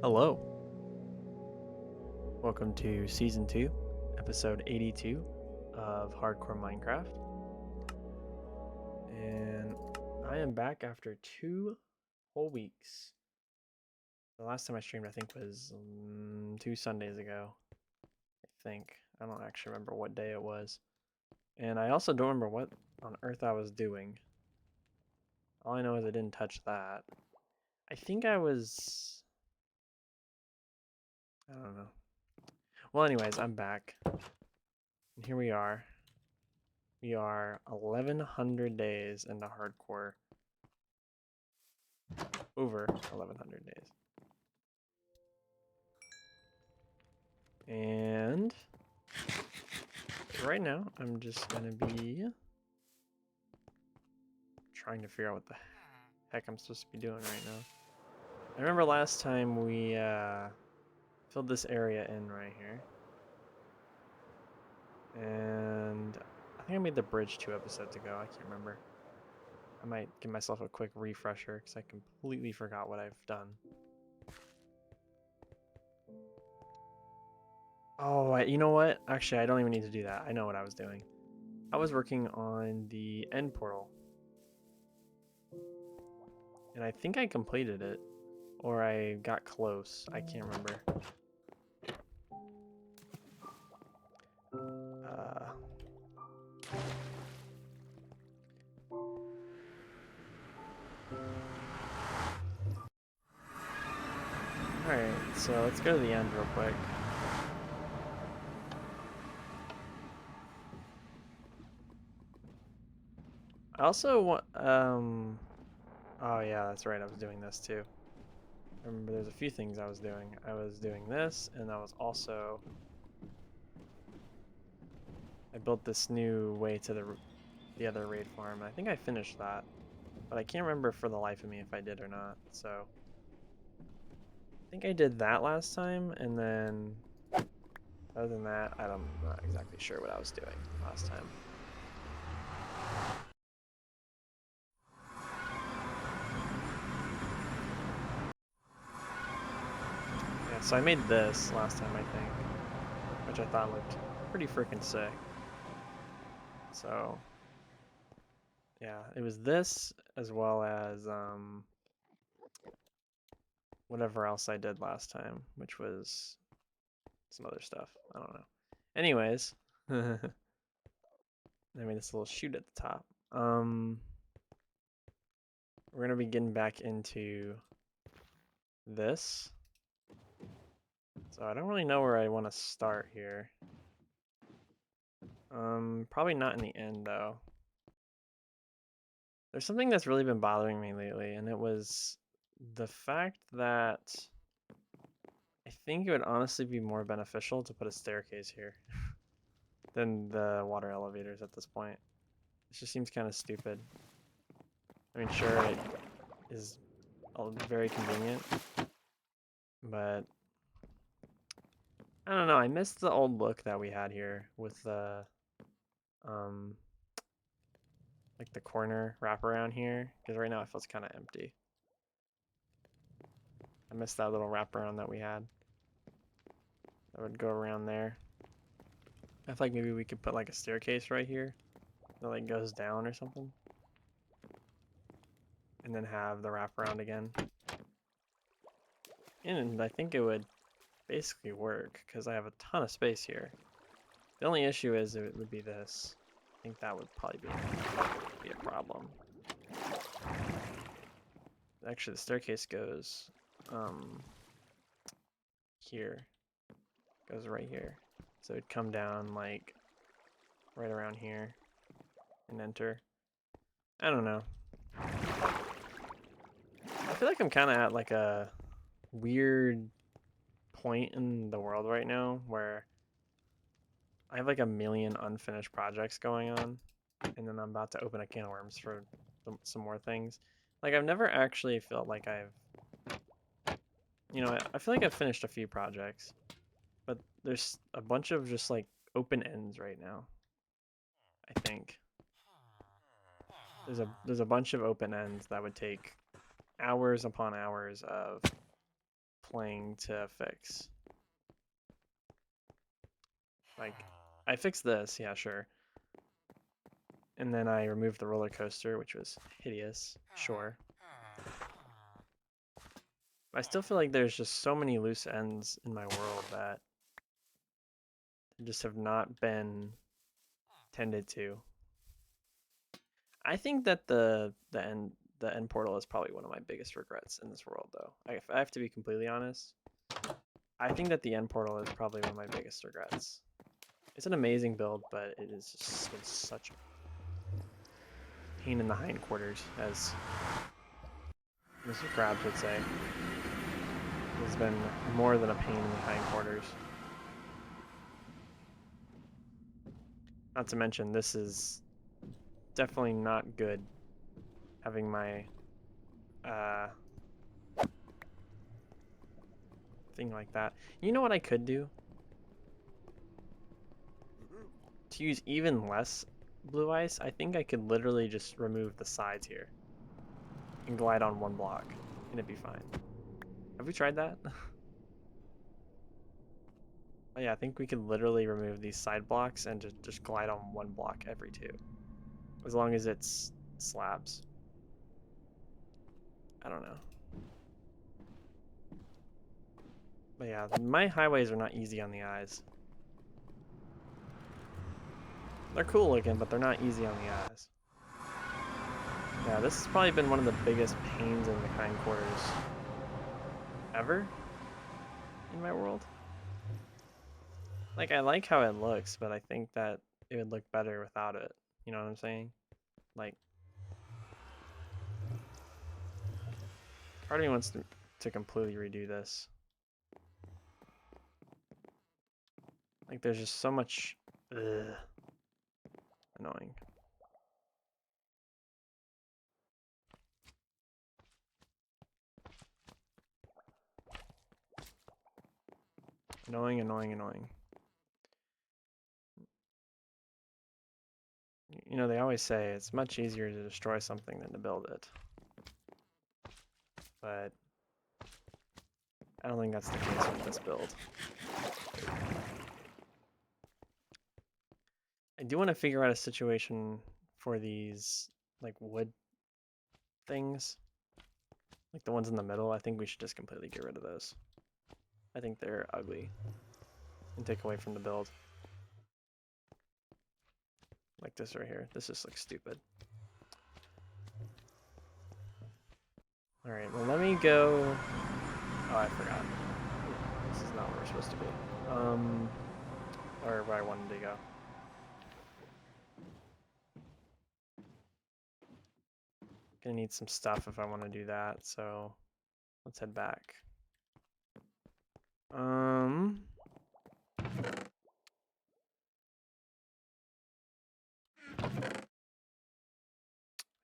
Hello. Welcome to Season 2, Episode 82 of Hardcore Minecraft. And I am back after 2 whole weeks. The last time I streamed, I think, was 2 Sundays ago. I think. I don't actually remember what day it was. And I also don't remember what on earth I was doing. All I know is I didn't touch that. I think I was... I don't know. Well, anyways, I'm back. And here we are. We are 1100 days into hardcore. Over 1100 days. And right now, I'm just gonna be trying to figure out what the heck I'm supposed to be doing right now. I remember last time we filled this area in right here. And I think I made the bridge 2 episodes ago. I can't remember. I might give myself a quick refresher because I completely forgot what I've done. Oh, you know what? Actually, I don't even need to do that. I know what I was doing. I was working on the end portal. And I think I completed it. Or I got close. I can't remember. Alright, so let's go to the end real quick. I also want, oh yeah, that's right, I was doing this too. I remember there's a few things I was doing. I was doing this, and I was also, I built this new way to the other raid farm. I think I finished that, but I can't remember for the life of me if I did or not, so. I think I did that last time, and then, other than that, I'm not exactly sure what I was doing last time. Yeah, so I made this last time, I think, which I thought looked pretty freaking sick. So, yeah, it was this as well as whatever else I did last time, which was some other stuff. I don't know. Anyways, I made this little chute at the top. We're gonna be getting back into this. So I don't really know where I want to start here. Probably not in the end though. There's something that's really been bothering me lately, and it was the fact that I think it would honestly be more beneficial to put a staircase here than the water elevators at this point. It just seems kind of stupid. I mean, sure, it is very convenient, but I don't know. I miss the old look that we had here with the um like the corner wraparound here, because right now it feels kind of empty. I miss that little wraparound that we had. That would go around there. I feel like maybe we could put like a staircase right here that like goes down or something. And then have the wraparound again. And I think it would basically work because I have a ton of space here. The only issue is it would be this. I think that would probably be a problem. Actually, the staircase goes here. Goes right here. So it'd come down like right around here and enter. I don't know. I feel like I'm kind of at like a weird point in the world right now where I have like a million unfinished projects going on, and then I'm about to open a can of worms for some more things. Like I've never actually felt like I feel like I've finished a few projects, but there's a bunch of just like open ends right now. I think there's a bunch of open ends that would take hours upon hours of playing to fix. Like, I fixed this, yeah, sure. And then I removed the roller coaster, which was hideous, sure. I still feel like there's just so many loose ends in my world that just have not been tended to. I think that the end portal is probably one of my biggest regrets in this world, though. If I have to be completely honest, I think that the end portal is probably one of my biggest regrets. It's an amazing build, but it has just been such a pain in the hindquarters, as Mr. Krabs would say. It's been more than a pain in the hindquarters. Not to mention, this is definitely not good, having my thing like that. You know what I could do? To use even less blue ice, I think I could literally just remove the sides here and glide on one block, and it'd be fine. Have we tried that? Oh yeah, I think we could literally remove these side blocks and just glide on one block every two, as long as it's slabs. I don't know. But yeah, my highways are not easy on the eyes. They're cool looking, but they're not easy on the eyes. Yeah, this has probably been one of the biggest pains in the hindquarters ever in my world. Like, I like how it looks, but I think that it would look better without it. You know what I'm saying? Like, part of me wants to completely redo this. Like, there's just so much annoying. Annoying, annoying, annoying. You know, they always say it's much easier to destroy something than to build it. But I don't think that's the case with this build. I do want to figure out a situation for these, like, wood things. Like the ones in the middle. I think we should just completely get rid of those. I think they're ugly and take away from the build. Like this right here. This just looks stupid. Alright, well let me go... Oh, I forgot. This is not where we're supposed to be. Or where I wanted to go. Gonna need some stuff if I want to do that, so let's head back.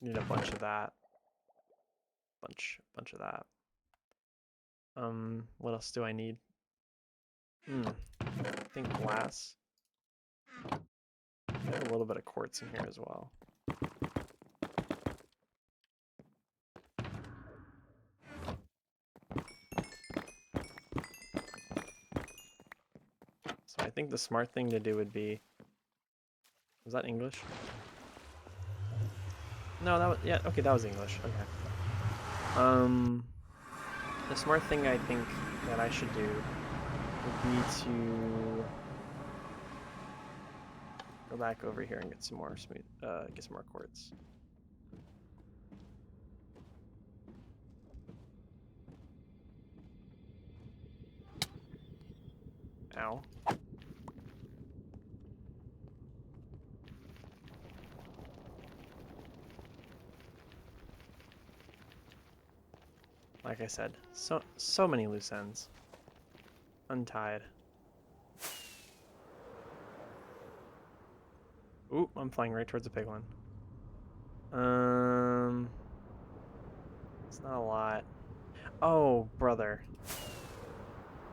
Need a bunch of that. Bunch of that. What else do I need? I think glass. I have a little bit of quartz in here as well. So I think the smart thing to do would be... Was that English? No, that was... Yeah, okay, that was English. Okay. The smart thing I think that I should do would be to go back over here and get some more get some more quartz. Ow. Like I said, so many loose ends. Untied. Ooh, I'm flying right towards a big one. It's not a lot. Oh, brother.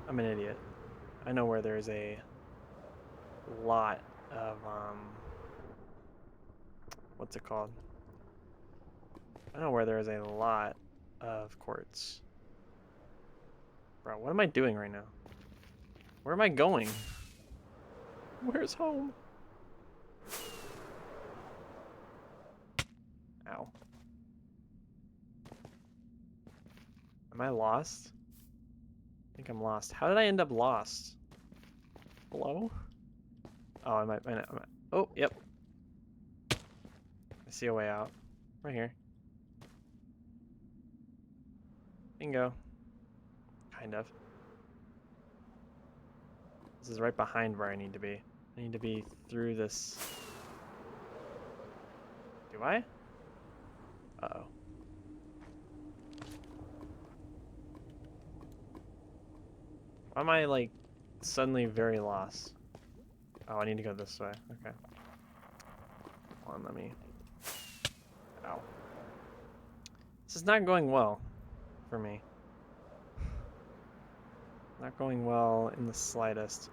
I'm an idiot. I know where there's a lot of, what's it called? I know where there's a lot of quartz. Bro, what am I doing right now? Where am I going? Where's home? Ow. Am I lost? I think I'm lost. How did I end up lost? Hello? Oh, I might. Oh, yep. I see a way out. Right here. Bingo. Kind of. This is right behind where I need to be. I need to be through this. Do I? Uh-oh. Why am I, like, suddenly very lost? Oh, I need to go this way. Okay. Hold on, let me... Ow. This is not going well for me. Not going well in the slightest.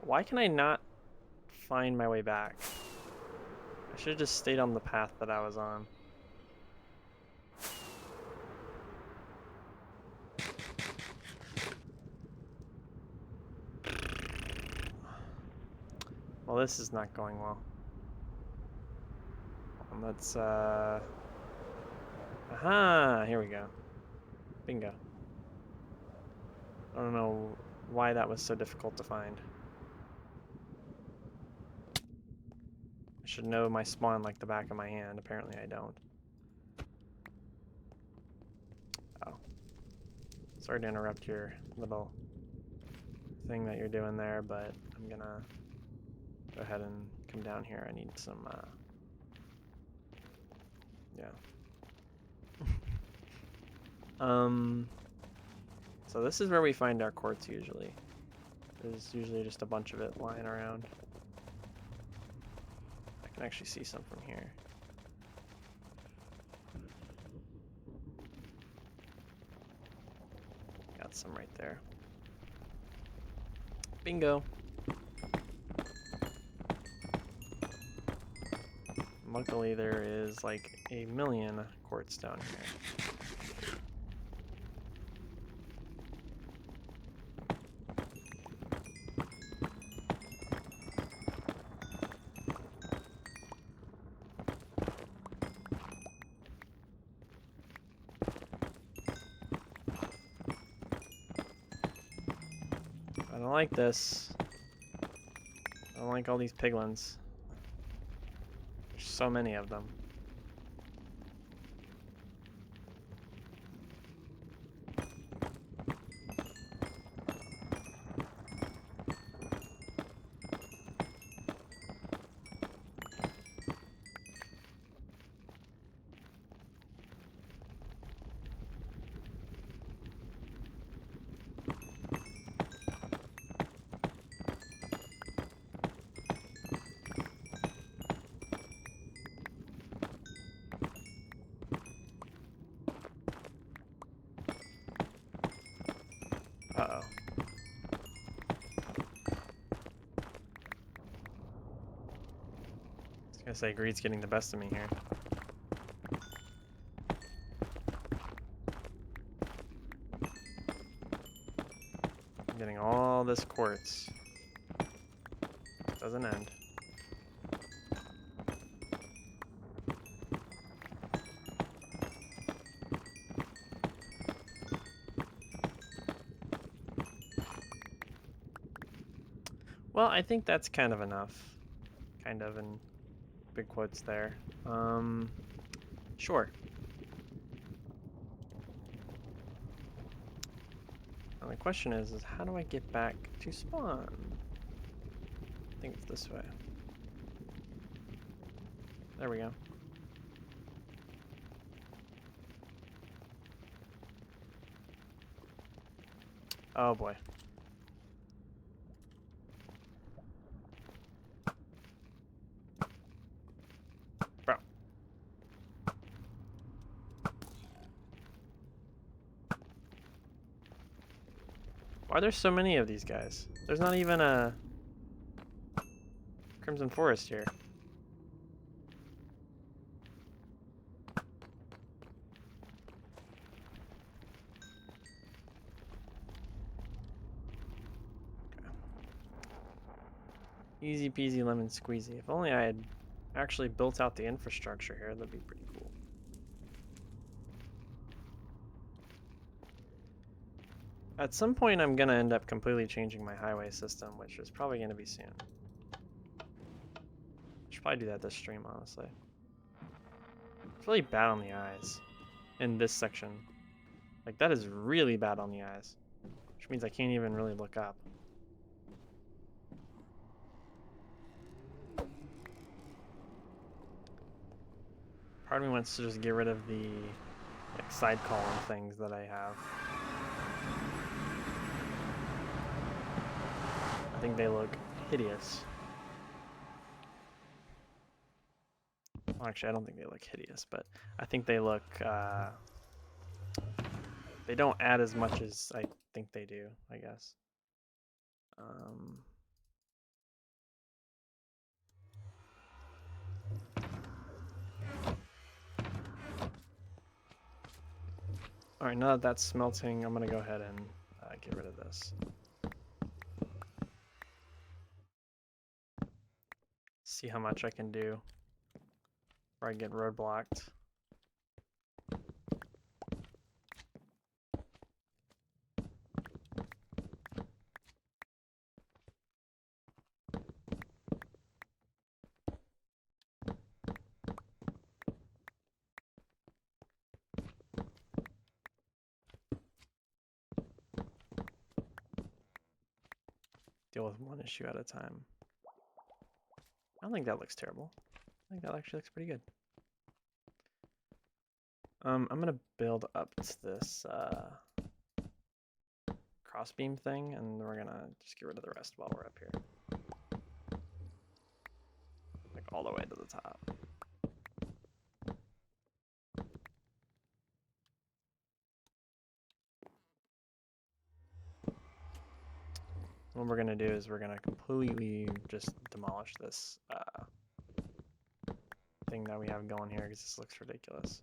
Why can I not find my way back? I should have just stayed on the path that I was on. Well, this is not going well. Let's, aha! Here we go. Bingo. I don't know why that was so difficult to find. I should know my spawn like the back of my hand. Apparently I don't. Oh. Sorry to interrupt your little thing that you're doing there, but I'm gonna go ahead and come down here. I need some, yeah. So this is where we find our quartz usually. There's usually just a bunch of it lying around. I can actually see some from here. Got some right there. Bingo. Luckily there is like a million quartz down here. I don't like this. I don't like all these piglins. There's so many of them. Uh-oh. I was gonna say greed's getting the best of me here. I'm getting all this quartz. Doesn't end. Well, I think that's kind of enough. Kind of in big quotes there. Sure. Now the question is how do I get back to spawn? I think it's this way. There we go. Oh boy. Bro. Why are there so many of these guys? There's not even a Crimson Forest here. Easy peasy lemon squeezy. If only I had actually built out the infrastructure here, that'd be pretty cool. At some point, I'm gonna end up completely changing my highway system, which is probably gonna be soon. Should probably do that this stream, honestly. It's really bad on the eyes in this section. Like, that is really bad on the eyes, which means I can't even really look up. Part of me wants to just get rid of the like side column things that I have. I think they look hideous. Well, actually, I don't think they look hideous, but I think they look, they don't add as much as I think they do, I guess. Alright, now that that's smelting, I'm gonna go ahead and get rid of this. See how much I can do before I get roadblocked. Deal with one issue at a time. I don't think that looks terrible. I think that actually looks pretty good. I'm gonna build up to this crossbeam thing, and we're gonna just get rid of the rest while we're up here. Like all the way to the top. What we're gonna do is we're gonna completely just demolish this thing that we have going here because this looks ridiculous.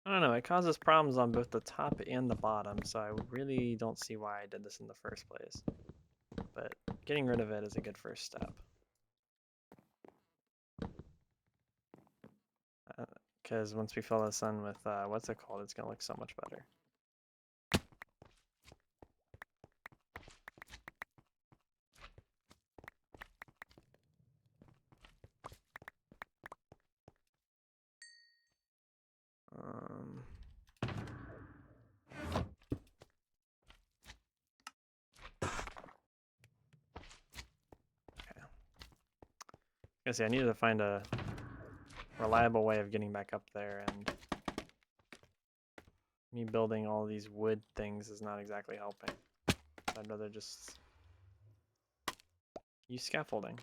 I don't know, it causes problems on both the top and the bottom, so I really don't see why I did this in the first place. But getting rid of it is a good first step. Because once we fill this in with, what's it called, it's going to look so much better. See, I needed to find a reliable way of getting back up there, and me building all these wood things is not exactly helping. I'd rather just use scaffolding.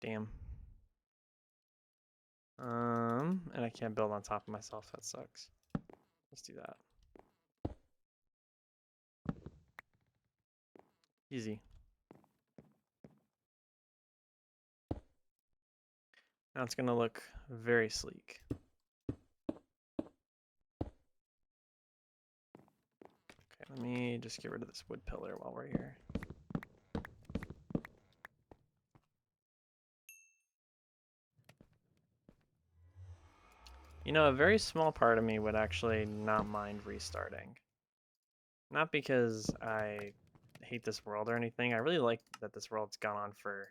Damn. And I can't build on top of myself, that sucks. Let's do that. Easy. Now it's gonna look very sleek. Okay, let me just get rid of this wood pillar while we're here. You know, a very small part of me would actually not mind restarting. Not because I hate this world or anything. I really like that this world's gone on for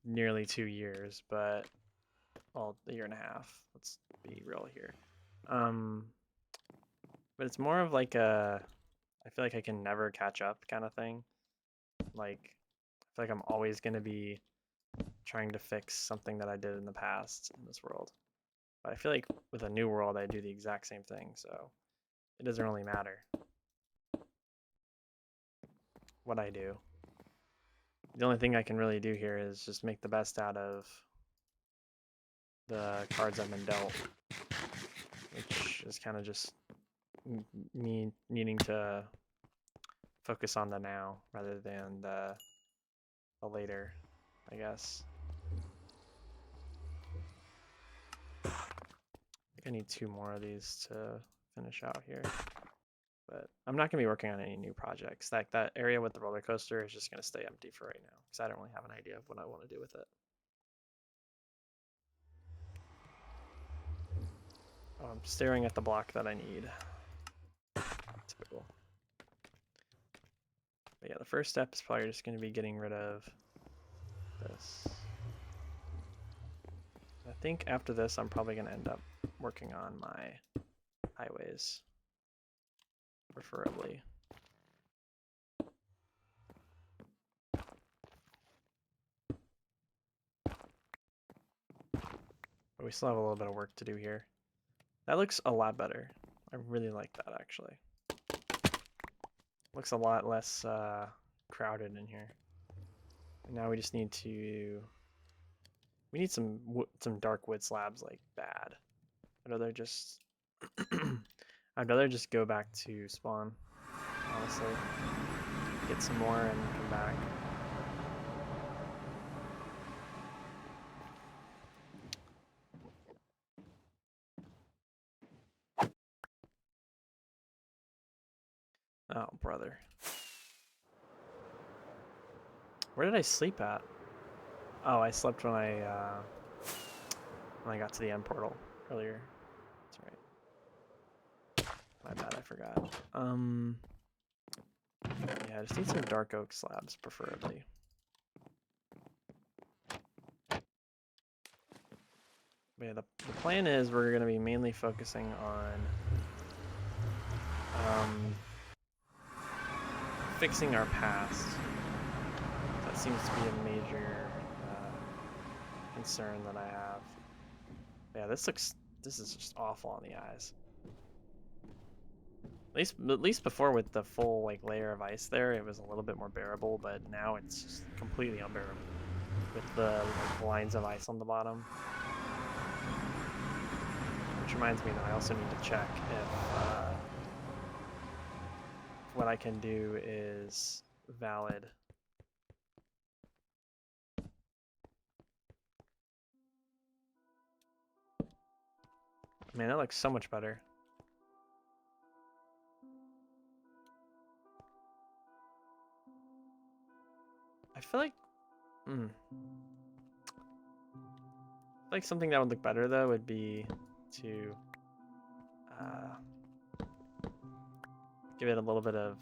nearly 2 years, but, well, a year and a half. Let's be real here. But it's more of like a, I feel like I can never catch up kind of thing. Like, I feel like I'm always going to be trying to fix something that I did in the past in this world. But I feel like with a new world, I do the exact same thing, so it doesn't really matter what I do. The only thing I can really do here is just make the best out of the cards I've been dealt, which is kind of just me needing to focus on the now rather than the later, I guess. I think I need 2 more of these to finish out here. But I'm not going to be working on any new projects. Like that area with the roller coaster is just going to stay empty for right now because I don't really have an idea of what I want to do with it. Oh, I'm staring at the block that I need. Typical. But yeah, the first step is probably just going to be getting rid of this. I think after this, I'm probably going to end up working on my highways, preferably. But we still have a little bit of work to do here. That looks a lot better. I really like that, actually. Looks a lot less crowded in here. And now we just need to... We need some dark wood slabs, like, bad. I'd rather just... I'd rather just go back to spawn, honestly. Get some more and come back. Oh, brother. Where did I sleep at? Oh, I slept when I got to the end portal earlier. That's right. My bad, I forgot. Yeah, I just need some dark oak slabs, preferably. But yeah, the plan is we're going to be mainly focusing on fixing our past. That seems to be a major concern that I have. Yeah, this is just awful on the eyes. At least before with the full like layer of ice there, it was a little bit more bearable, but now it's just completely unbearable with the like, lines of ice on the bottom. Which reminds me that I also need to check if what I can do is valid. Man, that looks so much better. I feel like something that would look better though would be to give it a little bit of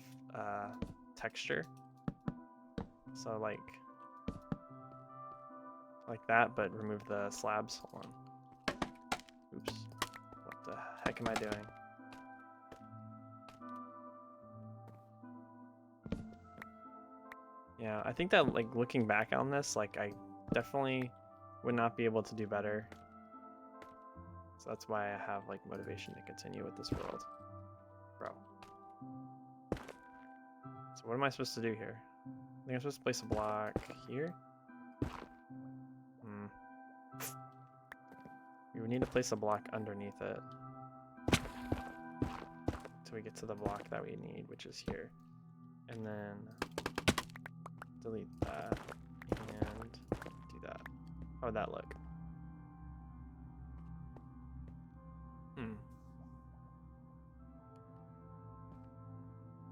texture. So like that, but remove the slabs. Hold on. Oops. What the heck am I doing? Yeah, I think that like looking back on this, like I definitely would not be able to do better. So that's why I have like motivation to continue with this world. Bro. So what am I supposed to do here? I think I'm supposed to place a block here. We would need to place a block underneath it until we get to the block that we need, which is here. And then delete that and do that. How would that look?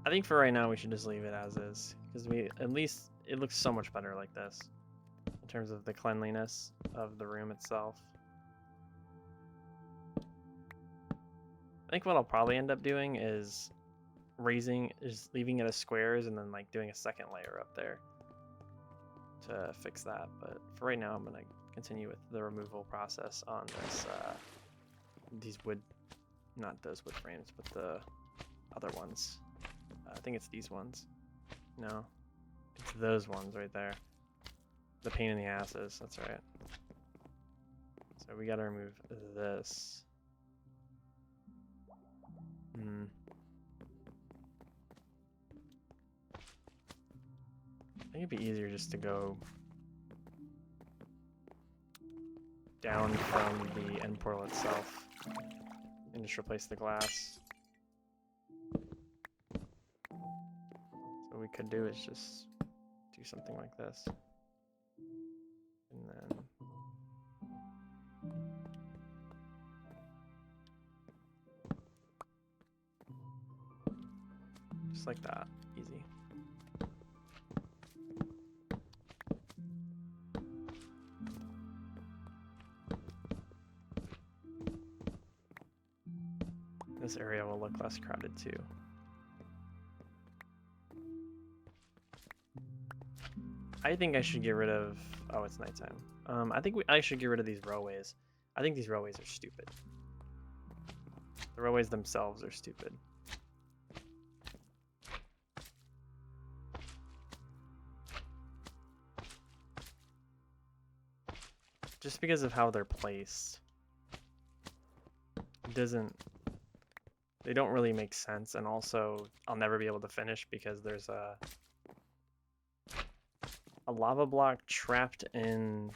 I think for right now we should just leave it as is, because at least it looks so much better like this in terms of the cleanliness of the room itself. I think what I'll probably end up doing is leaving it as squares and then like doing a second layer up there to fix that. But for right now, I'm gonna continue with the removal process on this these wood, not those wood frames, but the other ones. I think it's these ones. No, it's those ones right there. The pain in the asses. That's right. So we gotta remove this. think it'd be easier just to go down from the end portal itself and just replace the glass. So what we could do is just do something like this. And then just like that, easy. This area will look less crowded too. I think I should get rid of, oh, it's nighttime. I think I should get rid of these railways. I think these railways are stupid. The railways themselves are stupid. Just because of how they're placed. They don't really make sense, and also I'll never be able to finish because there's a lava block trapped in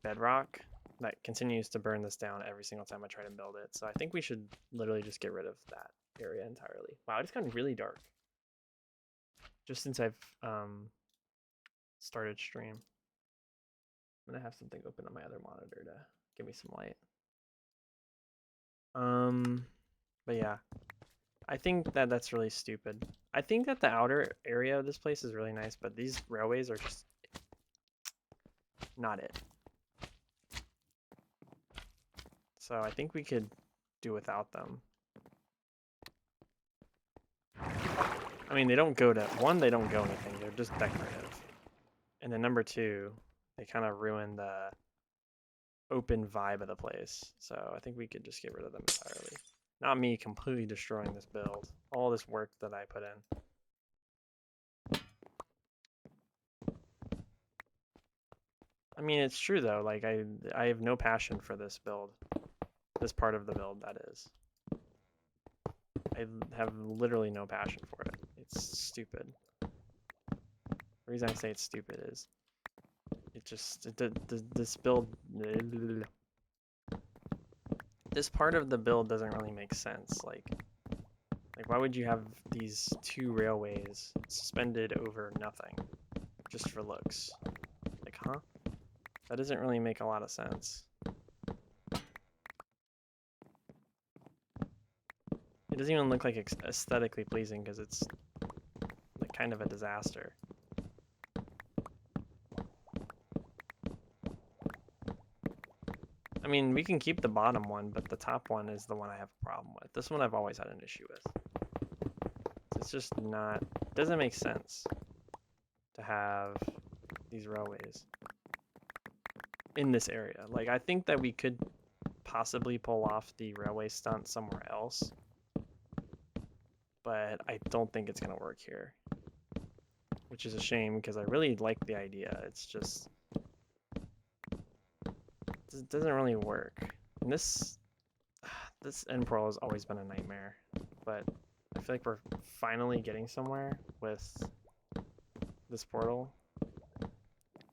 bedrock that continues to burn this down every single time I try to build it. So I think we should literally just get rid of that area entirely. Wow, it's gotten really dark just since I've started stream. I'm gonna have something open on my other monitor to give me some light. But yeah, I think that that's really stupid. I think that the outer area of this place is really nice, but these railways are just not it. So I think we could do without them. I mean, they don't go to, one, they don't go anything, they're just decorative. And then number two, they kind of ruin the open vibe of the place. So I think we could just get rid of them entirely. Not me completely destroying this build. All this work that I put in. I mean, it's true though, like I have no passion for this build. This part of the build, that is. I have literally no passion for it. It's stupid. The reason I say it's stupid is this build, this part of the build doesn't really make sense. Like why would you have these two railways suspended over nothing just for looks? Like, huh? That doesn't really make a lot of sense. It doesn't even look like aesthetically pleasing because it's like kind of a disaster. I mean, we can keep the bottom one, but the top one is the one I have a problem with. This one I've always had an issue with. It's just not, it doesn't make sense to have these railways in this area. Like, I think that we could possibly pull off the railway stunt somewhere else, but I don't think it's gonna work here, which is a shame because I really like the idea. It's just, it doesn't really work. And this end portal has always been a nightmare, but I feel like we're finally getting somewhere with this portal.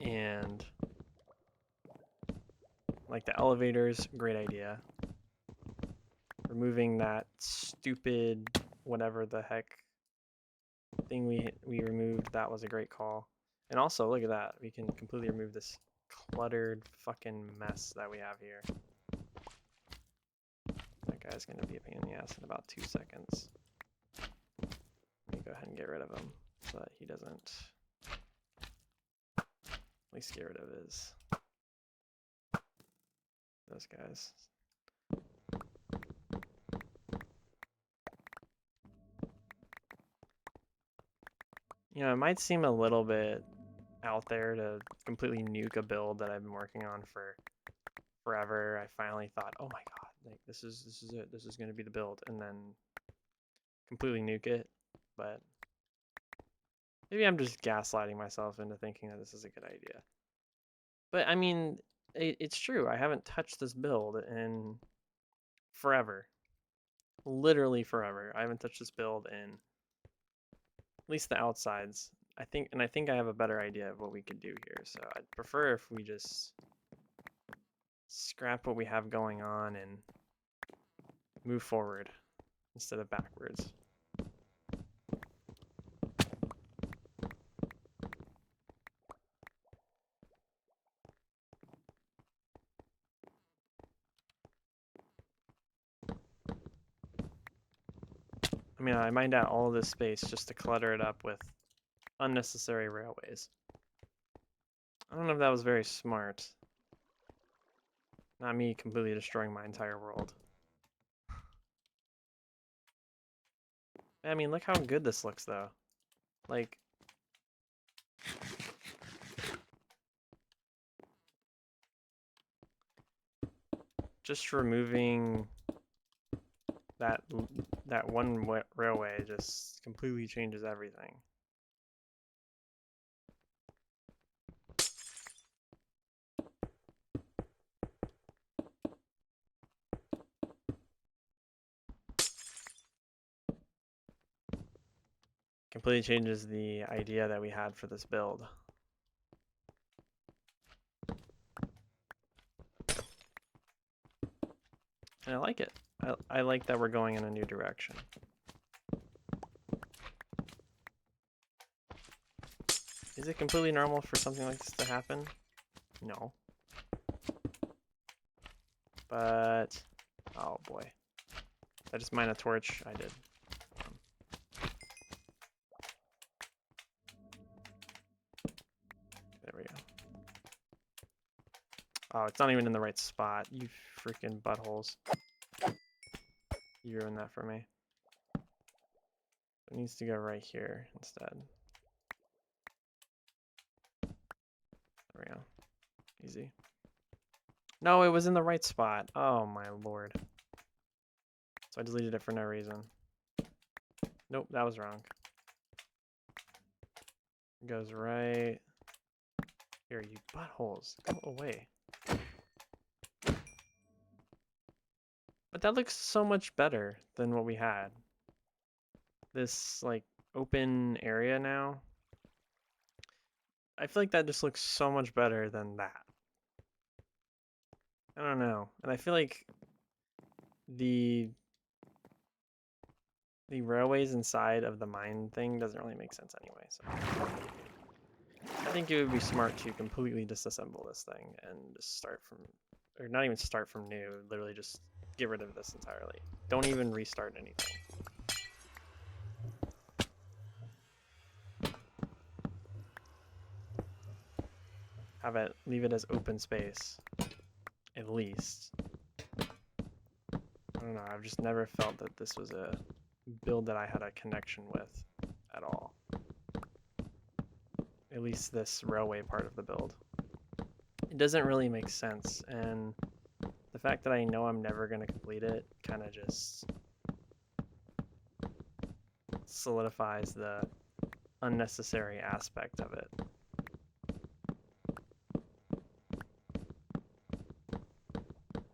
And like the elevators, great idea. Removing that stupid whatever the heck thing we removed, that was a great call. And also, look at that, we can completely remove this cluttered fucking mess that we have here. That guy's gonna be a pain in the ass in about 2 seconds. Let me go ahead and get rid of him so that he doesn't, at least get rid of those guys. You know, it might seem a little bit out there to completely nuke a build that I've been working on for forever. I finally thought, oh my god, like this is it. This is gonna be the build, and then completely nuke it. But maybe I'm just gaslighting myself into thinking that this is a good idea. But I mean, it's true. I haven't touched this build in forever. Literally forever. I haven't touched this build in at least the outsides I think I have a better idea of what we could do here. So I'd prefer if we just scrap what we have going on and move forward instead of backwards. I mean, I mined out all this space just to clutter it up with unnecessary railways. I don't know if that was very smart. Not me completely destroying my entire world. I mean, look how good this looks, though. Like, just removing that one railway just completely changes everything. Completely changes the idea that we had for this build. And I like it. I like that we're going in a new direction. Is it completely normal for something like this to happen? No. But, oh boy. Did I just mine a torch? I did. There we go. Oh, it's not even in the right spot. You freaking buttholes. You ruined that for me. It needs to go right here instead. There we go. Easy. No, it was in the right spot. Oh my lord. So I deleted it for no reason. Nope, that was wrong. It goes right here, you buttholes. Go away. But that looks so much better than what we had. This, like, open area now. I feel like that just looks so much better than that. I don't know. And I feel like the railways inside of the mine thing doesn't really make sense anyway, so I think it would be smart to completely disassemble this thing and just start from, or not even start from new, literally just get rid of this entirely. Don't even restart anything. Leave it as open space, at least. I don't know, I've just never felt that this was a build that I had a connection with at all. At least this railway part of the build. It doesn't really make sense, and the fact that I know I'm never going to complete it kind of just solidifies the unnecessary aspect of it.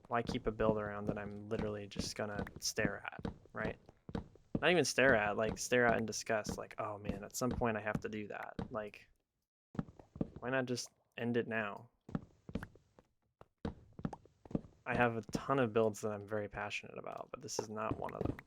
Why keep a build around that I'm literally just gonna stare at, right? Not even stare at, like stare at in disgust, like, oh man, at some point I have to do that. Like, why not just end it now? I have a ton of builds that I'm very passionate about, but this is not one of them.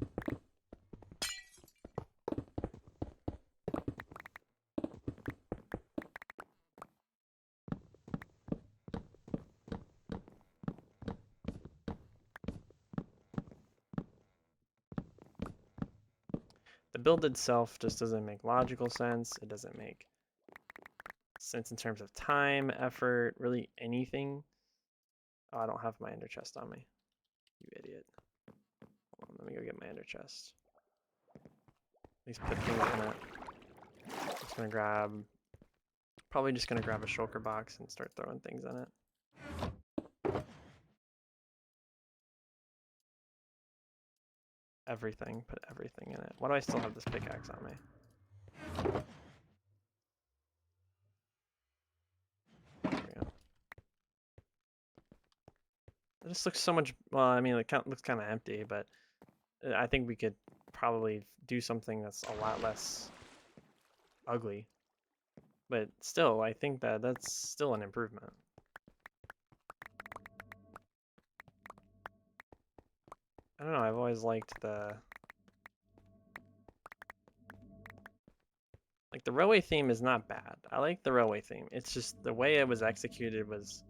The build itself just doesn't make logical sense. It doesn't make sense in terms of time, effort, really anything. Oh, I don't have my ender chest on me. You idiot. Hold on, let me go get my ender chest. At least put things in it. Just gonna grab, probably just gonna grab a shulker box and start throwing things in it. Everything, put everything in it. Why do I still have this pickaxe on me? There we go. It just looks so much, well, I mean, it looks kind of empty, but I think we could probably do something that's a lot less ugly. But still, I think that that's still an improvement. I don't know, I've always liked the... Like, the railway theme is not bad. I like the railway theme. It's just the way it was executed was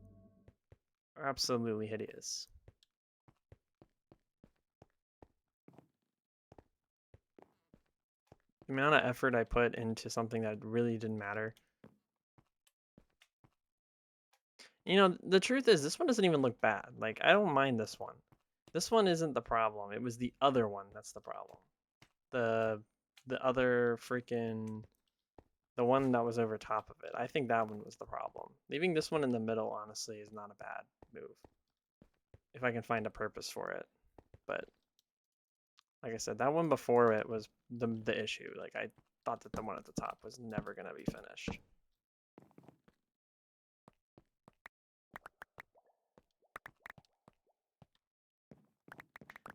absolutely hideous. The amount of effort I put into something that really didn't matter. You know, the truth is, this one doesn't even look bad. Like, I don't mind this one. This one isn't the problem. It was the other one that's the problem. The other freaking... The one that was over top of it. I think that one was the problem. Leaving this one in the middle, honestly, is not a bad move. If I can find a purpose for it. But, like I said, that one before it was the issue. Like, I thought that the one at the top was never going to be finished.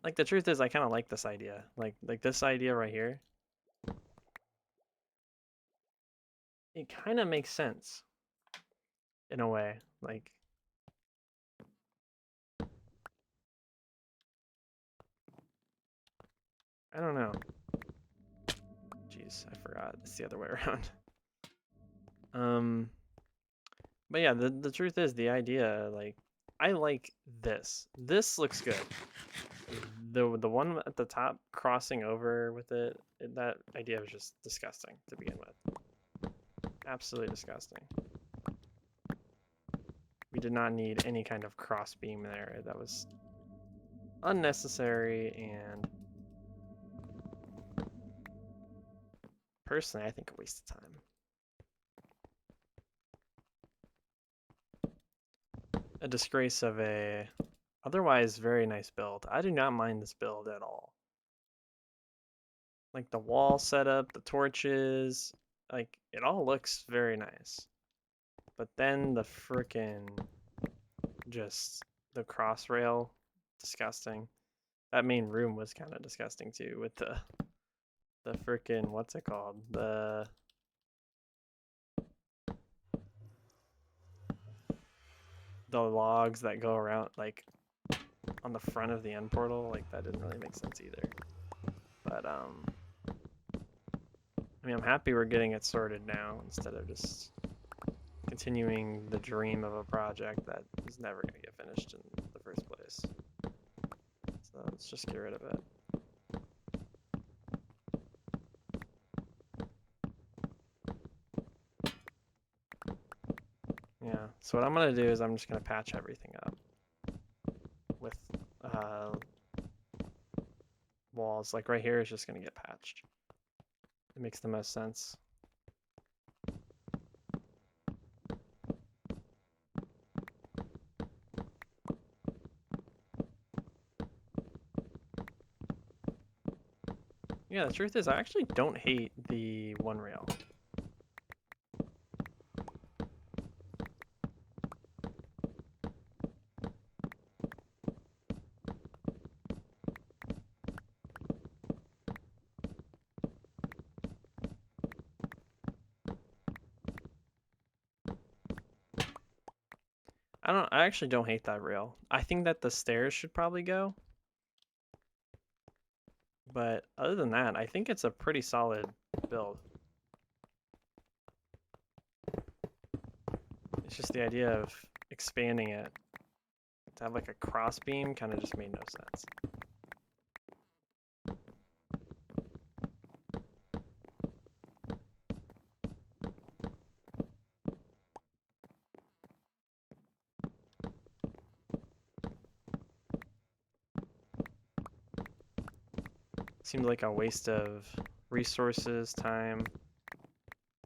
Like, the truth is, I kind of like this idea. Like this idea right here. It kind of makes sense. In a way. Like... I don't know. Jeez, I forgot. It's the other way around. But yeah, the truth is, the idea, like, I like this. This looks good. The one at the top crossing over with it, that idea was just disgusting to begin with. Absolutely disgusting. We did not need any kind of cross beam there. That was unnecessary and personally, I think a waste of time. A disgrace of a otherwise very nice build. I do not mind this build at all. Like the wall setup, the torches, like it all looks very nice. But then the frickin' just the cross rail, disgusting. That main room was kind of disgusting too with the frickin' what's it called? The logs that go around like on the front of the end portal, like that didn't really make sense either. But I mean, I'm happy we're getting it sorted now instead of just continuing the dream of a project that is never going to get finished in the first place. So let's just get rid of it. Yeah, so what I'm going to do is I'm just going to patch everything up with walls. Like right here is just going to get patched. It makes the most sense. Yeah, the truth is I actually don't hate the one rail. I actually don't hate that rail. I think that the stairs should probably go. But other than that, I think it's a pretty solid build. It's just the idea of expanding it to have like a cross beam kind of just made no sense. Seemed like a waste of resources, time,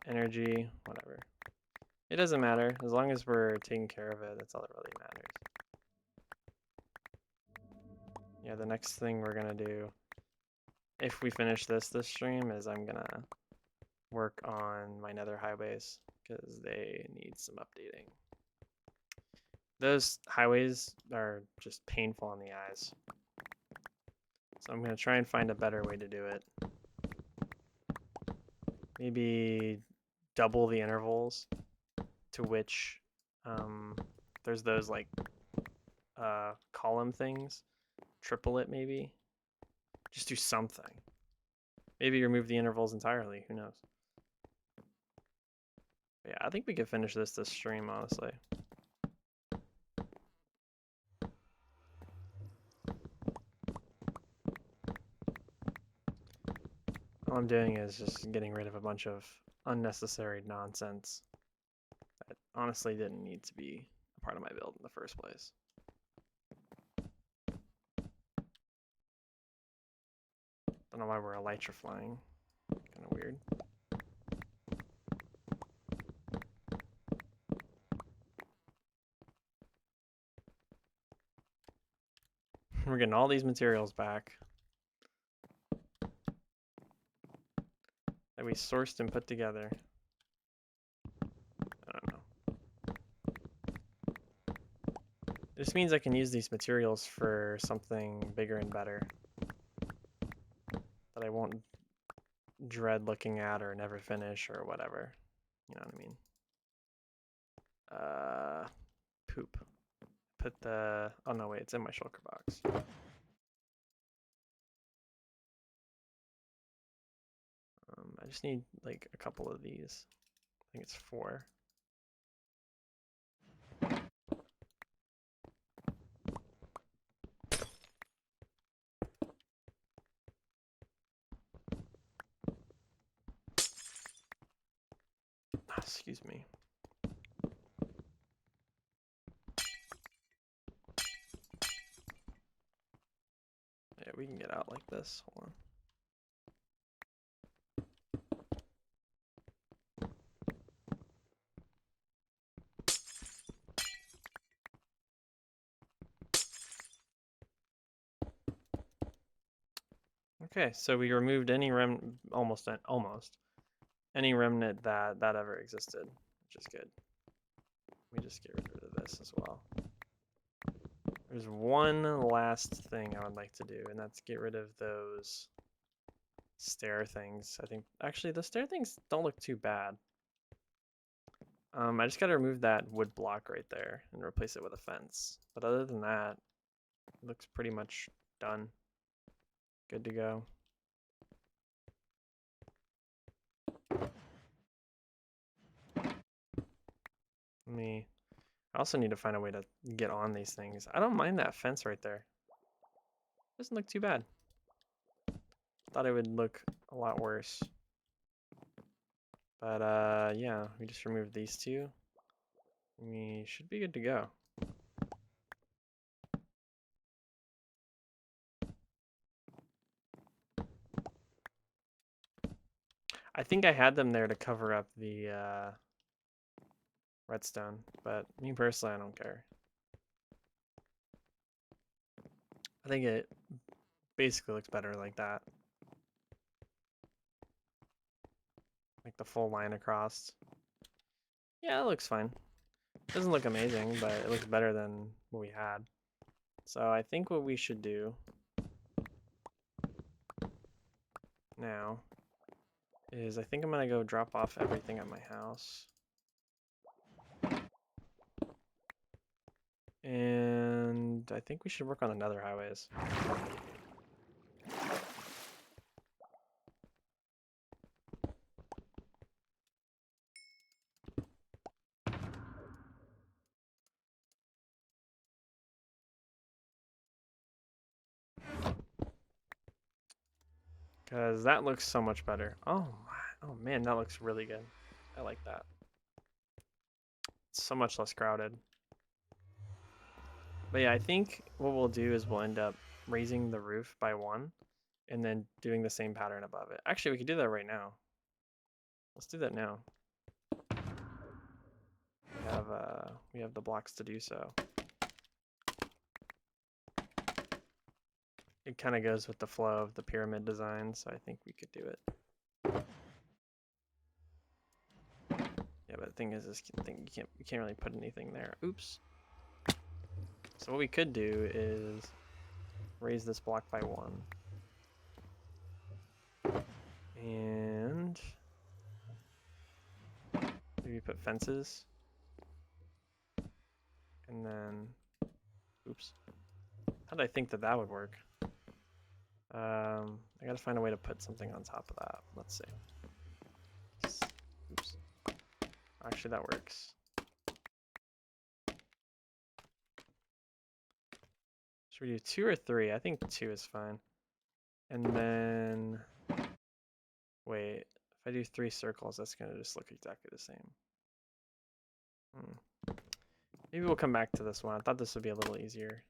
energy, whatever. It doesn't matter. As long as we're taking care of it, that's all that really matters. Yeah, the next thing we're gonna do, if we finish this stream, is I'm gonna work on my nether highways, because they need some updating. Those highways are just painful on the eyes. So I'm going to try and find a better way to do it. Maybe double the intervals to which there's those like column things. Triple it maybe. Just do something. Maybe remove the intervals entirely. Who knows? Yeah, I think we could finish this stream, honestly. All I'm doing is just getting rid of a bunch of unnecessary nonsense that honestly didn't need to be a part of my build in the first place. Don't know why we're electrifying. Kind of weird. We're getting all these materials back that we sourced and put together. I don't know. This means I can use these materials for something bigger and better that I won't dread looking at or never finish or whatever. You know what I mean? Poop. Put the... Oh, no, wait. It's in my shulker box. I just need, like, a couple of these. I think it's 4. Excuse me. Yeah, we can get out like this. Hold on. Okay, so we removed any almost any remnant that ever existed, which is good. Let me just get rid of this as well. There's one last thing I would like to do, and that's get rid of those stair things. I think actually the stair things don't look too bad. I just got to remove that wood block right there and replace it with a fence. But other than that, it looks pretty much done. Good to go. I also need to find a way to get on these things. I don't mind that fence right there. Doesn't look too bad. Thought it would look a lot worse. But yeah, we just removed these two. We should be good to go. I think I had them there to cover up the redstone, but me personally, I don't care. I think it basically looks better like that. Like the full line across. Yeah, it looks fine. Doesn't look amazing, but it looks better than what we had. So I think what we should do now is I think I'm gonna go drop off everything at my house. And I think we should work on another highways. Because that looks so much better. Oh man, that looks really good. I like that. It's so much less crowded. But yeah, I think what we'll do is we'll end up raising the roof by 1 and then doing the same pattern above it. Actually, we could do that right now. Let's do that now. We have the blocks to do so. It kind of goes with the flow of the pyramid design, so I think we could do it. Yeah, but the thing is, this thing you can't really put anything there. Oops. So what we could do is raise this block by 1. And Maybe put fences. And then, oops. How did I think that that would work? I gotta find a way to put something on top of that. Let's see. Oops. Actually, that works. Should we do 2 or 3? I think 2 is fine. And then, wait, if I do 3 circles, that's gonna just look exactly the same. Maybe we'll come back to this one. I thought this would be a little easier.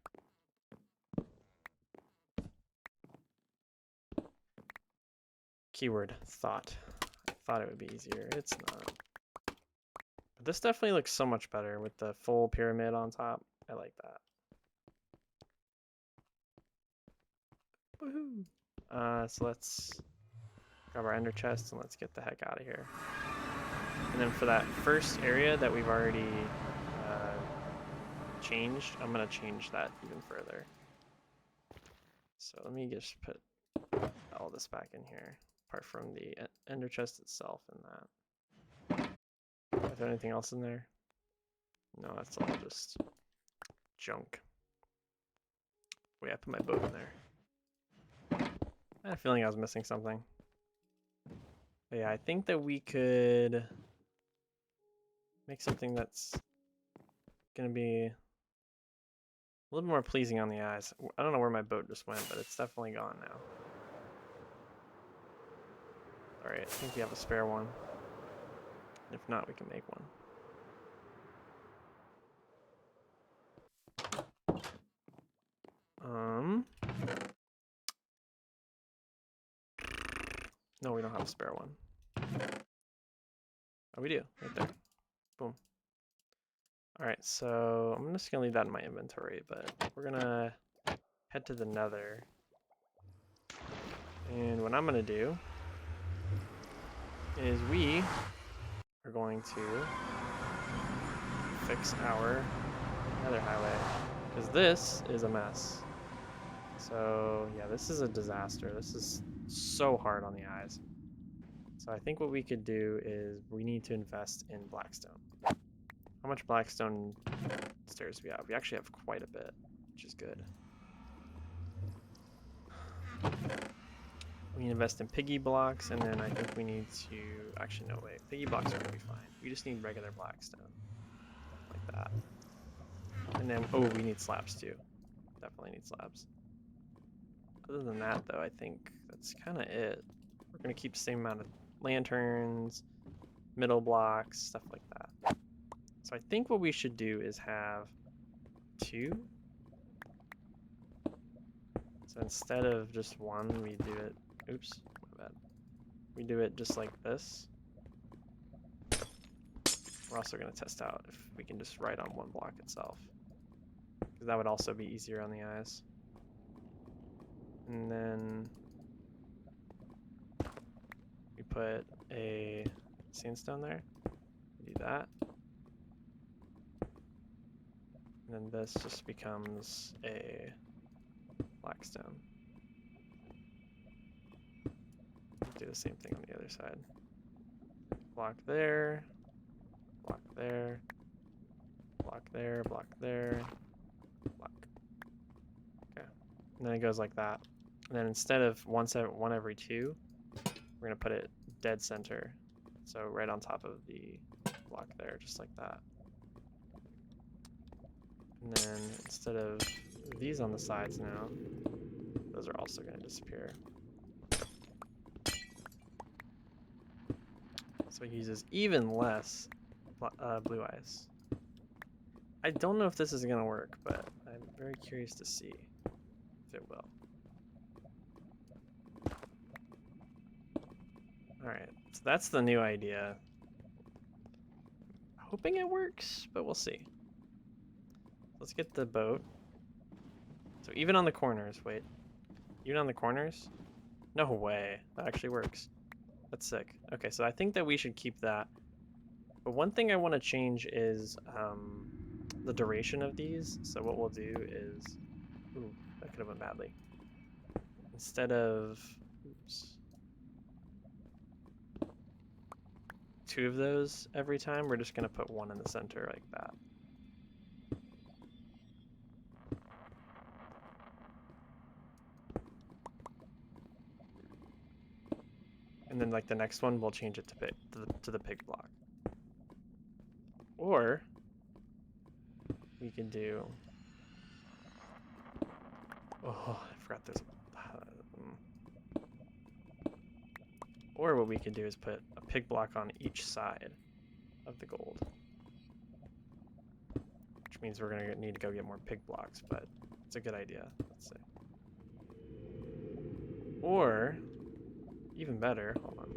Keyword, thought. I thought it would be easier. It's not. But this definitely looks so much better with the full pyramid on top. I like that. Woohoo! So let's grab our ender chest and let's get the heck out of here. And then for that first area that we've already changed, I'm gonna change that even further. So let me just put all this back in here, apart from the ender chest itself and that. Is there anything else in there? No, that's all just junk. Wait, I put my boat in there. I had a feeling I was missing something. But yeah, I think that we could make something that's gonna be a little more pleasing on the eyes. I don't know where my boat just went, but it's definitely gone now. Alright, I think we have a spare one. If not, we can make one. No, we don't have a spare one. Oh, we do, right there. Boom. Alright, so I'm just gonna leave that in my inventory, but we're gonna head to the nether. And what I'm gonna do is we are going to fix our nether highway, because this is a mess. So yeah, this is a disaster. This is so hard on the eyes. So I think what we could do is we need to invest in blackstone. How much blackstone stairs do we have? We actually have quite a bit, which is good. We invest in piggy blocks, and then I think we need to... Actually, no, wait. Piggy blocks are going to be fine. We just need regular blackstone. Like that. And then, oh, we need slabs too. Definitely need slabs. Other than that, though, I think that's kind of it. We're going to keep the same amount of lanterns, middle blocks, stuff like that. So I think what we should do is have 2. So instead of just 1, we do it... Oops, my bad. We do it just like this. We're also going to test out if we can just write on 1 block itself, because that would also be easier on the eyes. And then we put a sandstone there. We do that. And then this just becomes a blackstone. Do the same thing on the other side. Block there, block there, block there, block there, block. Okay. And then it goes like that. And then instead of one every 2, we're gonna put it dead center. So right on top of the block there, just like that. And then instead of these on the sides now, those are also gonna disappear. So it uses even less blue ice. I don't know if this is gonna work, but I'm very curious to see if it will. Alright, so that's the new idea. Hoping it works, but we'll see. Let's get the boat. So even on the corners, wait. Even on the corners? No way, that actually works. That's sick. Okay, so I think that we should keep that. But one thing I want to change is the duration of these. So what we'll do is... Ooh, that could have went badly. Instead of... Oops. 2 of those every time. We're just gonna put 1 in the center like that. And then like the next one, we'll change it to the pig block. Or we can do. Oh, I forgot this. Or what we could do is put a pig block on each side of the gold. Which means we're gonna need to go get more pig blocks, but it's a good idea. Let's see. Or, even better, hold on.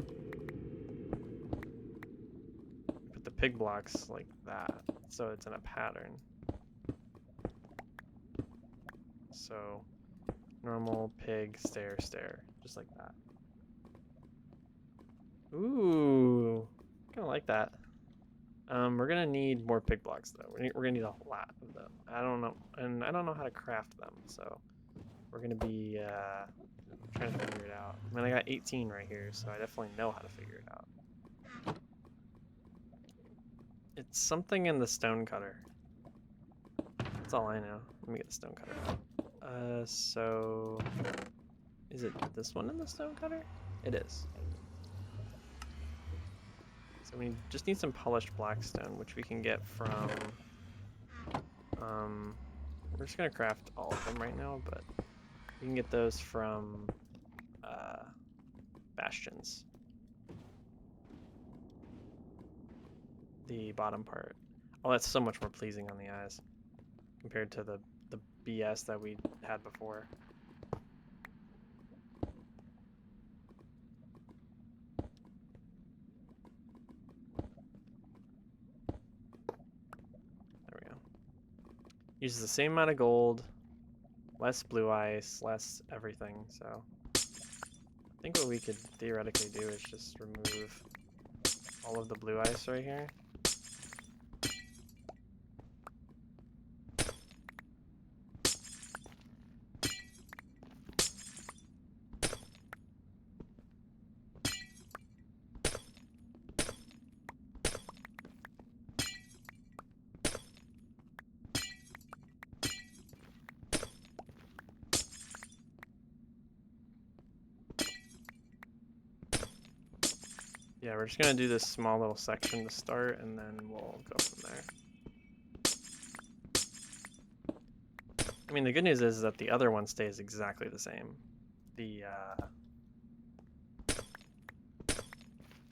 Put the pig blocks like that, so it's in a pattern. So, normal, pig, stair, stair, just like that. Ooh, kinda like that. We're gonna need more pig blocks though. We're gonna need a lot of them. I don't know, and I don't know how to craft them, so we're gonna be trying to figure it out. I mean, I got 18 right here, so I definitely know how to figure it out. It's something in the stone cutter. That's all I know. Let me get the stone cutter. So is it this one in the stone cutter? It is. So we just need some polished blackstone, which we can get from. We're just gonna craft all of them right now, but we can get those from bastions. The bottom part. Oh, that's so much more pleasing on the eyes compared to the BS that we had before. There we go. Uses the same amount of gold, less blue ice, less everything, so I think what we could theoretically do is just remove all of the blue ice right here. Yeah, we're just gonna do this small little section to start, and then we'll go from there. I mean, the good news is that the other one stays exactly the same. The,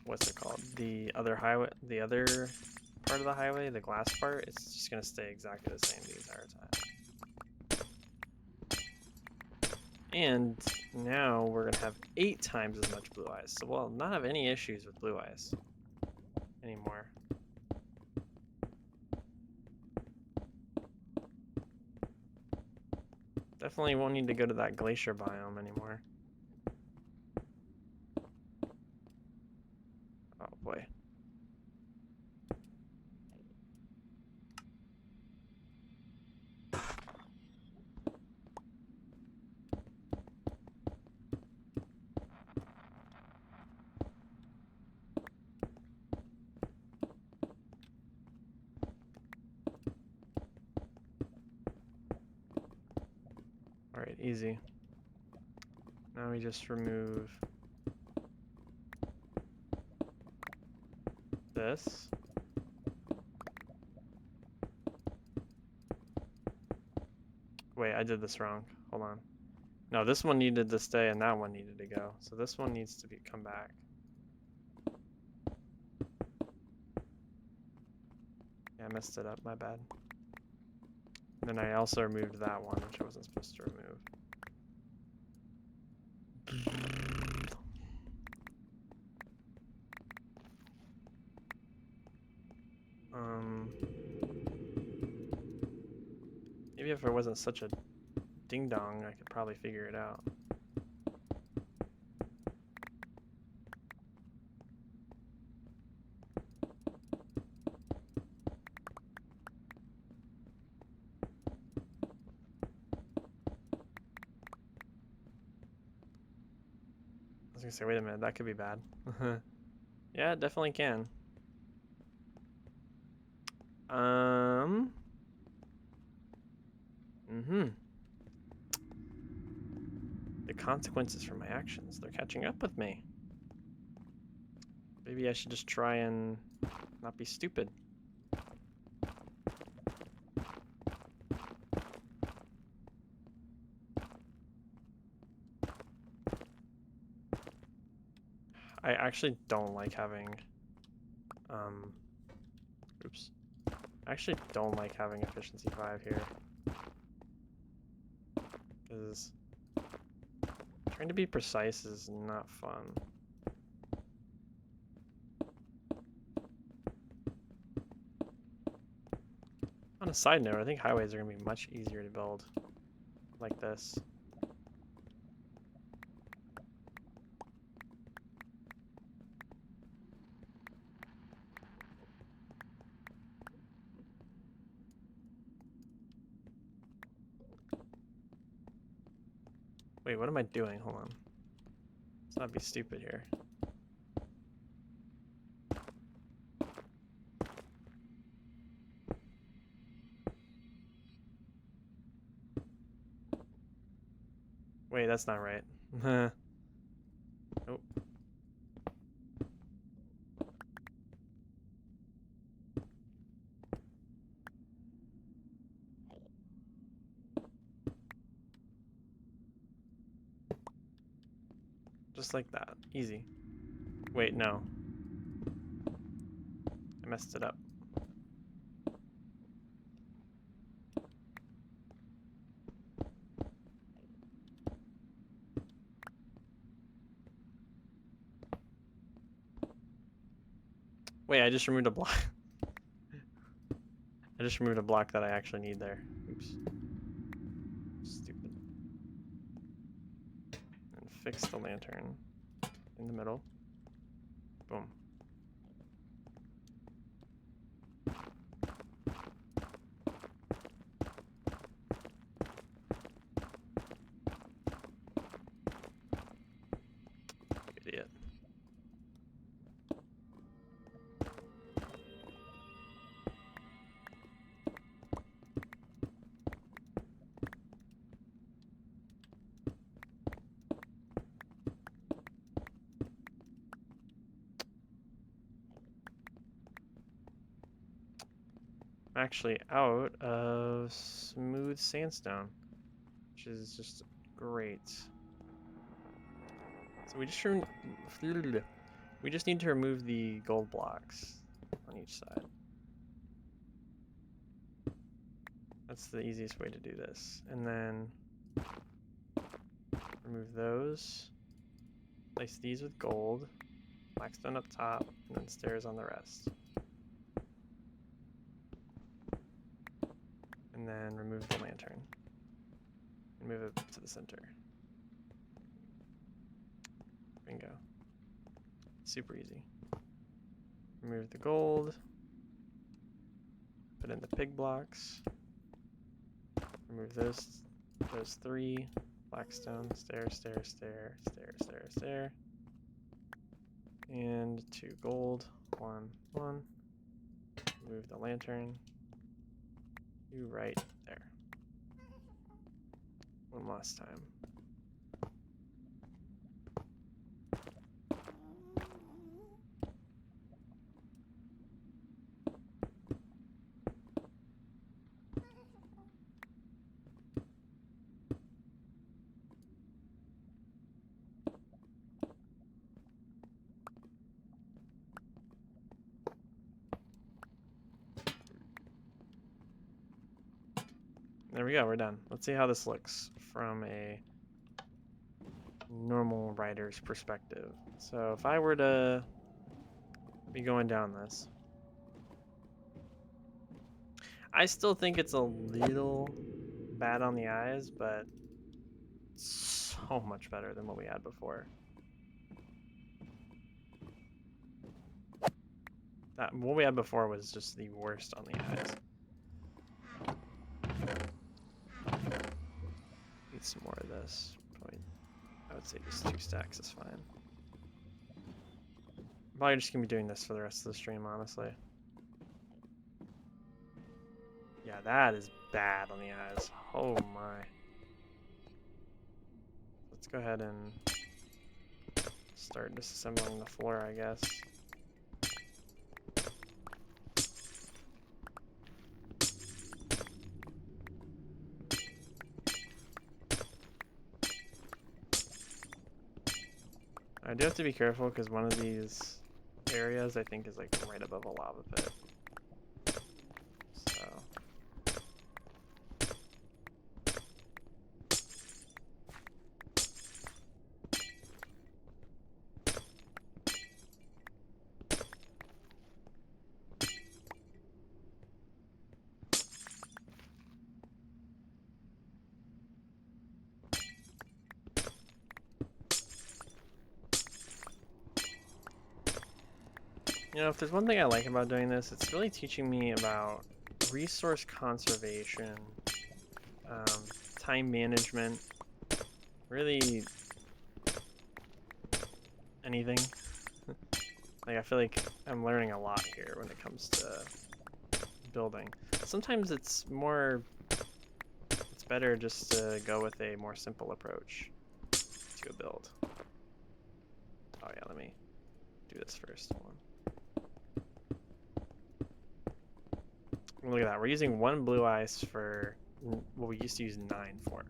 what's it called? The other highway, the other part of the highway, the glass part, it's just gonna stay exactly the same the entire time. And now we're gonna have 8 times as much blue ice, so we'll not have any issues with blue ice anymore. Definitely won't need to go to that glacier biome anymore. Oh boy. Alright, easy. Now we just remove this. Wait, I did this wrong. Hold on. No, this one needed to stay and that one needed to go. So this one needs to come back. Yeah, I messed it up, my bad. And then I also removed that one, which I wasn't supposed to remove. Maybe if I wasn't such a ding dong, I could probably figure it out. I was gonna say, wait a minute, that could be bad. Yeah, it definitely can. The consequences for my actions. They're catching up with me. Maybe I should just try and not be stupid. I actually don't like having, oops. I actually don't like having efficiency 5 here. Because trying to be precise is not fun. On a side note, I think highways are going to be much easier to build like this. Wait, what am I doing? Hold on. Let's not be stupid here. Wait, that's not right. Nope. Just like that. Easy. Wait, no. I messed it up. Wait, I just removed a block. I just removed a block that I actually need there. Oops. Stupid. And fix the lantern in the middle. Boom. Idiot. I'm actually out of smooth sandstone, which is just great. So we just need to remove the gold blocks on each side. That's the easiest way to do this. And then remove those. Place these with gold. Blackstone up top, and then stairs on the rest. And then remove the lantern. And move it to the center. Bingo. Super easy. Remove the gold. Put in the pig blocks. Remove those 3. Blackstone, stair, stair, stair, stair, stair, stair. And 2 gold. 1, 1. Move the lantern. You right there. One last time. There we go, we're done. Let's see how this looks from a normal rider's perspective. So if I were to be going down this, I still think it's a little bad on the eyes, but so much better than what we had before. What we had before was just the worst on the eyes. Need some more of this. Probably, I would say just 2 stacks is fine. I'm probably just gonna be doing this for the rest of the stream, honestly. that is bad on the eyes. Oh my. Let's go ahead and start disassembling the floor, I guess. I do have to be careful because one of these areas I think is like right above a lava pit. So you know, if there's one thing I like about doing this, it's really teaching me about resource conservation, time management, really anything. Like, I feel like I'm learning a lot here when it comes to building. Sometimes it's better just to go with a more simple approach to a build. Oh yeah, let me do this first. Hold on. Look at that, we're using 1 blue ice for what we used to use 9 for.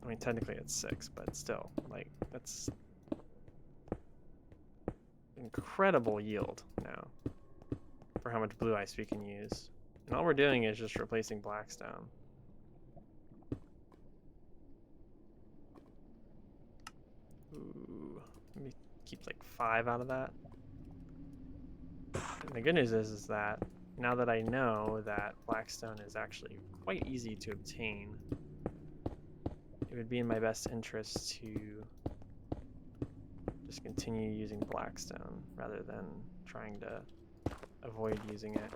I mean, technically it's 6, but still, like, that's incredible yield now for how much blue ice we can use. And all we're doing is just replacing blackstone. Ooh, let me keep like 5 out of that. And the good news is that now that I know that blackstone is actually quite easy to obtain, it would be in my best interest to just continue using blackstone rather than trying to avoid using it.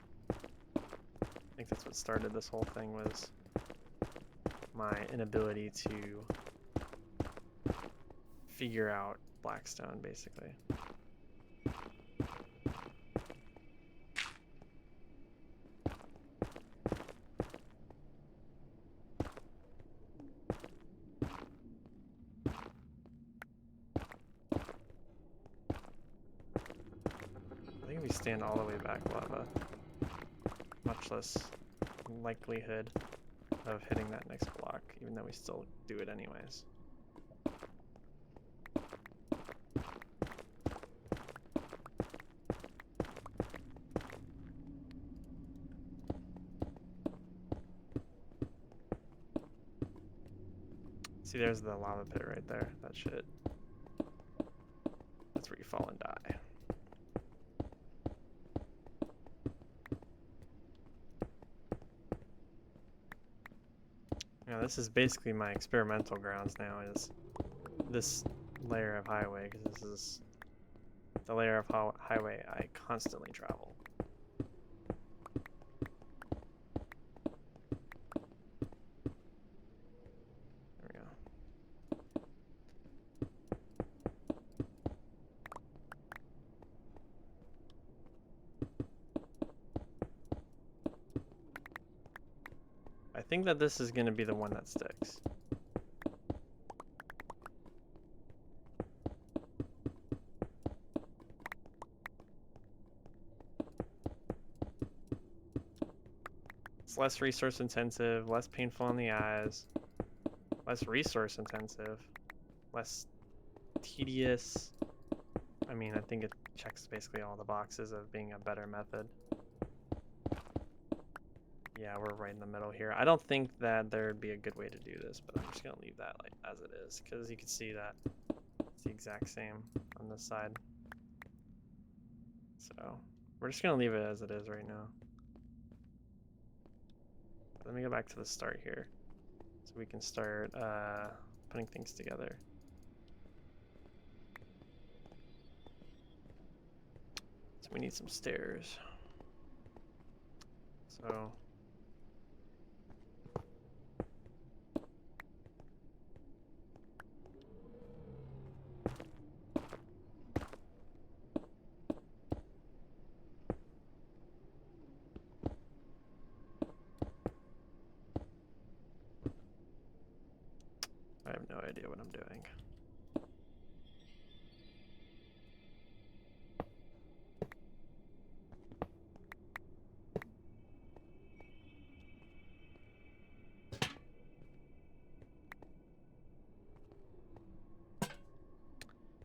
I think that's what started this whole thing, was my inability to figure out blackstone, basically. I think if we stand all the way back, we'll have a much less likelihood of hitting that next block, even though we still do it anyways. See, there's the lava pit right there. That shit. That's where you fall and die. Yeah, this is basically my experimental grounds now, is this layer of highway, because this is the layer of highway I constantly travel. There we go. I think that this is going to be the one that sticks. It's less resource intensive, less painful on the eyes, less resource intensive, less tedious. I mean, I think it checks basically all the boxes of being a better method. Yeah, we're right in the middle here. I don't think that there'd be a good way to do this, but I'm just gonna leave that like as it is, because you can see that it's the exact same on this side. So we're just gonna leave it as it is right now. Let me go back to the start here, so we can start putting things together. So we need some stairs. So idea what I'm doing.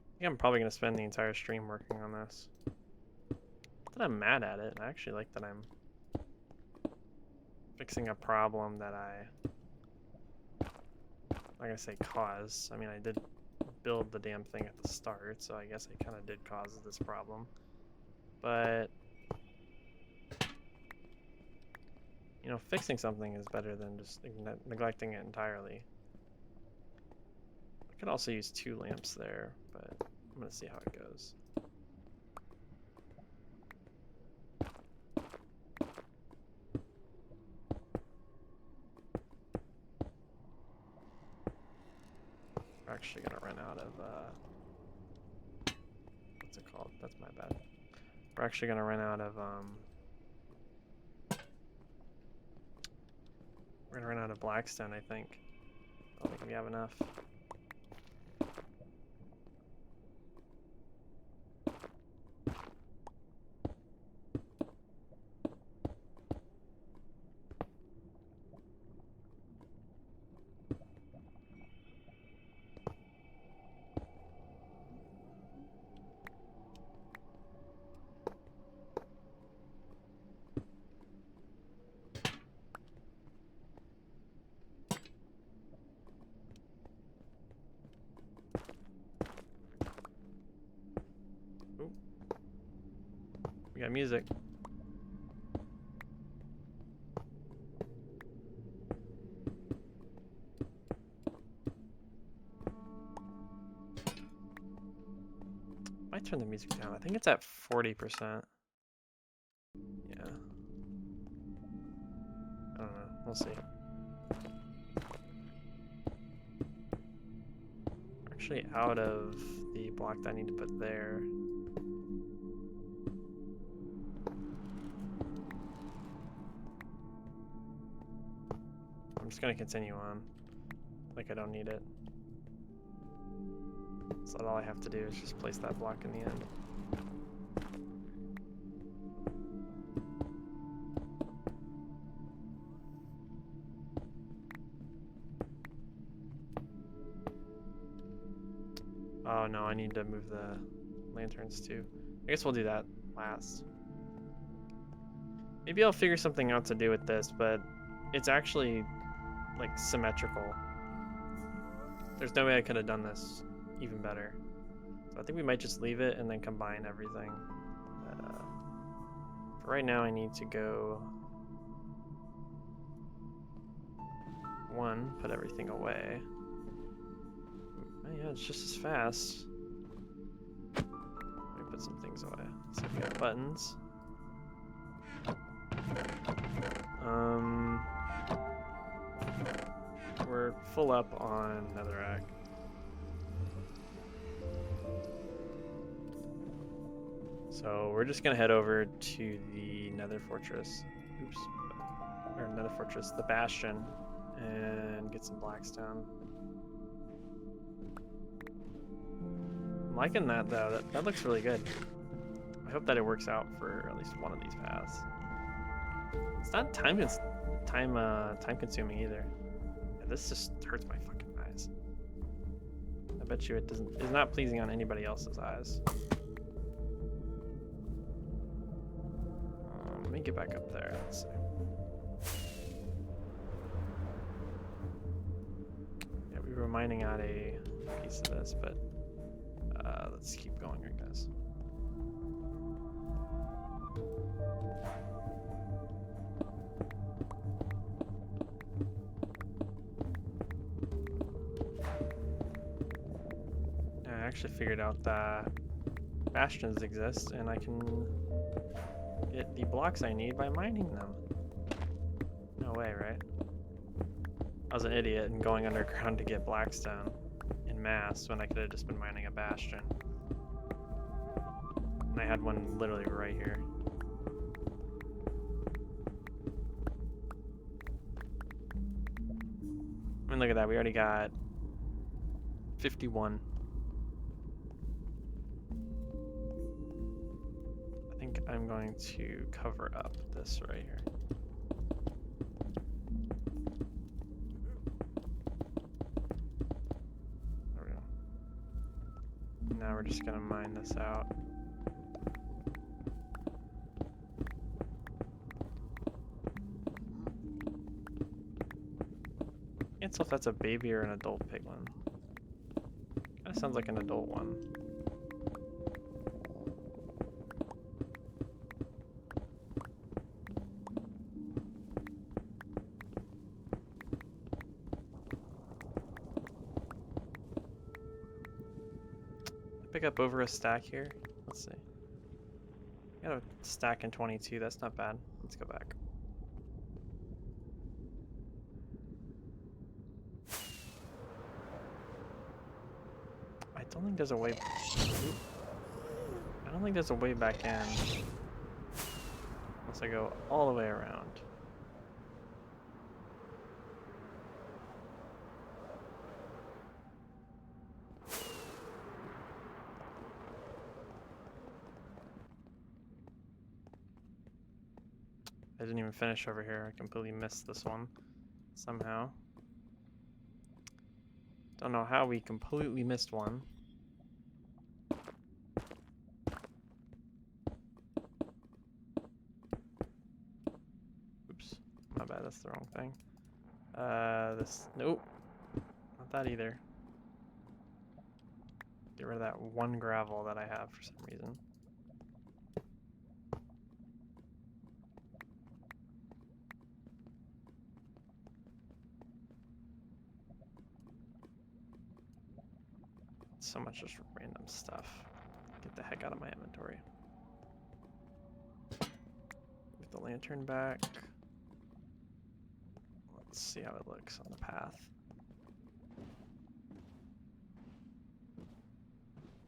I think I'm probably going to spend the entire stream working on this. Not that I'm mad at it. I actually like that I'm fixing a problem that I'm not going to say cause. I mean, I did build the damn thing at the start, so I guess I kind of did cause this problem. But, you know, fixing something is better than just neglecting it entirely. I could also use 2 lamps there, but I'm going to see how it goes. We're actually going to run out of, what's it called? That's my bad. We're actually going to run out of, we're going to run out of blackstone, I think. I don't think we have enough. Ooh. We got music. Might turn the music down. I think it's at 40%. Yeah. I don't know. We'll see. We're actually out of the block that I need to put there. I'm just gonna continue on. Like I don't need it. So all I have to do is just place that block in the end. Oh no, I need to move the lanterns too. I guess we'll do that last. Maybe I'll figure something out to do with this, but it's actually like symmetrical. There's no way I could have done this even better. So I think we might just leave it and then combine everything. But, for right now I need to go 1, put everything away. Oh yeah, it's just as fast. Let me put some things away. So we got buttons. We're full up on netherrack. So we're just gonna head over to the nether fortress. Oops. Or nether fortress, the bastion, and get some blackstone. I'm liking that though. That looks really good. I hope that it works out for at least one of these paths. It's not time consuming either. Yeah, this just hurts my fucking eyes. I bet you it is not pleasing on anybody else's eyes. Let me get back up there. Let's see. Yeah, we were mining out a piece of this, but let's keep going here, guys. I actually figured out that bastions exist, and I can get the blocks I need by mining them. No way, right? I was an idiot and going underground to get blackstone in mass when I could have just been mining a bastion. And I had one literally right here. I mean, look at that. We already got 51. I think I'm going to cover up this right here. There we go. Now we're just gonna mine this out. Can't tell if that's a baby or an adult piglin. Kinda sounds like an adult one. Pick up over a stack here. Let's see. Got a stack in 22. That's not bad. Let's go back. I don't think there's a way. I don't think there's a way back in unless I go all the way around. I didn't even finish over here. I completely missed this one somehow. Don't know how we completely missed one. Oops, my bad, that's the wrong thing. Nope, not that either. Get rid of that one gravel that I have for some reason. So much just random stuff. Get the heck out of my inventory. Get the lantern back. Let's see how it looks on the path.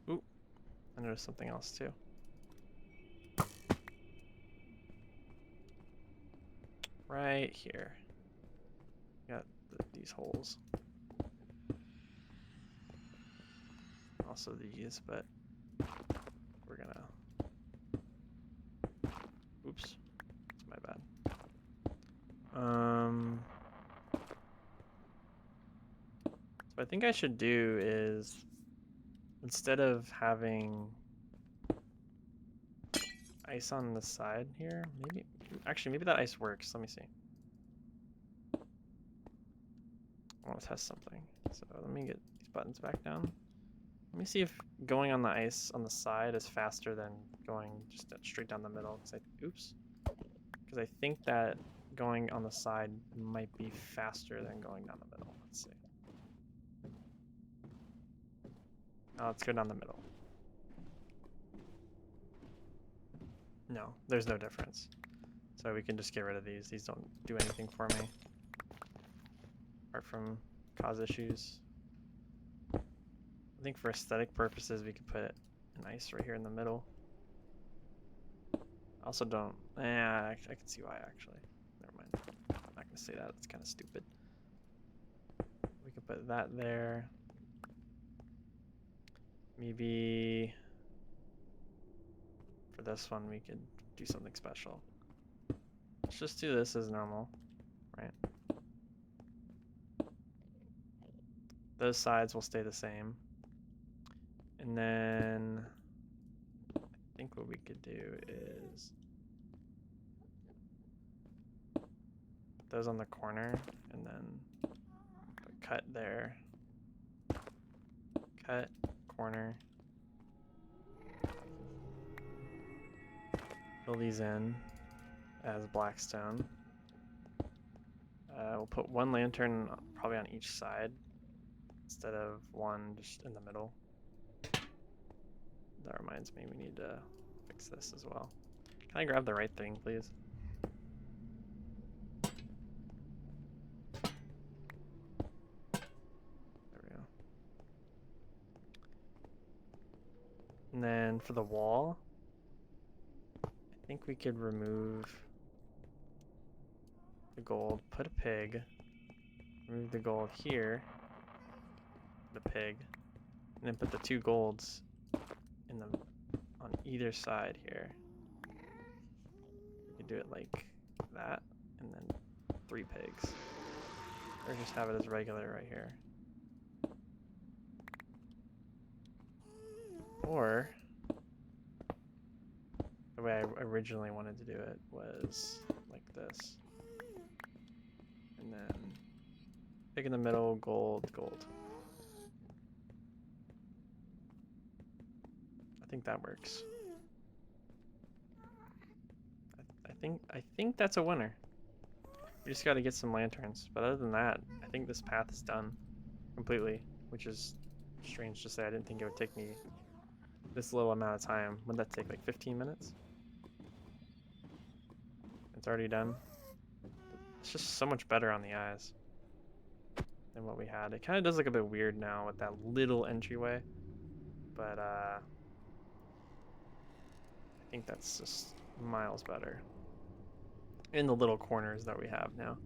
Ooh, I noticed something else too. Right here. Got these holes. Also these, but we're gonna. Oops, it's my bad. So I think I should do is instead of having ice on the side here, maybe that ice works. Let me see. I want to test something. So let me get these buttons back down. Let me see if going on the ice on the side is faster than going just straight down the middle. Oops. Because I think that going on the side might be faster than going down the middle. Let's see. Let's go down the middle. No, there's no difference. So we can just get rid of these. These don't do anything for me. Apart from cause issues. I think for aesthetic purposes, we could put an ice right here in the middle. Also don't, I can see why actually. Never mind. I'm not gonna say that, it's kind of stupid. We could put that there. Maybe for this one, we could do something special. Let's just do this as normal, right? Those sides will stay the same. And then I think what we could do is put those on the corner and then put cut there. Cut, corner. Fill these in as blackstone. We'll put one lantern probably on each side instead of one just in the middle. That reminds me, we need to fix this as well. Can I grab the right thing, please? There we go. And then for the wall, I think we could remove the gold, put a pig, remove the gold here, the pig, And then put the 2 golds in the on either side here. You could do it like that, and then 3 pigs. Or just have it as regular right here. Or the way I originally wanted to do it was like this. And then pig in the middle, gold, gold. I think that works. I think that's a winner. We just got to get some lanterns. But other than that, I think this path is done completely, which is strange to say. I didn't think it would take me this little amount of time. Would that take like 15 minutes? It's already done. It's just so much better on the eyes than what we had. It kind of does look a bit weird now with that little entryway, but I think that's just miles better in the little corners that we have now.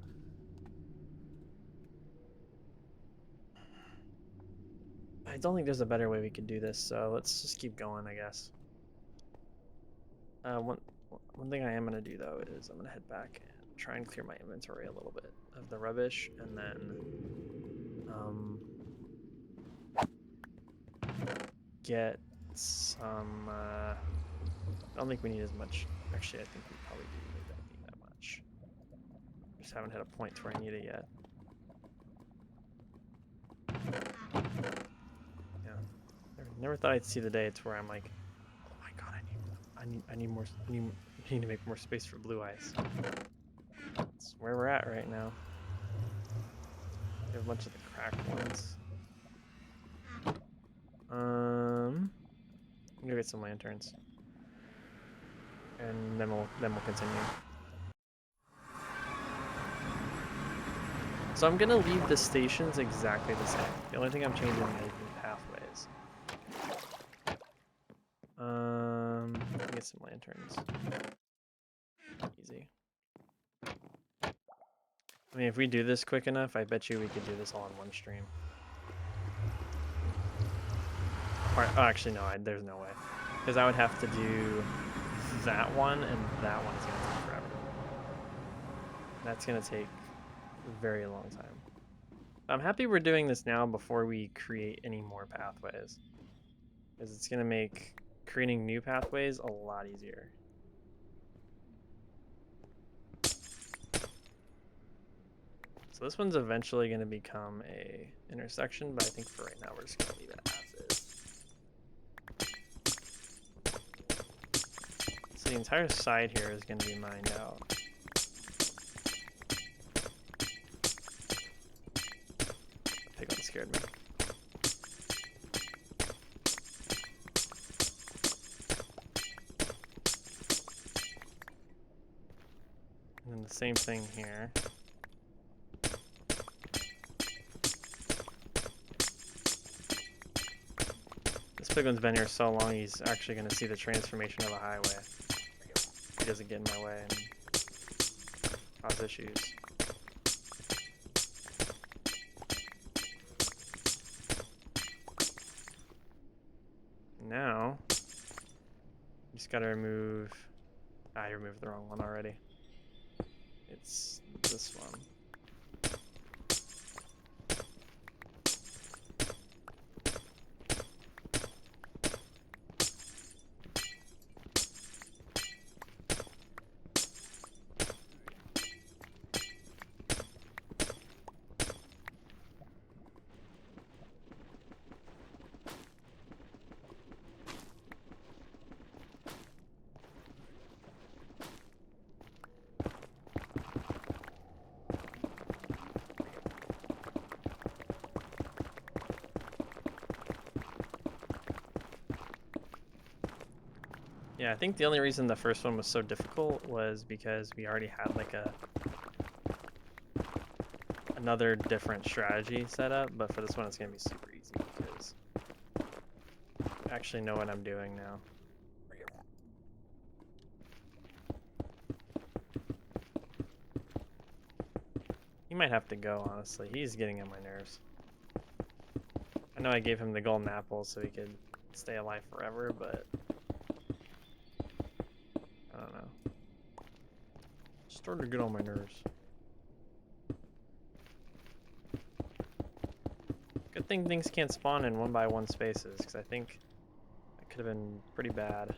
I don't think there's a better way we could do this, so let's just keep going, I guess. One thing I am going to do, though, is I'm going to head back and try and clear my inventory a little bit of the rubbish, and then get some... I don't think we need as much. Actually, I think we probably don't need that much. Just haven't hit a point where I need it yet. Yeah. Never thought I'd see the day it's where I'm like, oh my god, I need to make more space for blue eyes. That's where we're at right now. We have a bunch of the cracked ones. I'm gonna get some lanterns, and then we'll continue. So I'm gonna leave the stations exactly the same. The only thing I'm changing is the pathways. Get some lanterns. Easy. I mean, if we do this quick enough, I bet you we could do this all in one stream. Or, oh, actually, no, there's no way. Because I would have to do that one, and that one is going to take forever. That's going to take a very long time. I'm happy we're doing this now before we create any more pathways. Because it's going to make creating new pathways a lot easier. So this one's eventually going to become a intersection, but I think for right now we're just going to leave it as is. So the entire side here is going to be mined out. Pig one scared me. And then the same thing here. This pig one's been here so long, he's actually going to see the transformation of a highway. He doesn't get in my way and cause issues. Now, you just gotta remove... I removed the wrong one already. It's this one. Yeah, I think the only reason the first one was so difficult was because we already had like another different strategy set up, but for this one it's gonna be super easy because I actually know what I'm doing now. He might have to go, honestly. He's getting on my nerves. I know I gave him the golden apple so he could stay alive forever, but I don't know. Started to get on my nerves. Good thing things can't spawn in 1x1 spaces, because I think that could have been pretty bad.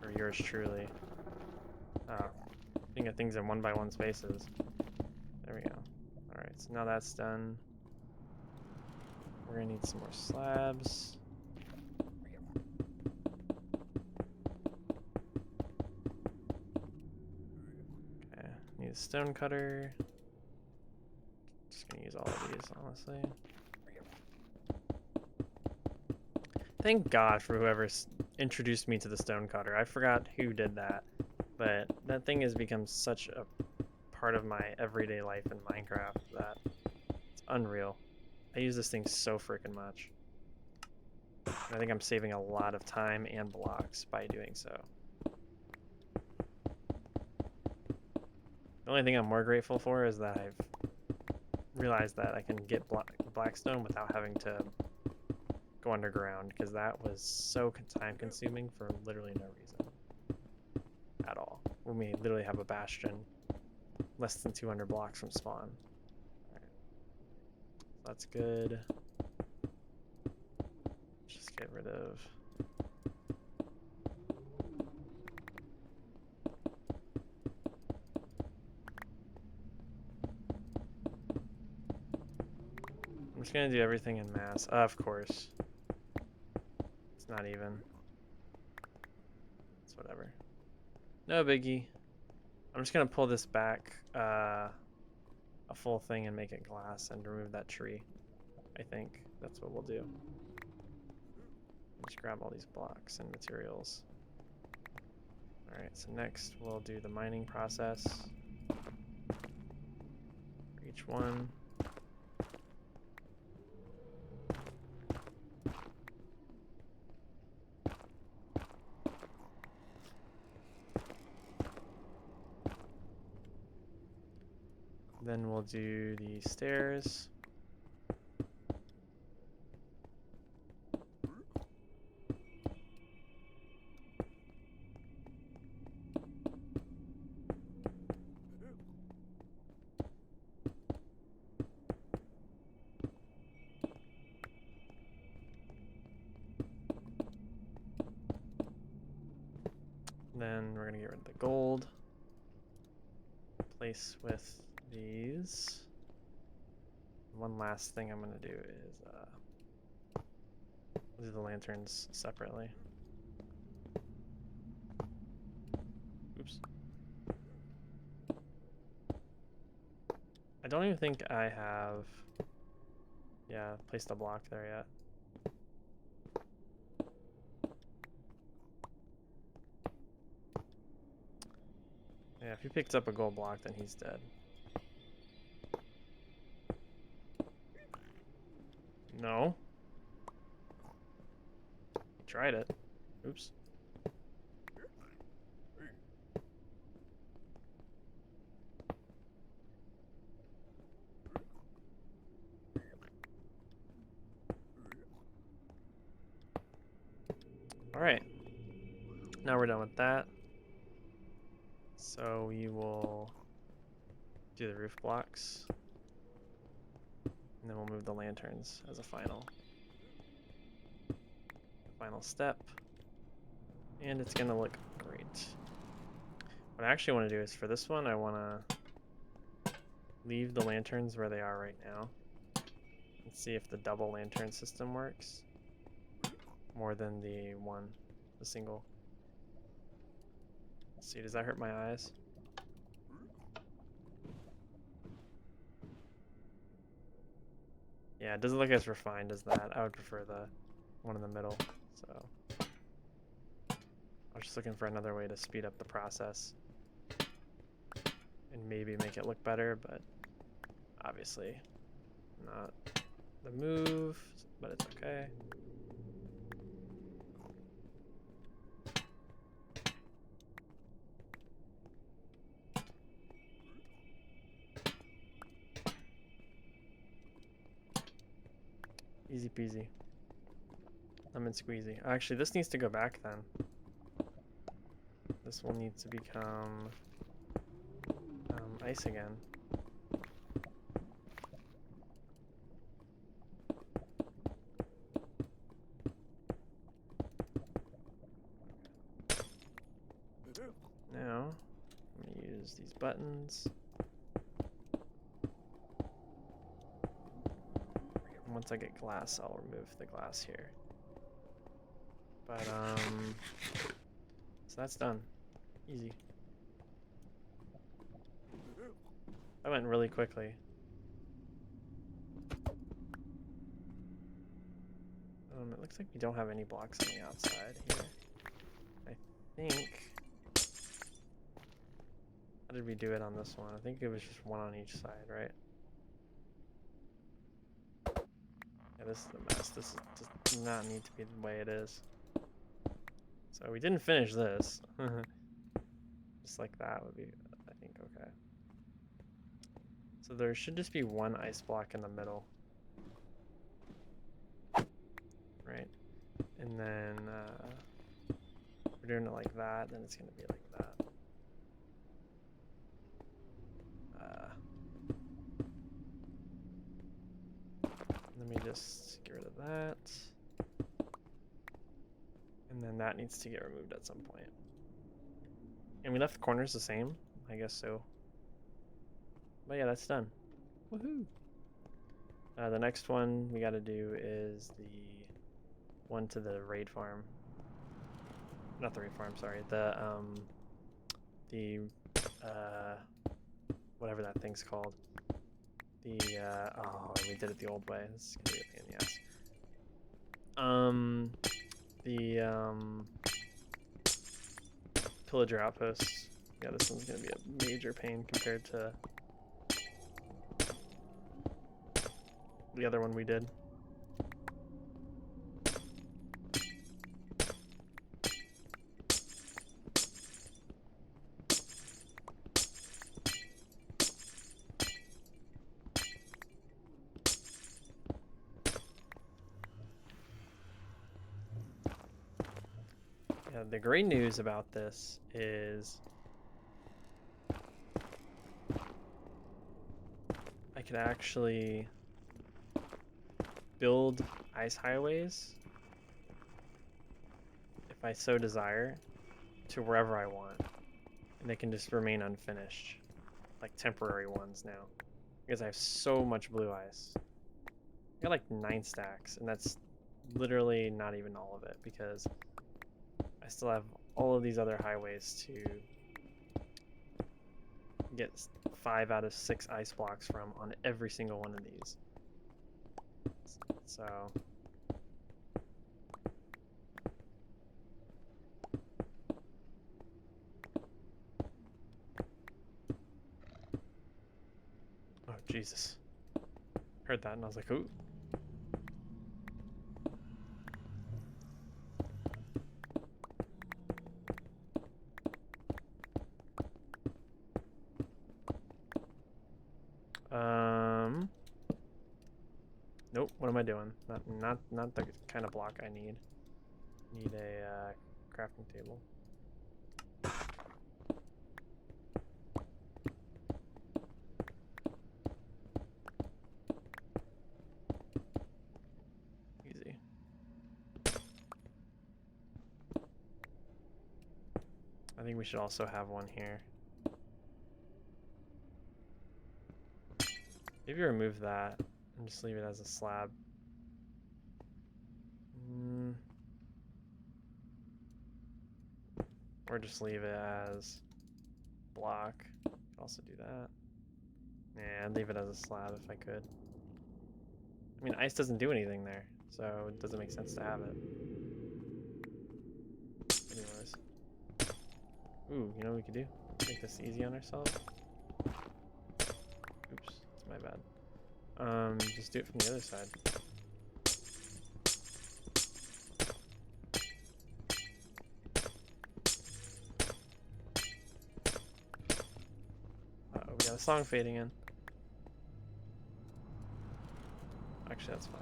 For yours truly. Oh, thinking of things in 1x1 spaces. There we go. Alright, so now that's done. We're gonna need some more slabs. Okay, need a stone cutter. Just gonna use all of these, honestly. Thank God for whoever introduced me to the stone cutter. I forgot who did that, but that thing has become such a part of my everyday life in Minecraft that it's unreal. I use this thing so freaking much. I think I'm saving a lot of time and blocks by doing so. The only thing I'm more grateful for is that I've realized that I can get blackstone without having to go underground, because that was so time consuming for literally no reason at all. When we literally have a bastion less than 200 blocks from spawn. Alright. That's good. Just get rid of... I'm just gonna do everything in mass. Of course. It's not even. It's whatever. No biggie. I'm just gonna pull this back a full thing and make it glass and remove that tree. I think that's what we'll do. Just grab all these blocks and materials. Alright, so next we'll do the mining process for each one. Then we'll do the stairs. Then we're gonna get rid of the gold. Place with these. One last thing I'm gonna do is do the lanterns separately. Oops. I don't even think I have, placed a block there yet. Yeah, if he picks up a gold block, then he's dead. No. He tried it. Oops. Alright. Now we're done with that. So we will do the roof blocks. And then we'll move the lanterns as a final step. And it's gonna look great. What I actually want to do is for this one, I want to leave the lanterns where they are right now. And see if the double lantern system works. More than the single. Let's see, does that hurt my eyes? Yeah, it doesn't look as refined as that. I would prefer the one in the middle, so. I was just looking for another way to speed up the process. And maybe make it look better, but obviously not the move, but it's okay. Easy peasy. Lemon squeezy. Actually, this needs to go back then. This will need to become ice again. Now, I'm going to use these buttons. And once I get glass, I'll remove the glass here. But, so that's done. Easy. That went really quickly. It looks like we don't have any blocks on the outside here. I think... How did we do it on this one? I think it was just one on each side, right? Yeah, this is a mess. This does not need to be the way it is. So we didn't finish this. Just like that would be, I think, okay. So there should just be one ice block in the middle. Right? And then we're doing it like that, then it's going to be like that. Let me just get rid of that. And then that needs to get removed at some point. And we left the corners the same? I guess so. But yeah, that's done. Woohoo! The next one we gotta do is the one to the raid farm. Not the raid farm, sorry. The whatever that thing's called. Oh, we did it the old way. This is gonna be a pain in the ass. Pillager outposts. Yeah, this one's gonna be a major pain compared to the other one we did. Yeah, the great news about this is I could actually build ice highways, if I so desire, to wherever I want. And they can just remain unfinished, like temporary ones now. Because I have so much blue ice. I got like 9 stacks, and that's literally not even all of it, because I still have all of these other highways to get 5 out of 6 ice blocks from on every single one of these. So oh Jesus, heard that and I was like, ooh. Nope, what am I doing? Not the kind of block I need. Need a crafting table. Easy. I think we should also have one here. Maybe remove that and just leave it as a slab. Or just leave it as block. Could also do that. Yeah, I'd leave it as a slab if I could. I mean, ice doesn't do anything there, so it doesn't make sense to have it. Anyways. Ooh, you know what we could do? Make this easy on ourselves. Oops, that's my bad. Just do it from the other side. Uh-oh, we got a song fading in. Actually, that's fine.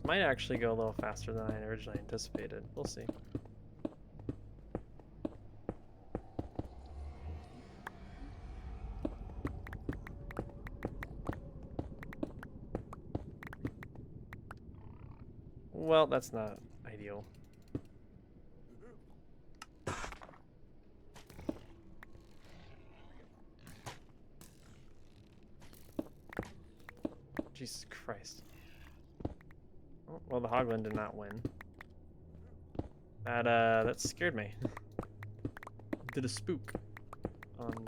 might actually go a little faster than I originally anticipated. We'll see. Well, that's not ideal. Jesus Christ. Oh, well, the Hoglin did not win. That scared me. Did a spook on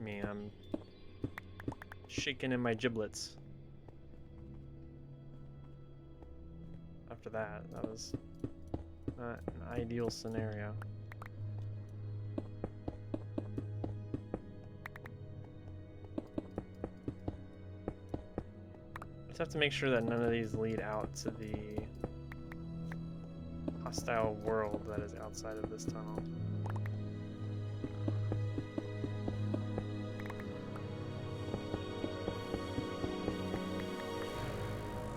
me. I'm shaking in my giblets. After that was not an ideal scenario. Just have to make sure that none of these lead out to the hostile world that is outside of this tunnel.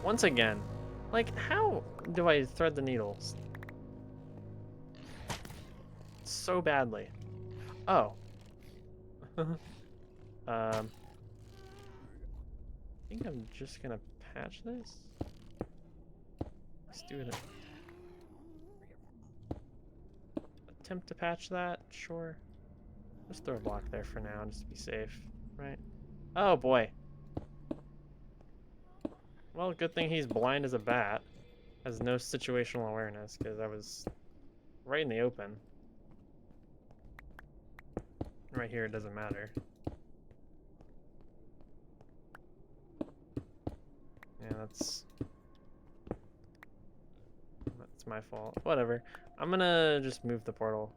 Once again, like, how do I thread the needles so badly? Oh. I think I'm just gonna patch this. Let's do it. Attempt to patch that, sure. Just throw a block there for now, just to be safe, right? Oh boy. Well, good thing he's blind as a bat. Has no situational awareness, because I was right in the open. Right here, it doesn't matter. Yeah, that's my fault. Whatever. I'm gonna just move the portal.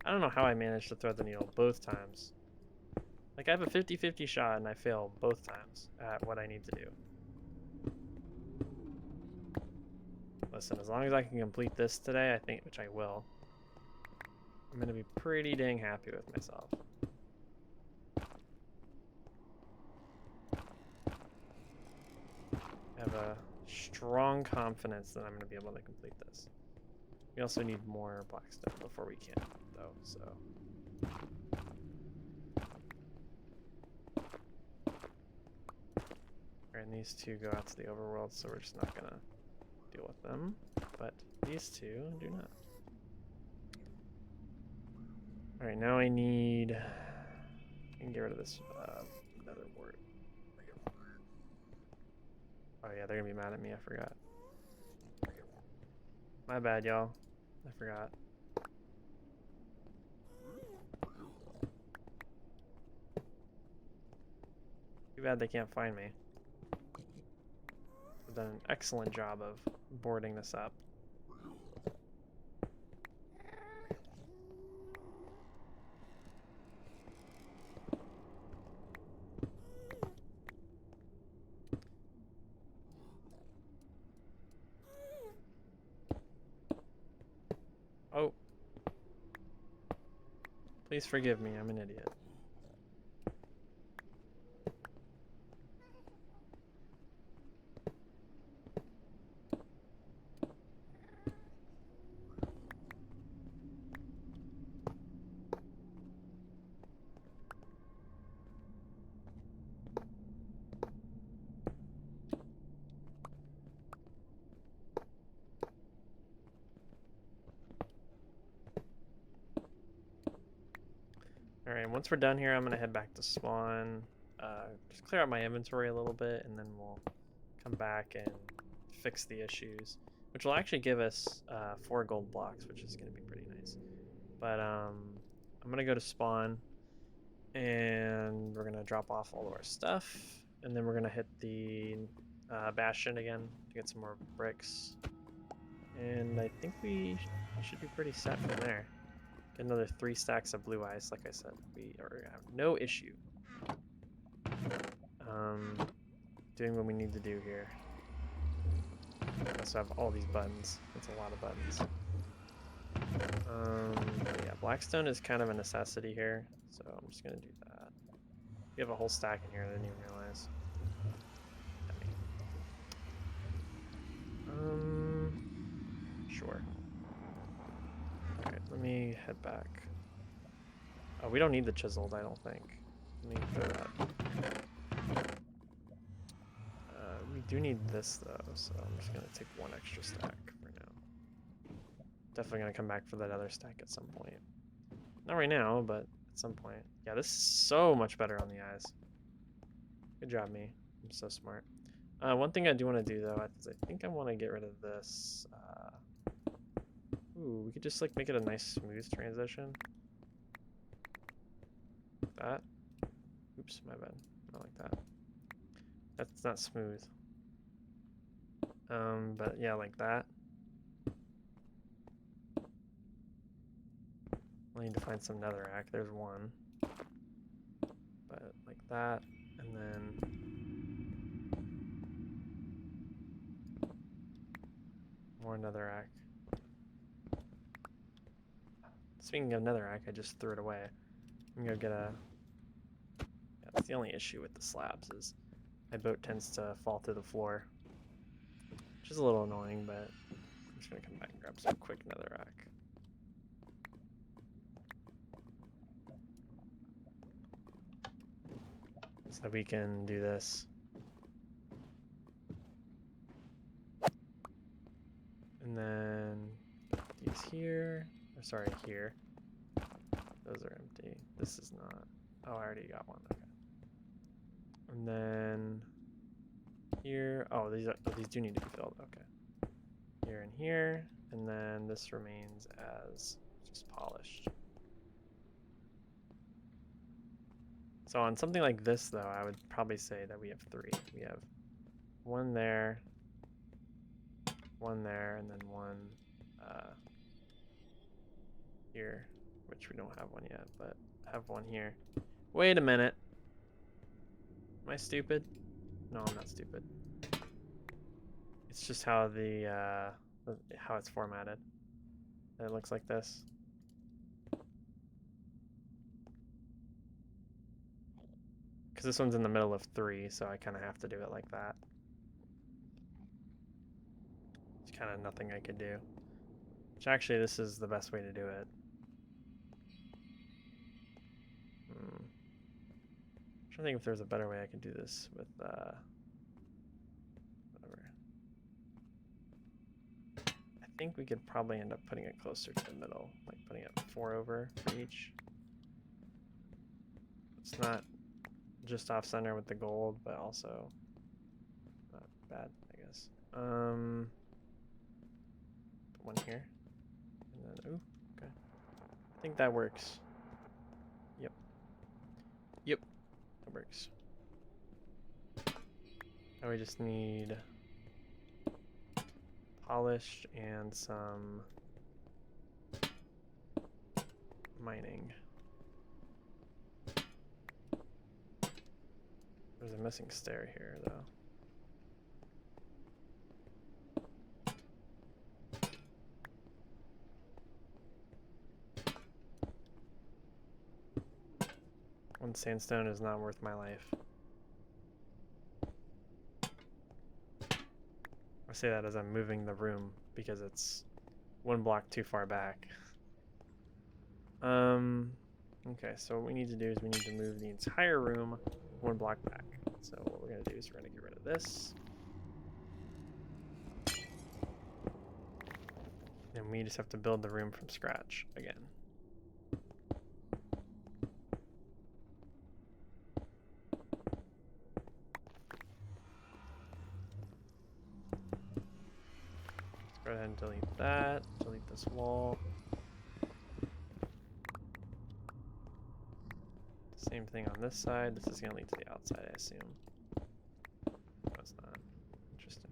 I don't know how I managed to thread the needle both times. Like, I have a 50-50 shot and I fail both times at what I need to do. Listen, as long as I can complete this today, I think, which I will, I'm gonna be pretty dang happy with myself. I have a strong confidence that I'm gonna be able to complete this. We also need more blackstone before we can, though, so. Alright, and these two go out to the overworld, so we're just not gonna deal with them. But these two do not. Alright, now I need... I can get rid of this nether wart. Oh yeah, they're gonna be mad at me, I forgot. My bad, y'all. I forgot. Too bad they can't find me. I've done an excellent job of boarding this up. Oh. Please forgive me, I'm an idiot. Alright, once we're done here, I'm gonna head back to spawn, just clear out my inventory a little bit, and then we'll come back and fix the issues, which will actually give us 4 gold blocks, which is gonna be pretty nice. But I'm gonna go to spawn, and we're gonna drop off all of our stuff, and then we're gonna hit the bastion again to get some more bricks, and I think we should be pretty set from there. Get another 3 stacks of blue ice, like I said. We have no issue doing what we need to do here. We also have all these buttons. That's a lot of buttons. Yeah, blackstone is kind of a necessity here, so I'm just gonna do that. We have a whole stack in here I didn't even realize. Sure. Alright, let me head back. Oh, we don't need the chiseled, I don't think. Let me throw that. We do need this though, so I'm just gonna take one extra stack for now. Definitely gonna come back for that other stack at some point. Not right now, but at some point. Yeah, this is so much better on the eyes. Good job, me. I'm so smart. One thing I do want to do though is I think I want to get rid of this. Ooh, we could just like make it a nice smooth transition. Like that. Oops, my bad. Not like that. That's not smooth. But yeah, like that. I need to find some netherrack. There's one. But like that, and then more netherrack. Speaking of netherrack, I just threw it away. I'm gonna get a. Yeah, that's the only issue with the slabs is my boat tends to fall through the floor, which is a little annoying. But I'm just gonna come back and grab some quick netherrack. So that we can do this. And then these here. Or sorry, here. Those are empty. This is not. Oh, I already got one. Okay. And then here. Oh, these do need to be filled. Okay. Here and here. And then this remains as just polished. So on something like this, though, I would probably say that we have three. We have one there, and then one here, which we don't have one yet, but have one here. Wait a minute. Am I stupid? No, I'm not stupid. It's just how how it's formatted. It looks like this. Because this one's in the middle of three, so I kind of have to do it like that. There's kind of nothing I could do. Which actually, this is the best way to do it. I'm trying to think if there's a better way I could do this with, whatever. I think we could probably end up putting it closer to the middle, like putting it 4 over for each. It's not just off center with the gold, but also not bad, I guess. Put one here, and then, ooh, okay. I think that works. Yep, that works. Now we just need polished and some mining. There's a missing stair here, though. One sandstone is not worth my life. I say that as I'm moving the room because it's one block too far back. Okay, so what we need to do is we need to move the entire room one block back. So what we're gonna do is we're gonna get rid of this. And we just have to build the room from scratch again. Go ahead and delete that, delete this wall. Same thing on this side. This is going to lead to the outside, I assume. No, it's not. Interesting.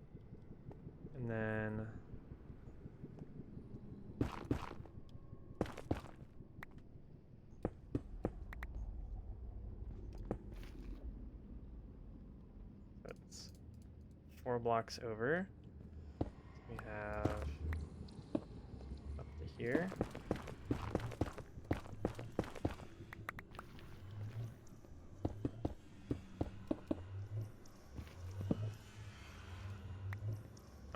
And then... that's 4 blocks over. We have up to here.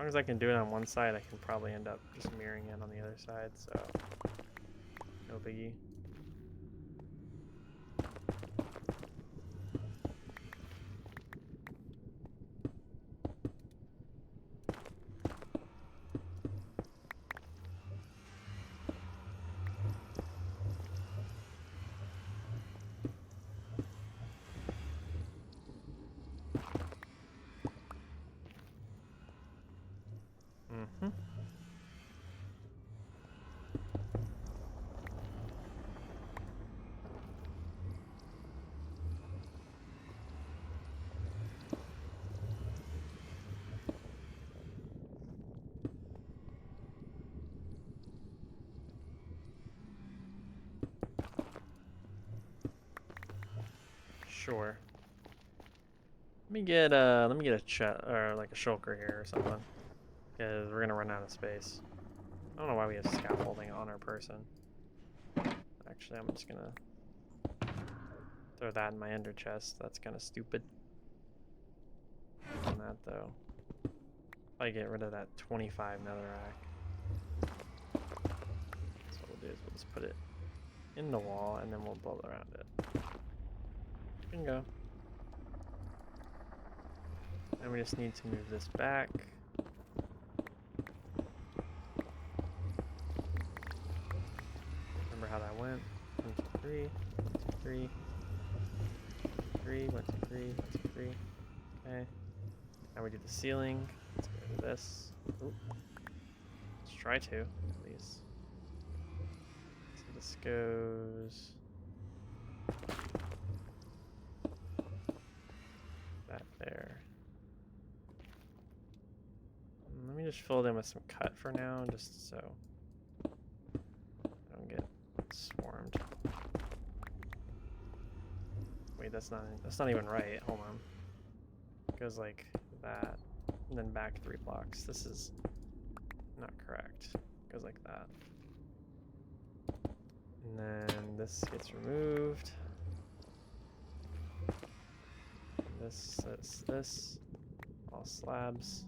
long as I can do it on one side, I can probably end up just mirroring it on the other side, so no biggie. Mm-hmm. Sure. Let me get a or like a shulker here or something, because we're gonna run out of space. I don't know why we have scaffolding on our person. Actually, I'm just gonna throw that in my ender chest. That's kind of stupid. On that though, if I get rid of that 25 netherrack, so what we'll do is we'll just put it in the wall and then we'll build around it. Bingo. And we just need to move this back. Remember how that went? 1, 2, 3, 1, 2, 3, 3, 1, 2, 3, 1, 2, 3. Okay. Now we do the ceiling. Let's get rid of this. Ooh. Let's try to, at least. So this goes that there. And let me just fill it in with some cut for now, just so I don't get swarmed. Wait, that's not even right. Hold on. It goes like that, and then back 3 blocks. This is not correct. It goes like that. And then this gets removed. This. All slabs.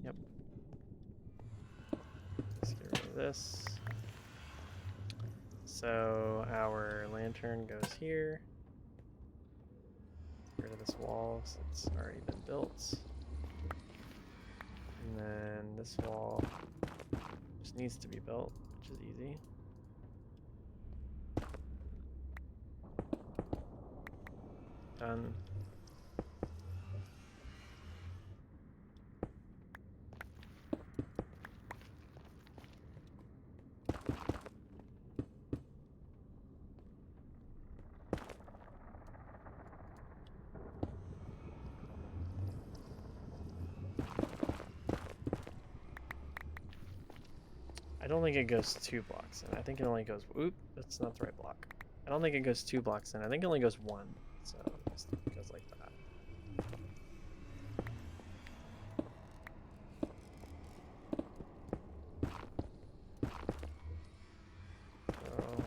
Yep. Let's get rid of this. So our lantern goes here. Get rid of this wall, so it's already been built. And then this wall just needs to be built, which is easy. Done. I don't think it goes 2 blocks in. I think it only goes, oop, that's not the right block. I don't think it goes 2 blocks in. I think it only goes 1. So it just goes like that. So,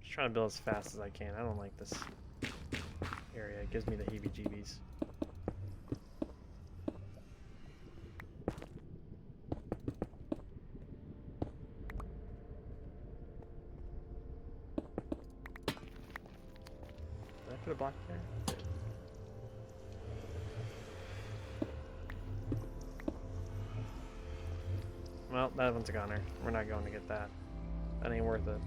just trying to build as fast as I can. I don't like this area. It gives me the heebie-jeebies. Put a block there? Good. Well, that one's a goner. We're not going to get that. That ain't worth it.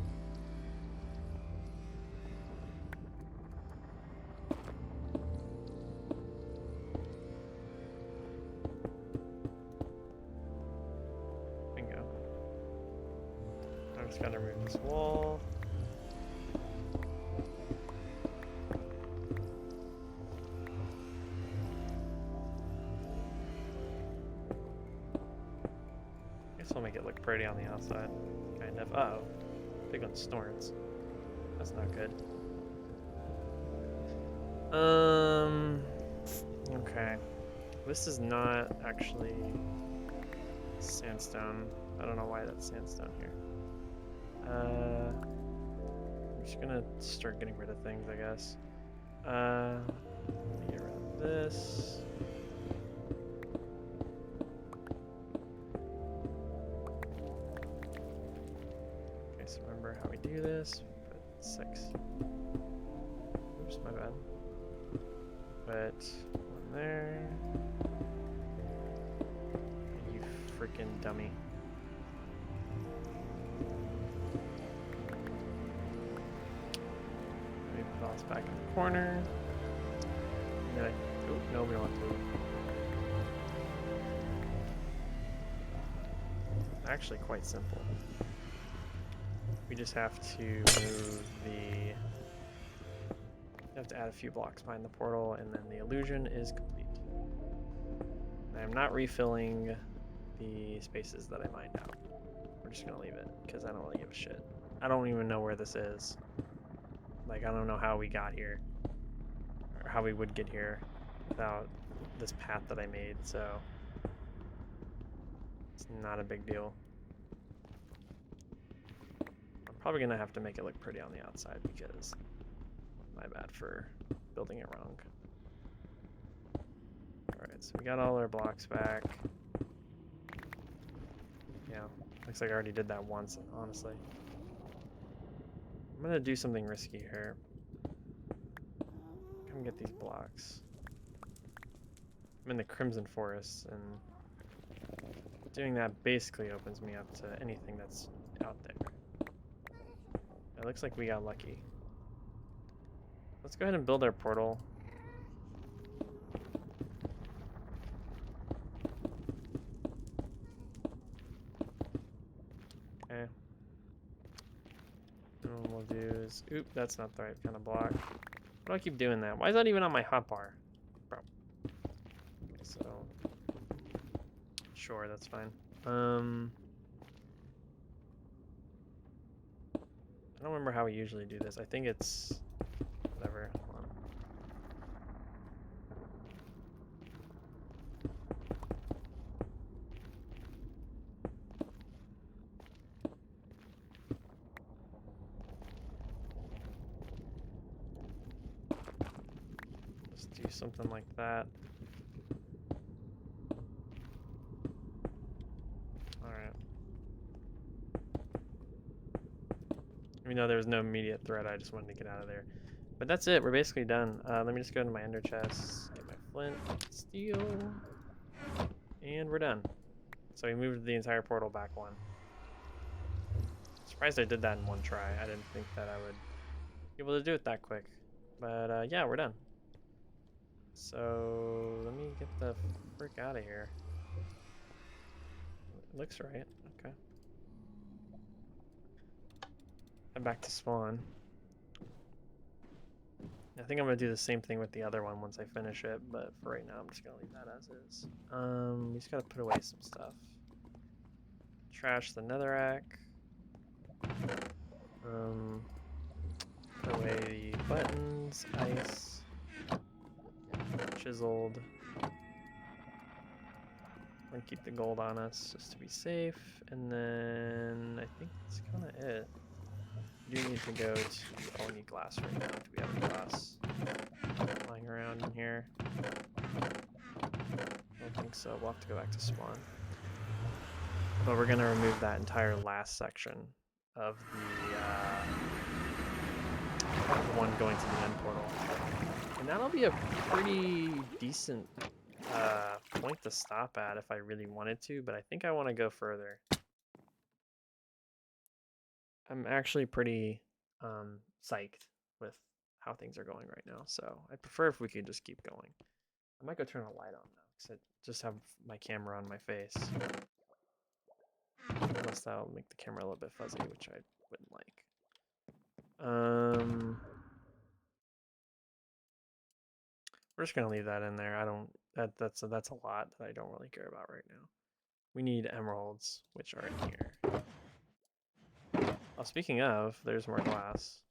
Bingo. I just gotta remove this wall. Will make it look pretty on the outside, kind of. Uh-oh, big one snorts. That's not good. Okay. This is not actually sandstone. I don't know why that's sandstone here. I'm just gonna start getting rid of things, I guess. Let me get rid of this. Okay, so remember how we do this. Put 6. Oops, my bad. Put 1 there. You freaking dummy. Let me put all this back in the corner. And then oh, no, we don't want to. Actually quite simple. We just have to move the... You have to add a few blocks behind the portal, and then the illusion is complete. I am not refilling the spaces that I mined out. We're just gonna leave it, because I don't really give a shit. I don't even know where this is. Like, I don't know how we got here, or how we would get here without this path that I made, so it's not a big deal. I'm probably gonna have to make it look pretty on the outside, because my bad for building it wrong. Alright, so we got all our blocks back. Yeah, looks like I already did that once, honestly. I'm gonna do something risky here. Come get these blocks. I'm in the Crimson Forest, and doing that basically opens me up to anything that's out there. It looks like we got lucky. Let's go ahead and build our portal. Okay. And what we'll do is... Oop, that's not the right kind of block. Why do I keep doing that? Why is that even on my hotbar? Bro. Okay, so... Sure, that's fine. I don't remember how we usually do this. I think it's... Whatever. Hold on. Just do something like that. Alright. Even though there was no immediate threat, I just wanted to get out of there. But that's it, we're basically done. Let me just go into my ender chest, get my flint, steel, and we're done. So we moved the entire portal back 1. Surprised I did that in 1 try. I didn't think that I would be able to do it that quick. But yeah, we're done. So let me get the frick out of here. It looks right. Okay. Head back to spawn. I think I'm gonna do the same thing with the other one once I finish it, but for right now I'm just gonna leave that as is. We just gotta put away some stuff. Trash the netherrack. Put away the buttons, ice, chiseled. We're gonna keep the gold on us just to be safe, and then I think that's kind of it. We do need to go to... Oh, we need glass right now. Do we have any glass lying around in here? I don't think so. We'll have to go back to spawn. But we're gonna remove that entire last section of the one going to the end portal. And that'll be a pretty decent point to stop at if I really wanted to, but I think I want to go further. I'm actually pretty psyched with how things are going right now, so I prefer if we could just keep going. I might go turn a light on though, because I just have my camera on my face. Unless that'll make the camera a little bit fuzzy, which I wouldn't like. We're just gonna leave that in there. I don't... That's a lot that I don't really care about right now. We need emeralds, which are in here. Oh, speaking of, there's more glass.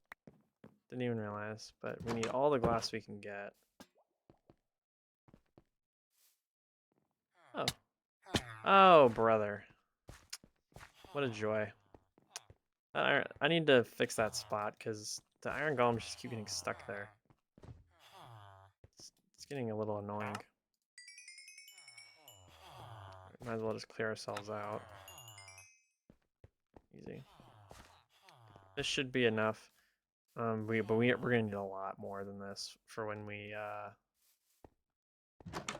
Didn't even realize, but we need all the glass we can get. Oh. Oh, brother. What a joy. I need to fix that spot, because the iron golems just keep getting stuck there. It's getting a little annoying. Might as well just clear ourselves out. Easy. This should be enough. We're gonna need a lot more than this for when we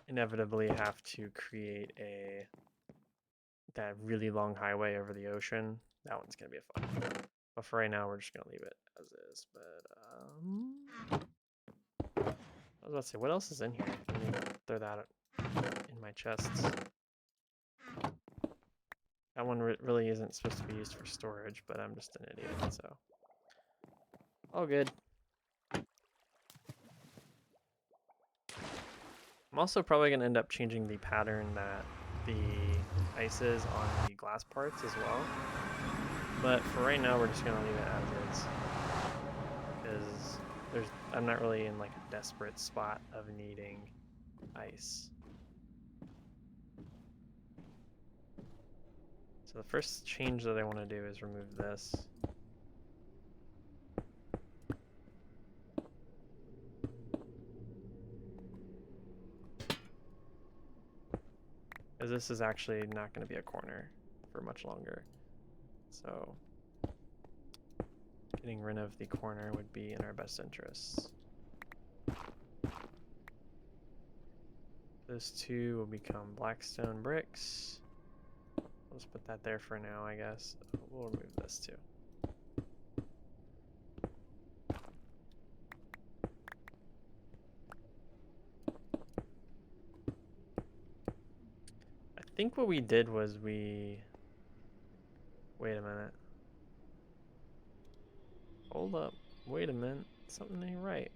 inevitably have to create that really long highway over the ocean. That one's gonna be fun. But for right now, we're just gonna leave it as is. But I was about to say, what else is in here? Let me throw that in my chests. That one really isn't supposed to be used for storage, but I'm just an idiot, so all good. I'm also probably going to end up changing the pattern that the ice is on the glass parts as well. But for right now, we're just going to leave it as is. Because I'm not really in like a desperate spot of needing ice. So the first change that I want to do is remove this. Because this is actually not going to be a corner for much longer. So getting rid of the corner would be in our best interests. Those two will become blackstone bricks. Let's put that there for now, I guess. We'll remove this too. I think what we did was wait a minute. Hold up. Wait a minute. Something ain't right.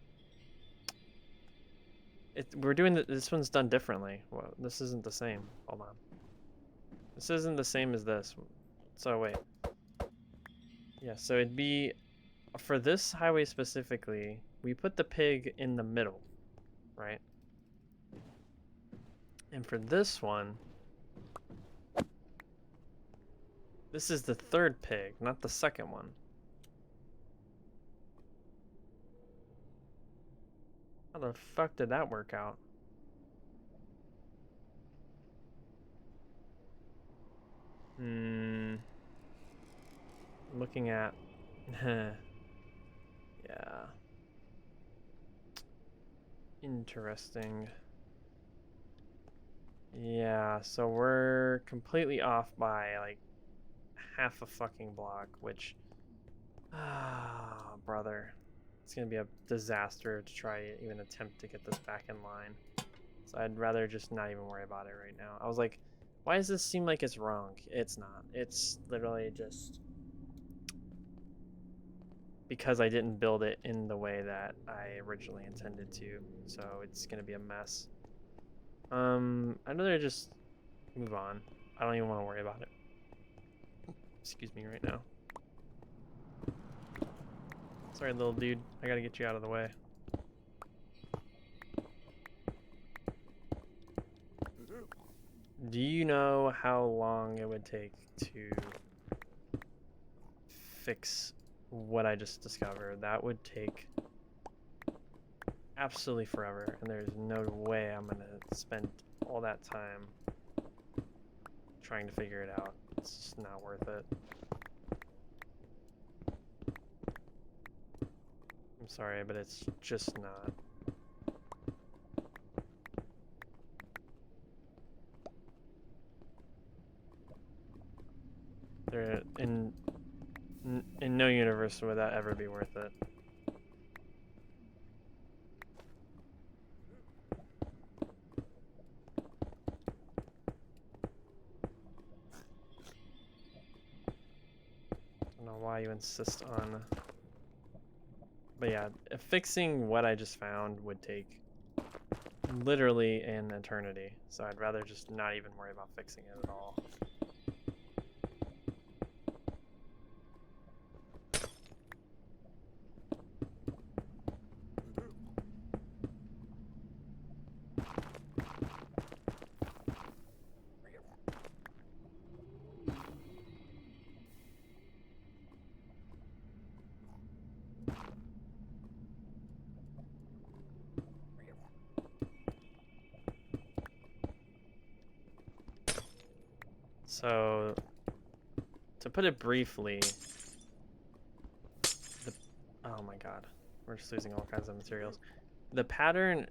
We're doing this one's done differently. Well, this isn't the same. Hold on. This isn't the same as this. So wait. Yeah, so it'd be for this highway specifically, we put the pig in the middle, right? And for this one, this is the third pig, not the second one. How the fuck did that work out? Looking at... yeah. Interesting. Yeah, so we're completely off by like half a fucking block, which... Ah, brother. It's gonna be a disaster to try even attempt to get this back in line. So I'd rather just not even worry about it right now. I was like, why does this seem like it's wrong? It's not. It's literally just because I didn't build it in the way that I originally intended to. So it's gonna be a mess. I'd rather just move on. I don't even want to worry about it. Excuse me right now. Sorry, little dude. I gotta get you out of the way. Do you know how long it would take to fix what I just discovered? That would take absolutely forever, and there's no way I'm gonna spend all that time trying to figure it out. It's just not worth it. I'm sorry, but it's just not. In no universe would that ever be worth it. I don't know why you insist on... But yeah, fixing what I just found would take literally an eternity. So I'd rather just not even worry about fixing it at all. So, to put it briefly, oh my god, we're just losing all kinds of materials. The pattern,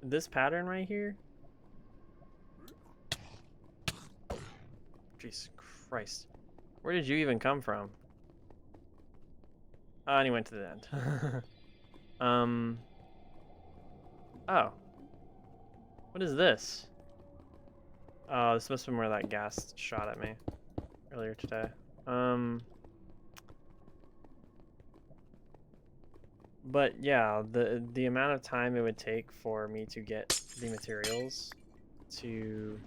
this pattern right here, Jesus Christ, where did you even come from? Oh, and he went to the end. Oh, what is this? Oh, this must have been where that gas shot at me earlier today. But yeah, the amount of time it would take for me to get the materials to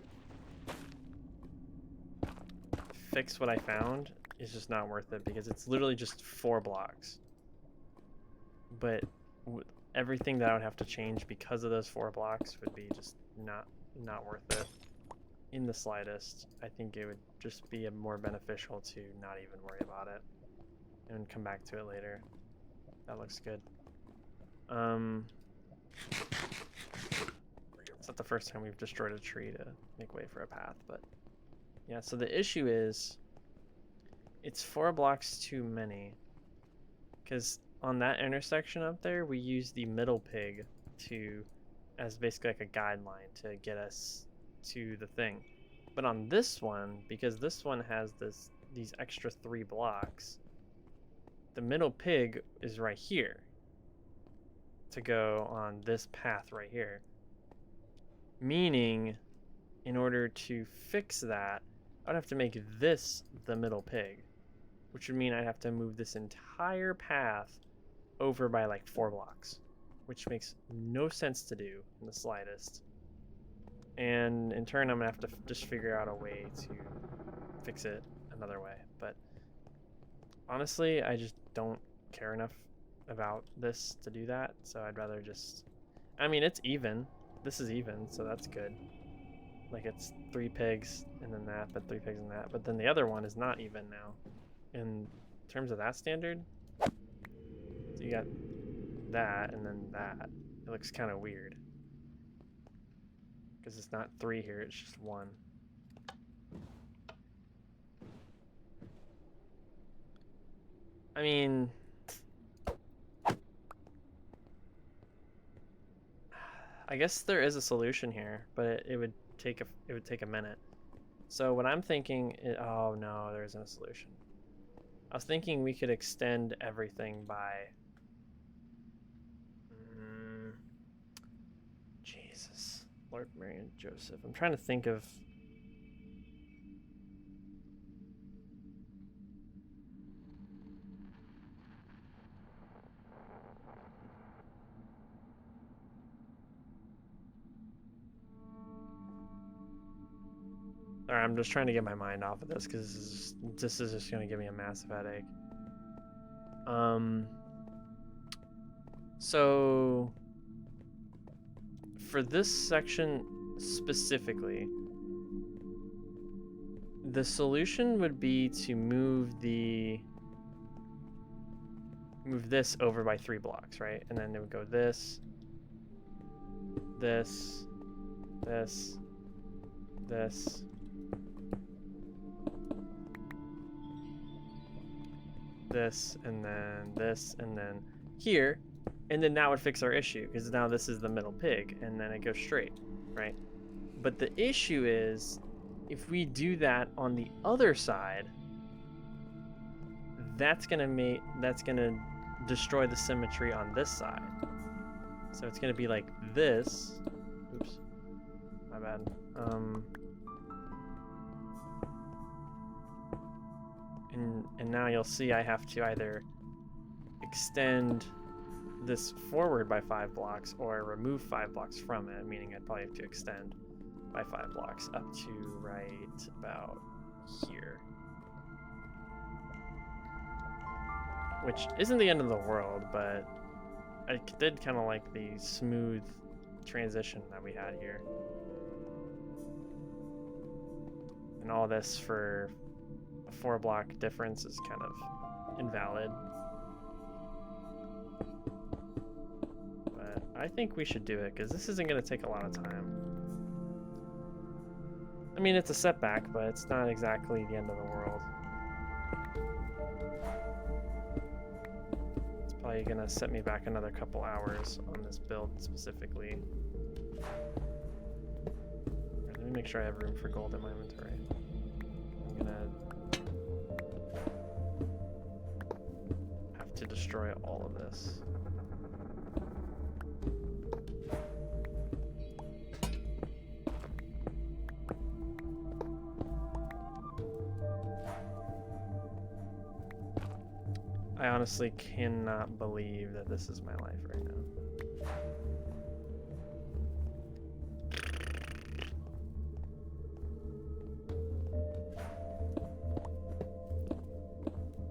fix what I found is just not worth it, because it's literally just 4 blocks. But everything that I would have to change because of those 4 blocks would be just not worth it in the slightest. I think it would just be more beneficial to not even worry about it and come back to it later. That looks good. It's not the first time we've destroyed a tree to make way for a path, but yeah, so the issue is it's 4 blocks too many, because on that intersection up there we use the middle pig as basically like a guideline to get us to the thing. But on this one, because this one has these extra 3 blocks, the middle pig is right here to go on this path right here. Meaning, in order to fix that, I'd have to make this the middle pig, which would mean I'd have to move this entire path over by like 4 blocks, which makes no sense to do in the slightest. And in turn, I'm gonna have to just figure out a way to fix it another way. But honestly, I just don't care enough about this to do that, so I'd rather just, I mean, it's even. This is even, so that's good. Like, it's 3 pigs and then that, but 3 pigs and that. But then the other one is not even now in terms of that standard. So you got that and then that. It looks kind of weird because it's not 3 here, it's just 1. I mean, I guess there is a solution here, but it would take a minute. So what I'm thinking is, oh no, there isn't a solution. I was thinking we could extend everything by Jesus, Lord, Mary, and Joseph. I'm trying to think of. Alright, I'm just trying to get my mind off of this because this is just gonna give me a massive headache. So for this section specifically, the solution would be to move this over by 3 blocks, right? And then it would go this, this, this, this, this, and then this, and then here, and then that would fix our issue, because now this is the middle pig, and then it goes straight, right? But the issue is, if we do that on the other side, that's gonna destroy the symmetry on this side. So it's gonna be like this. Oops, my bad. And now you'll see I have to either extend this forward by 5 blocks or remove 5 blocks from it, meaning I'd probably have to extend by 5 blocks up to right about here. Which isn't the end of the world, but I did kind of like the smooth transition that we had here. And all this for a 4 block difference is kind of invalid. But I think we should do it, because this isn't going to take a lot of time. I I mean, it's a setback, but it's not exactly the end of the world. It's probably gonna set me back another couple hours on this build specifically. Let me make sure I have room for gold in my inventory. I'm gonna have to destroy all of this. I honestly cannot believe that this is my life right now.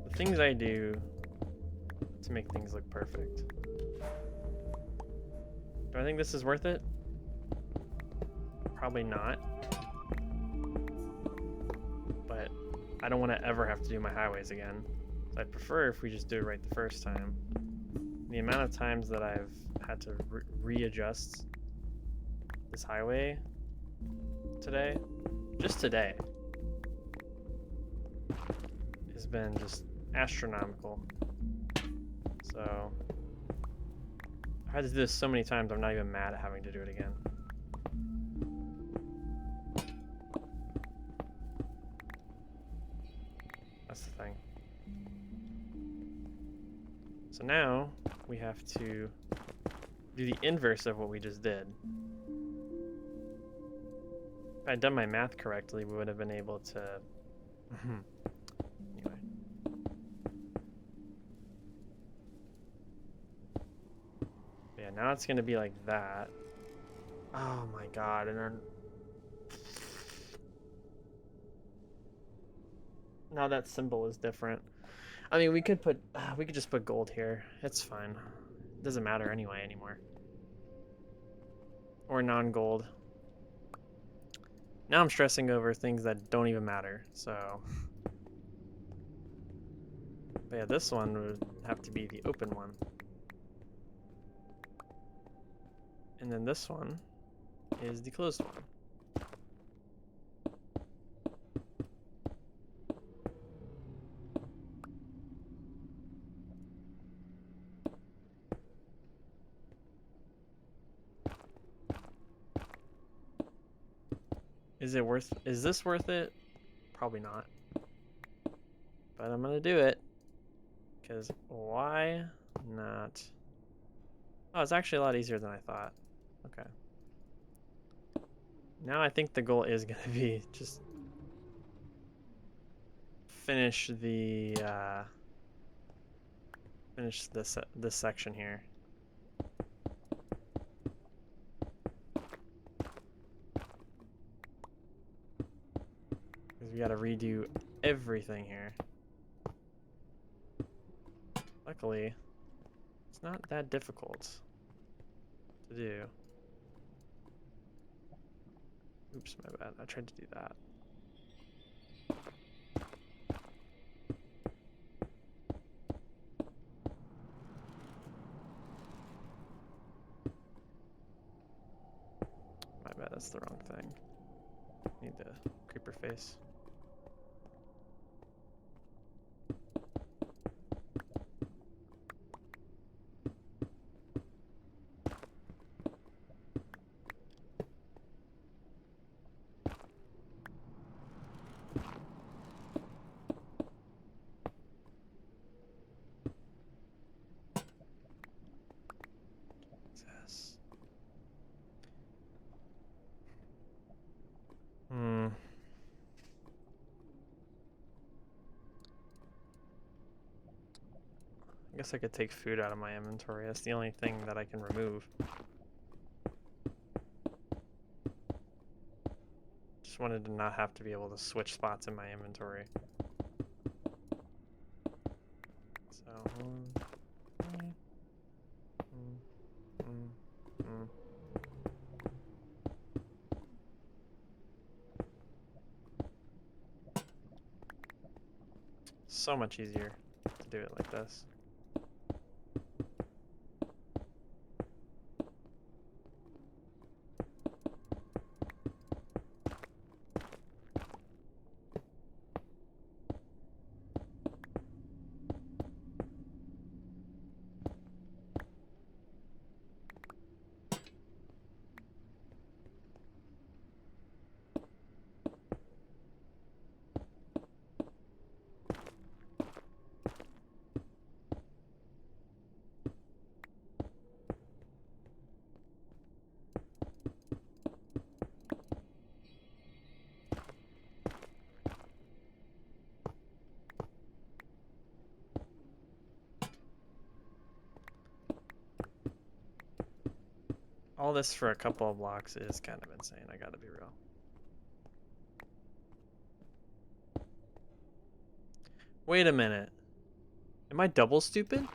The things I do to make things look perfect. Do I think this is worth it? Probably not. But I don't want to ever have to do my highways again. So I'd prefer if we just do it right the first time. The amount of times that I've had to readjust this highway today, just today, has been just astronomical. So I've had to do this so many times, I'm not even mad at having to do it again. That's the thing. So now we have to do the inverse of what we just did. If I'd done my math correctly, we would have been able to... Anyway. But yeah, now it's going to be like that. Oh my god, and then... Now that symbol is different. I mean, we could just put gold here. It's fine. It doesn't matter anyway anymore. Or non-gold. Now I'm stressing over things that don't even matter, so... But yeah, this one would have to be the open one. And then this one is the closed one. Is this worth it? Probably not. But I'm gonna do it. Because why not? Oh, it's actually a lot easier than I thought. Okay. Now I think the goal is gonna be just finish this section here. Because we gotta redo everything here. Luckily, it's not that difficult to do. Oops, my bad. I tried to do that. My bad, that's the wrong thing. Need the creeper face. I guess I could take food out of my inventory. That's the only thing that I can remove. Just wanted to not have to be able to switch spots in my inventory. So, so much easier to do it like this. All this for a couple of blocks is kind of insane, I gotta be real. Wait a minute. Am I double stupid?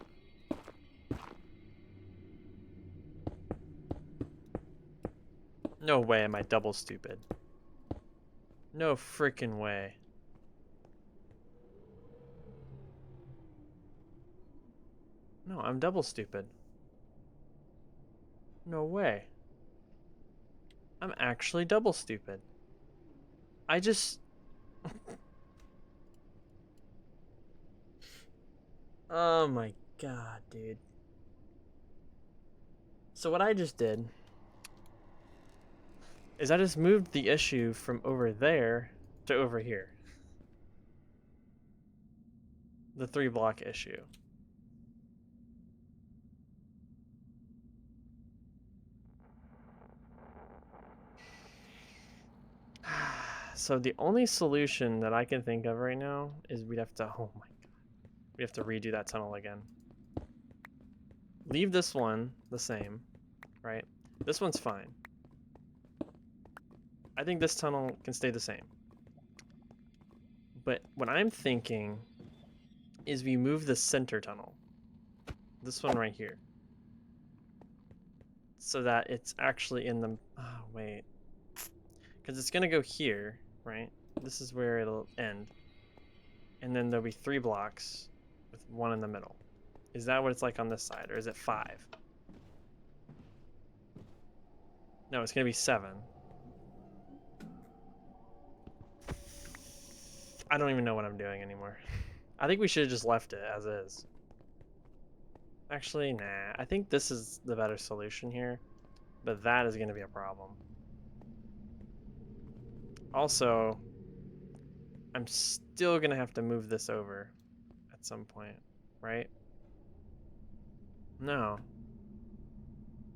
No way am I double stupid. No freaking way. No, I'm double stupid. No way. I'm actually double stupid. I just... Oh my god, dude. So what I just did is I just moved the issue from over there to over here. The 3-block issue. So the only solution that I can think of right now is we'd have to, oh my god, we have to redo that tunnel again. Leave this one the same, right? This one's fine. I think this tunnel can stay the same. But what I'm thinking is we move the center tunnel. This one right here. So that it's actually in the, oh wait. Because it's gonna go here, right? This is where it'll end. And then there'll be 3 blocks with 1 in the middle. Is that what it's like on this side, or is it 5? No, it's gonna be 7. I don't even know what I'm doing anymore. I think we should have just left it as is. Actually, nah. I think this is the better solution here, but that is gonna be a problem. Also, I'm still gonna have to move this over at some point, right? No.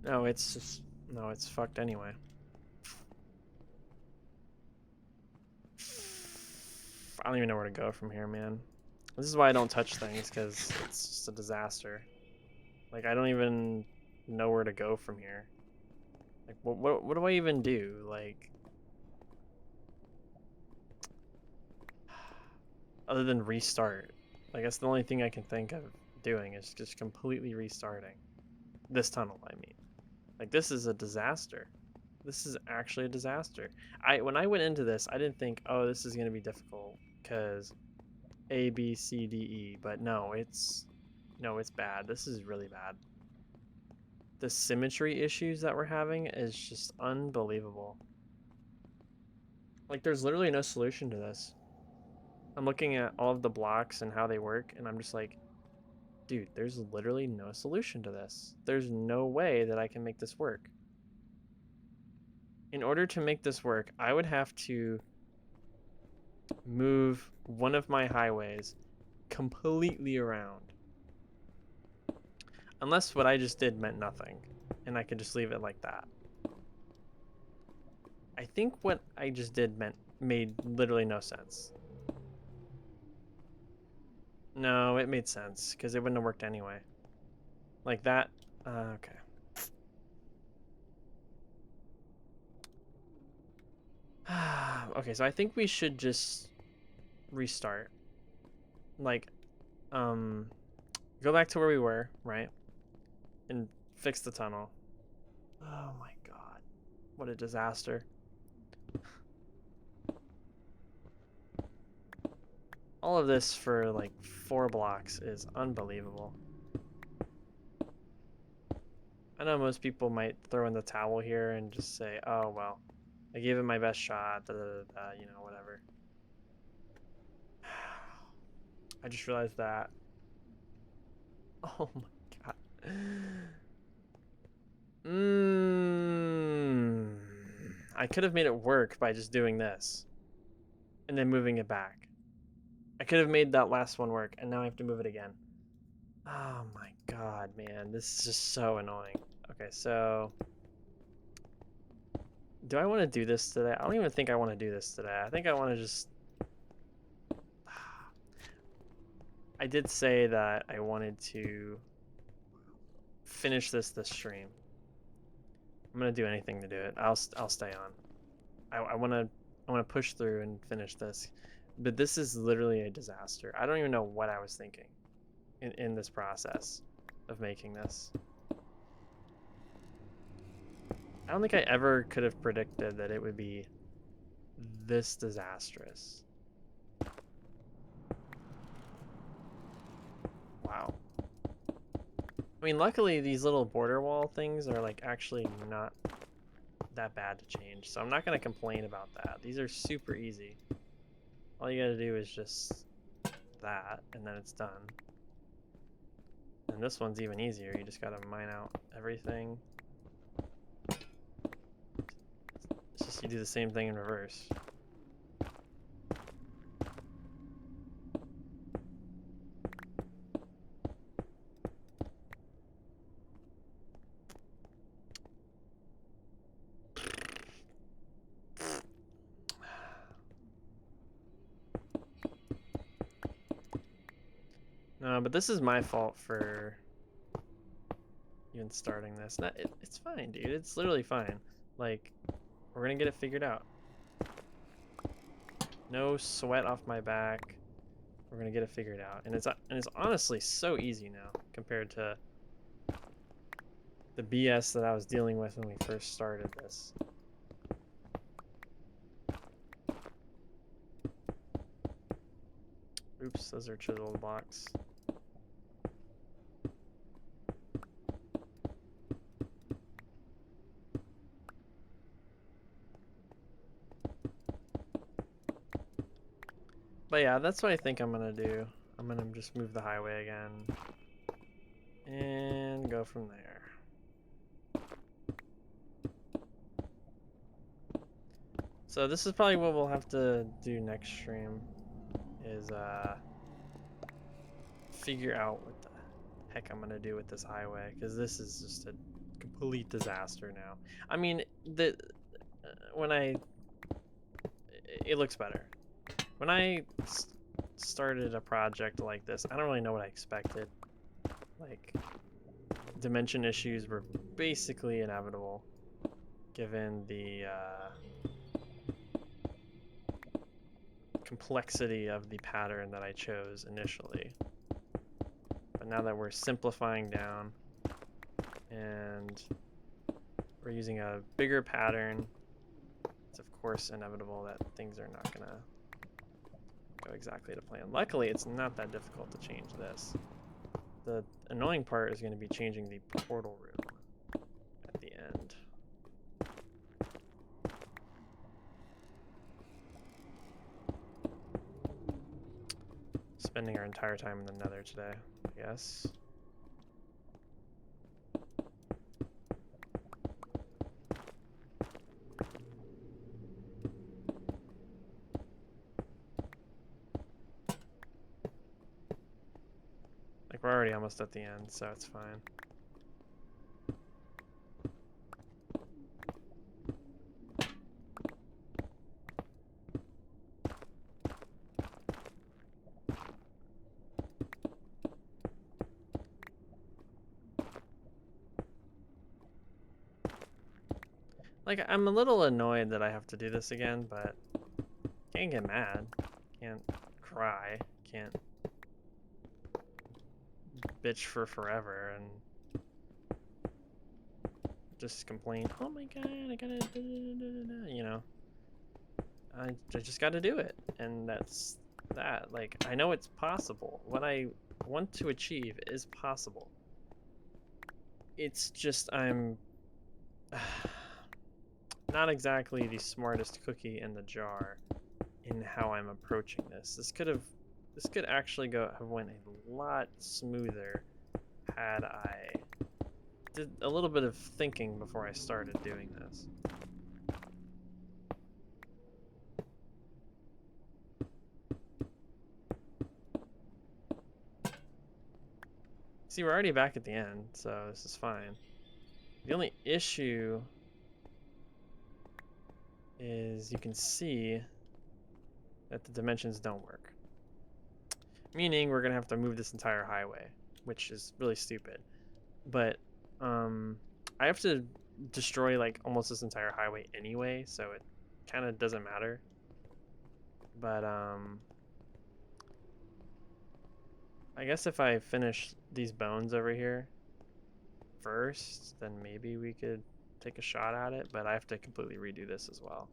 No, it's just... No, it's fucked anyway. I don't even know where to go from here, man. This is why I don't touch things, because it's just a disaster. Like, I don't even know where to go from here. Like, what do I even do? Like... Other than restart. Like, that's the only thing I can think of doing is just completely restarting. This tunnel, I mean. Like, this is a disaster. This is actually a disaster. When I went into this, I didn't think, oh, this is going to be difficult because A, B, C, D, E. But no, it's bad. This is really bad. The symmetry issues that we're having is just unbelievable. Like, there's literally no solution to this. I'm looking at all of the blocks and how they work, and I'm just like, dude, there's literally no solution to this. There's no way that I can make this work. In order to make this work, I would have to move one of my highways completely around. Unless what I just did meant nothing, and I could just leave it like that. I think what I just did made literally no sense. No, it made sense, because it wouldn't have worked anyway. Like that, okay. Okay, so I think we should just restart. Like, go back to where we were, right? And fix the tunnel. Oh my god. What a disaster. All of this for like 4 blocks is unbelievable. I know most people might throw in the towel here and just say, oh well, I gave it my best shot, you know, whatever. I just realized that. Oh my god. I could have made it work by just doing this. And then moving it back. I could have made that last one work, and now I have to move it again. Oh my god, man. This is just so annoying. Okay, so... Do I want to do this today? I don't even think I want to do this today. I think I want to just... I did say that I wanted to finish this stream. I'm gonna do anything to do it. I'll stay on. I wanna push through and finish this, but this is literally a disaster. I don't even know what I was thinking in this process of making this. I don't think I ever could have predicted that it would be this disastrous. Wow. I mean, luckily these little border wall things are like actually not that bad to change, so I'm not gonna complain about that. These are super easy. All you gotta do is just that, and then it's done. And this one's even easier. You just gotta mine out everything. It's just you do the same thing in reverse. No, but this is my fault for even starting this. It's fine, dude. It's literally fine. Like, we're gonna get it figured out. No sweat off my back. We're gonna get it figured out, and it's honestly so easy now compared to the BS that I was dealing with when we first started this. Oops, those are chiseled blocks. But yeah, that's what I think I'm gonna do. I'm gonna just move the highway again and go from there. So this is probably what we'll have to do next stream, is figure out what the heck I'm gonna do with this highway, because this is just a complete disaster now. I mean, it looks better. When I started a project like this, I don't really know what I expected. Like, dimension issues were basically inevitable, given the complexity of the pattern that I chose initially. But now that we're simplifying down and we're using a bigger pattern, it's of course inevitable that things are not gonna go exactly to plan. Luckily, it's not that difficult to change this. The annoying part is going to be changing the portal room at the end. Spending our entire time in the Nether today, I guess. Like, we're already almost at the end, so it's fine. Like, I'm a little annoyed that I have to do this again, but can't get mad, can't cry, can't bitch for forever and just complain, oh my god, I gotta, you know. I just gotta do it, and that's that. Like, I know it's possible. What I want to achieve is possible. It's just I'm not exactly the smartest cookie in the jar in how I'm approaching this. This could actually have went a lot smoother had I did a little bit of thinking before I started doing this. See, we're already back at the end, so this is fine. The only issue is you can see that the dimensions don't work. Meaning we're gonna have to move this entire highway, which is really stupid. But I have to destroy like almost this entire highway anyway, so it kind of doesn't matter. But I guess if I finish these bones over here first, then maybe we could take a shot at it, but I have to completely redo this as well.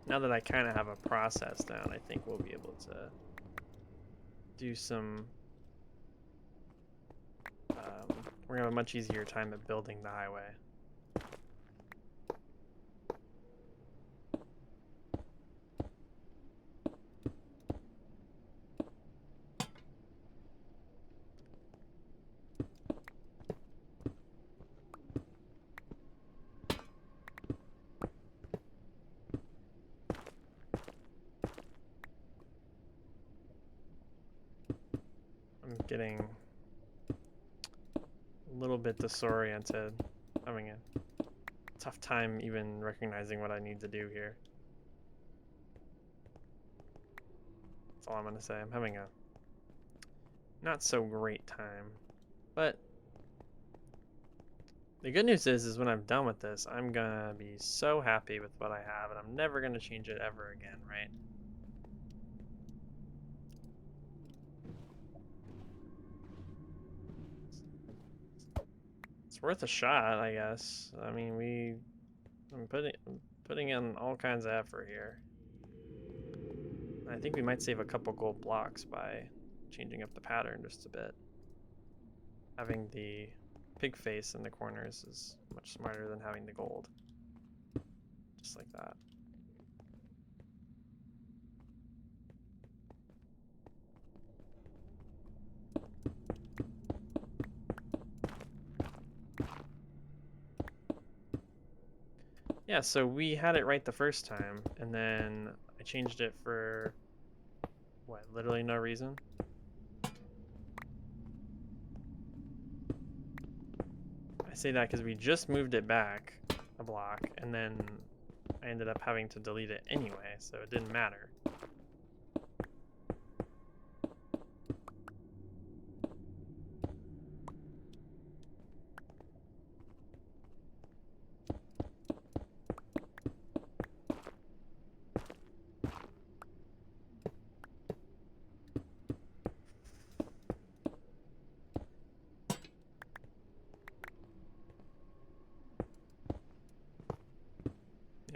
Now that I kind of have a process down, I think we'll be able to do some... we're going to have a much easier time at building the highway. I'm getting a little bit disoriented, having a tough time even recognizing what I need to do here. That's all I'm gonna say. I'm having a not so great time, but the good news is when I'm done with this, I'm gonna be so happy with what I have, and I'm never gonna change it ever again, right? It's worth a shot, I guess. I mean, I'm putting in all kinds of effort here. I think we might save a couple gold blocks by changing up the pattern just a bit. Having the pig face in the corners is much smarter than having the gold. Just like that. Yeah, so we had it right the first time, and then I changed it for, what, literally no reason? I say that because we just moved it back a block, and then I ended up having to delete it anyway, so it didn't matter.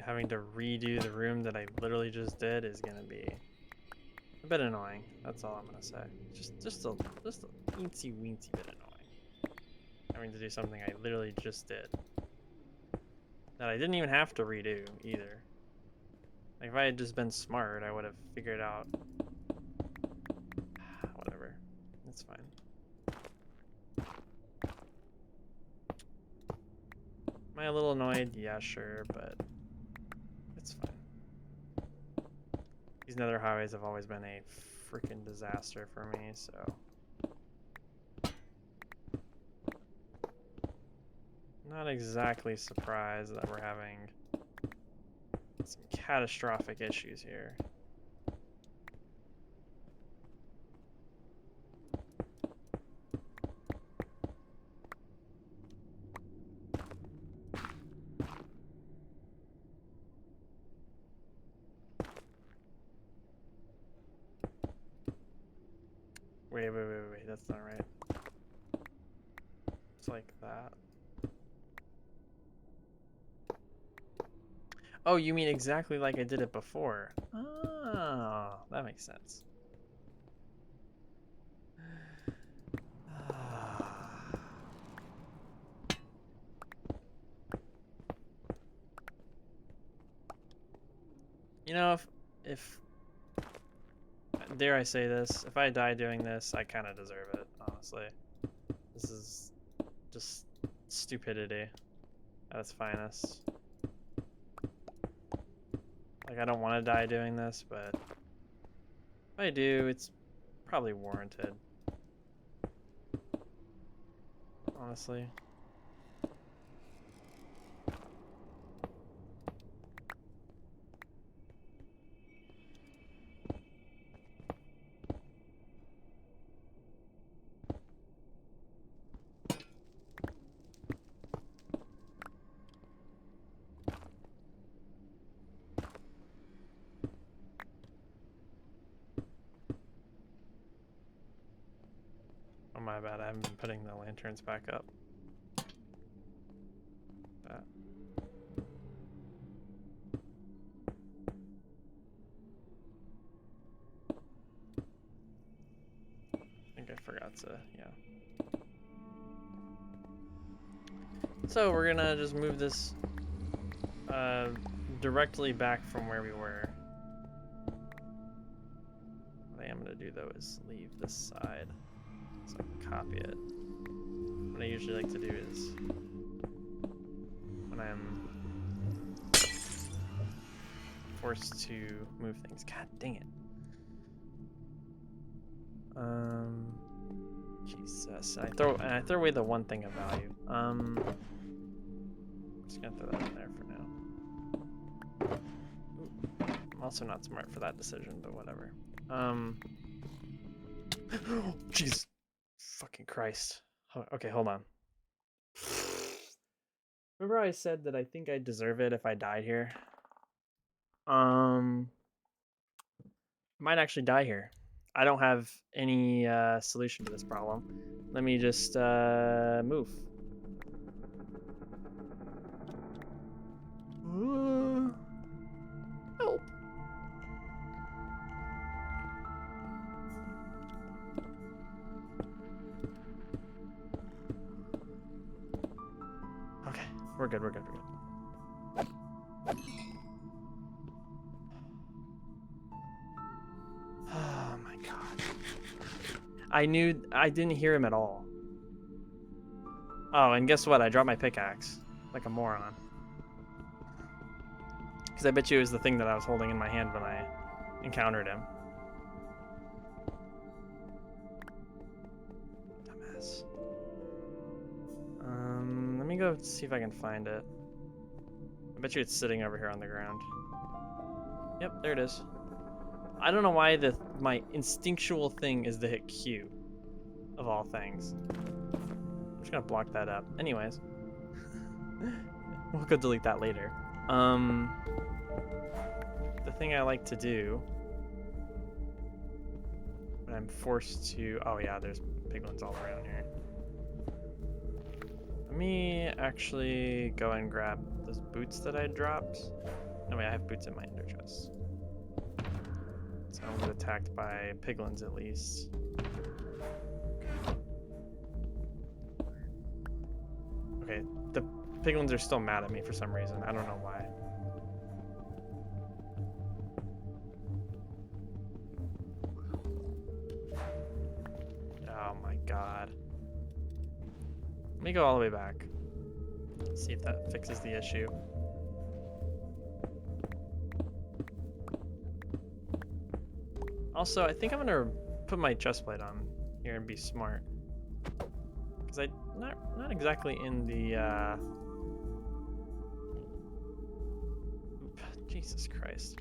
Having to redo the room that I literally just did is gonna be a bit annoying. That's all I'm gonna say. Just a teensy weensy bit annoying. Having to do something I literally just did that I didn't even have to redo either. Like if I had just been smart, I would have figured out. Whatever, it's fine. Am I a little annoyed? Yeah, sure, but it's fine. These nether highways have always been a freaking disaster for me, so. Not exactly surprised that we're having some catastrophic issues here. Wait, that's not right. It's like that. Oh, you mean exactly like I did it before? Oh, that makes sense. You know, if dare I say this, if I die doing this, I kind of deserve it, honestly. This is just stupidity at its finest. Like, I don't want to die doing this, but if I do, it's probably warranted. honestly. Oh my bad, I haven't been putting the lanterns back up. That. I think I forgot to, yeah. So we're gonna just move this directly back from where we were. What I am gonna do though is leave this side so I can copy it. What I usually like to do is when I'm forced to move things. God dang it. Jesus. I throw away the one thing of value. Just gonna throw that in there for now. Ooh, I'm also not smart for that decision, but whatever. Jeez. Fucking Christ. Okay, hold on. Remember I said that I think I deserve it if I died here? Might actually die here. I don't have any solution to this problem. Let me just move. Help. Okay, we're good. Oh my god. I didn't hear him at all. Oh, and guess what? I dropped my pickaxe. Like a moron. Because I bet you it was the thing that I was holding in my hand when I encountered him. Dumbass. Let me go see if I can find it. I bet you it's sitting over here on the ground. Yep, there it is. I don't know why my instinctual thing is to hit Q, of all things. I'm just gonna block that up. Anyways, we'll go delete that later. The thing I like to do when I'm forced to, oh yeah, there's piglins all around here. Let me actually go and grab those boots that I dropped. No, wait, I have boots in my ender chest. So I don't get attacked by piglins at least. Okay, the piglins are still mad at me for some reason. I don't know why. Oh my god. Let me go all the way back. See if that fixes the issue. Also, I think I'm gonna put my chestplate on here and be smart. Because I'm not exactly in the Jesus Christ.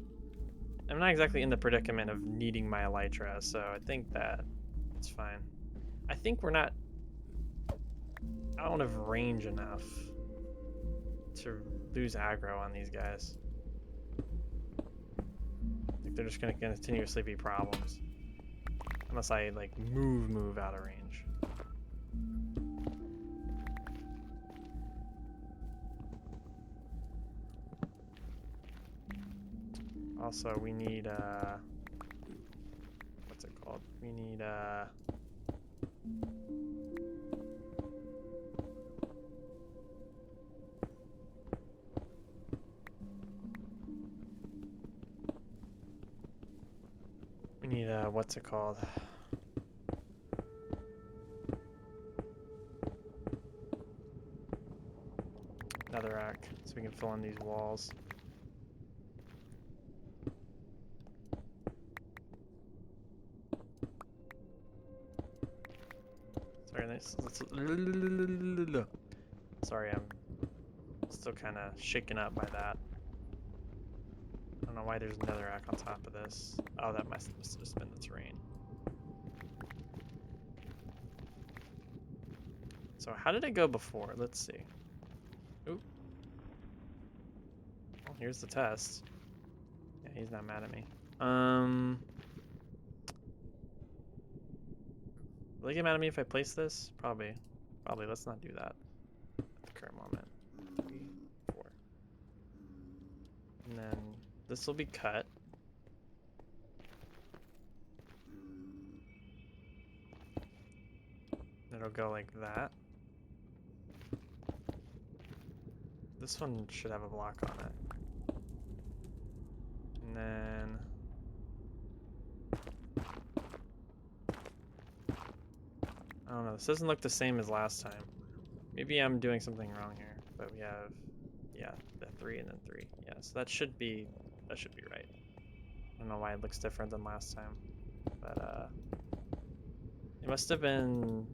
I'm not exactly in the predicament of needing my elytra, so I think that it's fine. I think we're not out of range enough to lose aggro on these guys. I think they're just gonna continuously be problems. Unless I like move out of range. Also, we need what's it called? We need what's it called? Netherrack, so we can fill in these walls. So Sorry, I'm still kind of shaken up by that. I don't know why there's netherrack on top of this. Oh, that must have just been the terrain. So how did it go before? Let's see. Oop. Well, here's the test. Yeah, he's not mad at me. Will he get mad at me if I place this? Probably. Probably. Let's not do that at the current moment. 3, 4. And then this will be cut. It'll go like that. This one should have a block on it. And then I don't know, this doesn't look the same as last time. Maybe I'm doing something wrong here, but we have, yeah, the 3 and then 3. Yeah, so that should be right. I don't know why it looks different than last time, but it must have been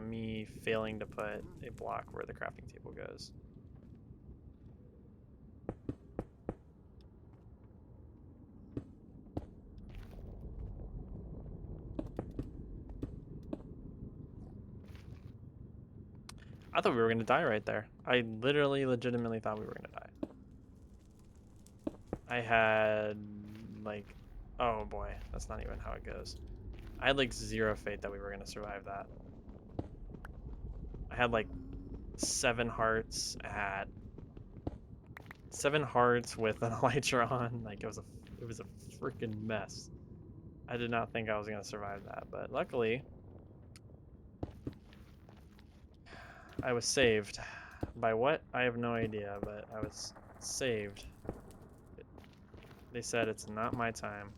me failing to put a block where the crafting table goes. I thought we were gonna die right there. I legitimately thought we were gonna die. I had like, oh boy, that's not even how it goes. I had like 0 faith that we were gonna survive that. I had like 7 hearts at 7 hearts with an elytra on. Like it was a freaking mess. I did not think I was gonna survive that, but luckily I was saved. By what? I have no idea, but I was saved. They said it's not my time.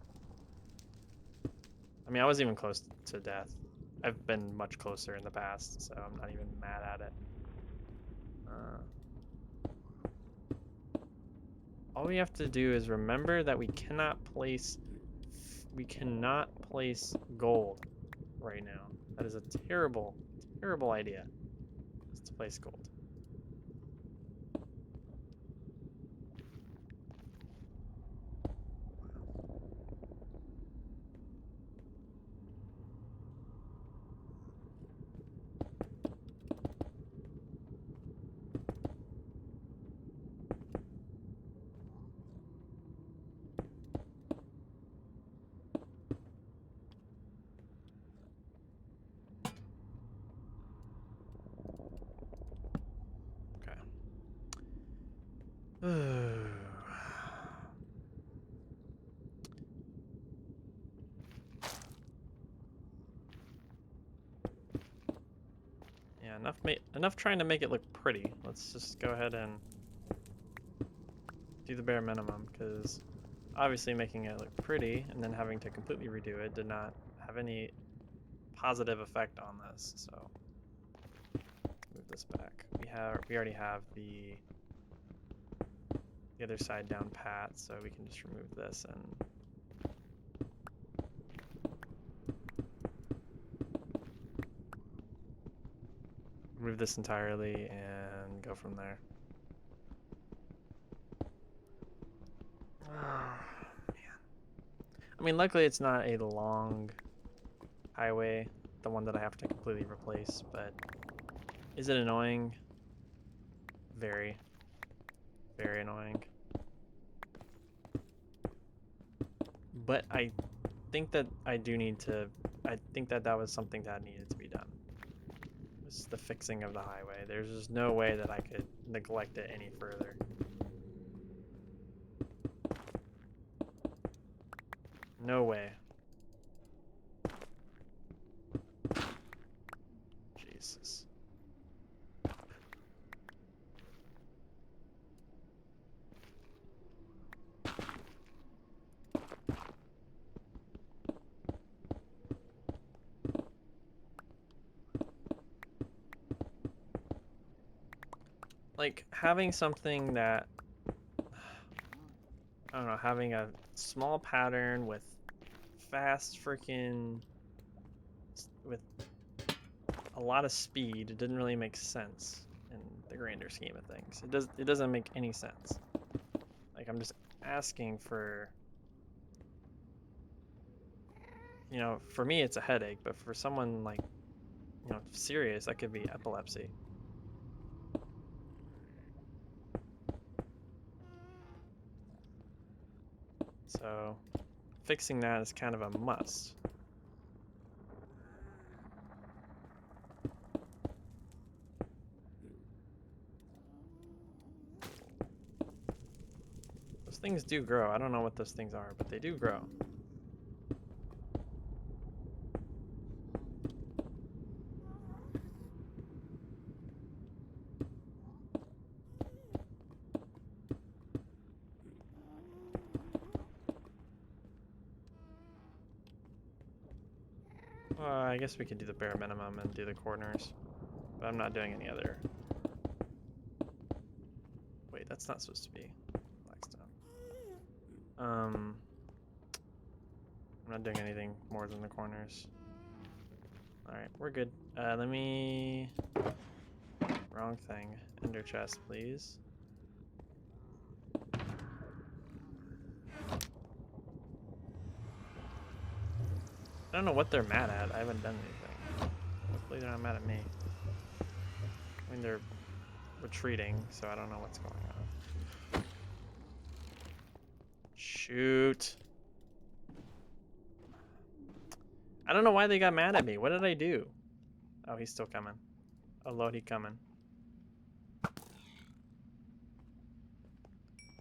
I mean, I wasn't even close to death. I've been much closer in the past, so I'm not even mad at it. All we have to do is remember that we cannot place gold right now. That is a terrible, terrible idea. Is to place gold. Yeah, enough trying to make it look pretty. Let's just go ahead and do the bare minimum, because obviously making it look pretty and then having to completely redo it did not have any positive effect on this. So move this back. We already have the other side down pat, so we can just remove this and remove this entirely and go from there. Oh, man. I mean, luckily it's not a long highway, the one that I have to completely replace, but is it annoying? Very, very annoying. But I think that I think that was something that needed to be done. This is the fixing of the highway. There's just no way that I could neglect it any further. No way. Jesus. Like, having something that, I don't know, having a small pattern with fast freaking, with a lot of speed. It didn't really make sense in the grander scheme of things. It doesn't make any sense. Like, I'm just asking for, you know, for me it's a headache, but for someone like, you know, serious, that could be epilepsy. So fixing that is kind of a must. Those things do grow. I don't know what those things are, but they do grow. I guess we could do the bare minimum and do the corners, but I'm not doing any other. Wait, that's not supposed to be blackstone. I'm not doing anything more than the corners. Alright, we're good. Let me... Wrong thing. Ender chest, please. I don't know what they're mad at. I haven't done anything. Hopefully they're not mad at me. I mean, they're retreating, so I don't know what's going on. Shoot. I don't know why they got mad at me. What did I do? Oh, he's still coming. Oh, Lodi coming.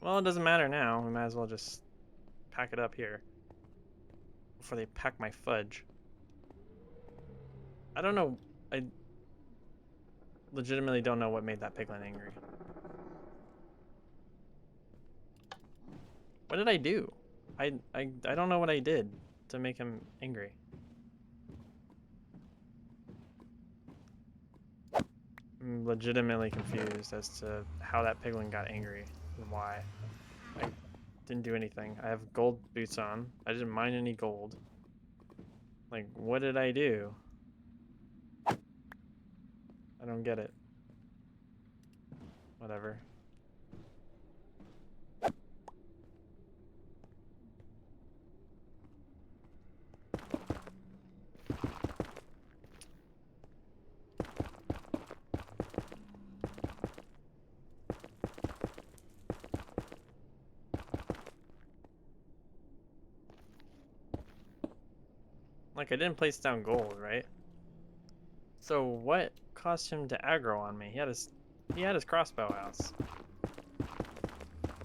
Well, it doesn't matter now. We might as well just pack it up here before they pack my fudge. I don't know. I legitimately don't know what made that piglin angry. What did I do? I don't know what I did to make him angry. I'm legitimately confused as to how that piglin got angry and why. I didn't do anything. I have gold boots on. I didn't mine any gold. Like, what did I do? I don't get it. Whatever. Like, I didn't place down gold, right? So what caused him to aggro on me? He had his crossbow house.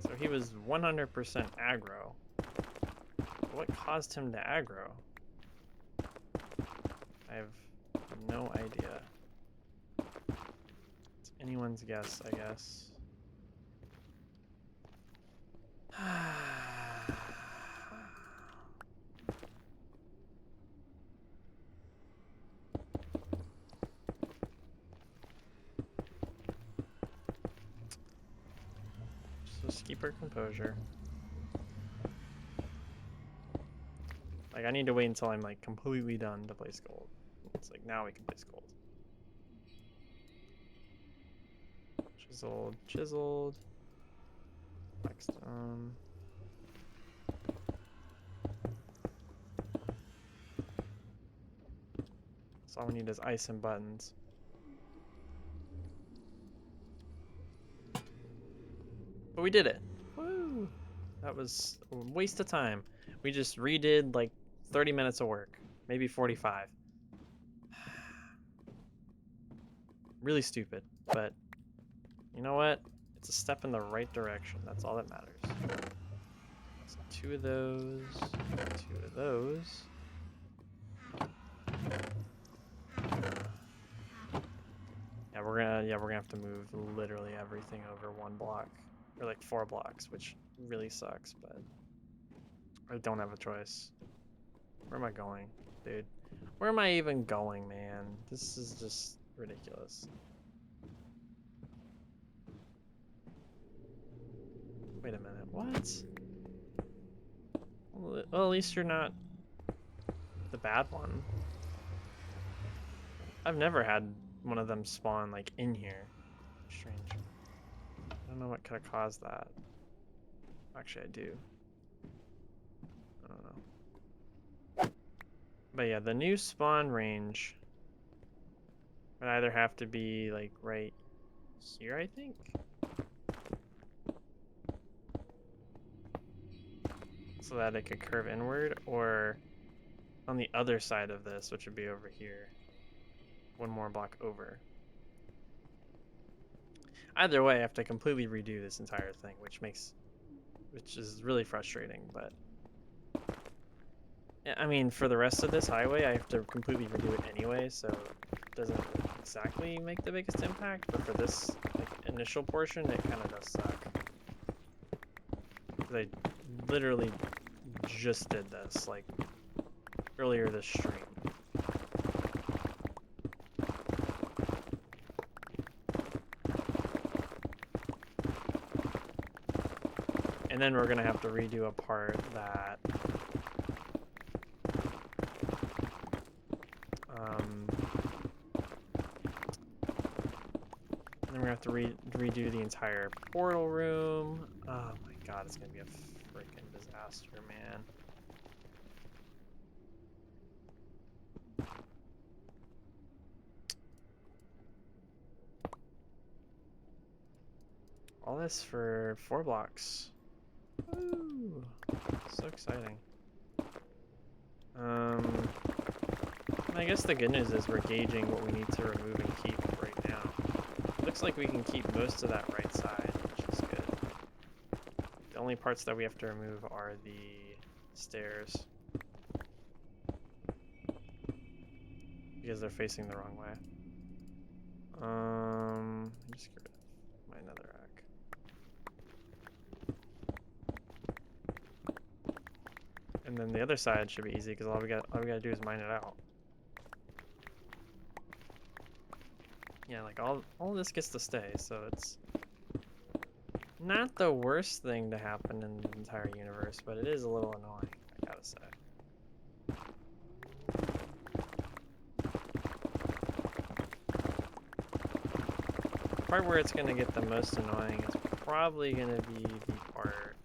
So he was 100% aggro. What caused him to aggro? I have no idea. It's anyone's guess, I guess. Just keep our composure. Like, I need to wait until I'm like completely done to place gold. It's like, now we can place gold. Chiseled, chiseled. Blackstone. So all we need is ice and buttons. But we did it. Woo! That was a waste of time. We just redid like 30 minutes of work. Maybe 45. Really stupid, but you know what? It's a step in the right direction. That's all that matters. So 2 of those, 2 of those. Yeah, we're gonna have to move literally everything over 1 block. Or like 4 blocks, which really sucks, but I don't have a choice. Where am I going, dude? Where am I even going, man? This is just ridiculous. Wait a minute, what? Well, at least you're not the bad one. I've never had one of them spawn like in here. Strange. I don't know what could have caused that. Actually, I do. I don't know. But yeah, the new spawn range would either have to be like right here, I think. So that it could curve inward, or on the other side of this, which would be over here. One more block over. Either way, I have to completely redo this entire thing, which is really frustrating, but yeah, I mean, for the rest of this highway, I have to completely redo it anyway, so it doesn't exactly make the biggest impact, but for this like initial portion, it kind of does suck. 'Cause I literally just did this like earlier this stream. And then we're gonna have to redo a part that then we're gonna have to redo the entire portal room. Oh my god, it's gonna be a freaking disaster, man. All this for 4 blocks. Woo! So exciting. I guess the good news is we're gauging what we need to remove and keep right now. Looks like we can keep most of that right side, which is good. The only parts that we have to remove are the stairs, because they're facing the wrong way. Just get rid of my nether rack. And then the other side should be easy because all we gotta do is mine it out. Yeah, like all this gets to stay, so it's not the worst thing to happen in the entire universe, but it is a little annoying, I gotta say. The part where it's gonna get the most annoying is probably gonna be the part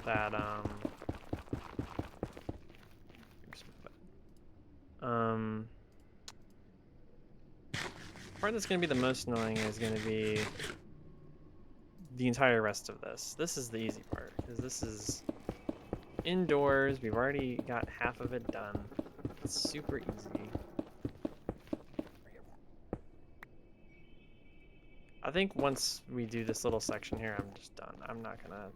that part that's going to be the most annoying is going to be the entire rest of this. This is the easy part, because this is indoors. We've already got half of it done. It's super easy. I think once we do this little section here, I'm just done. I'm not going to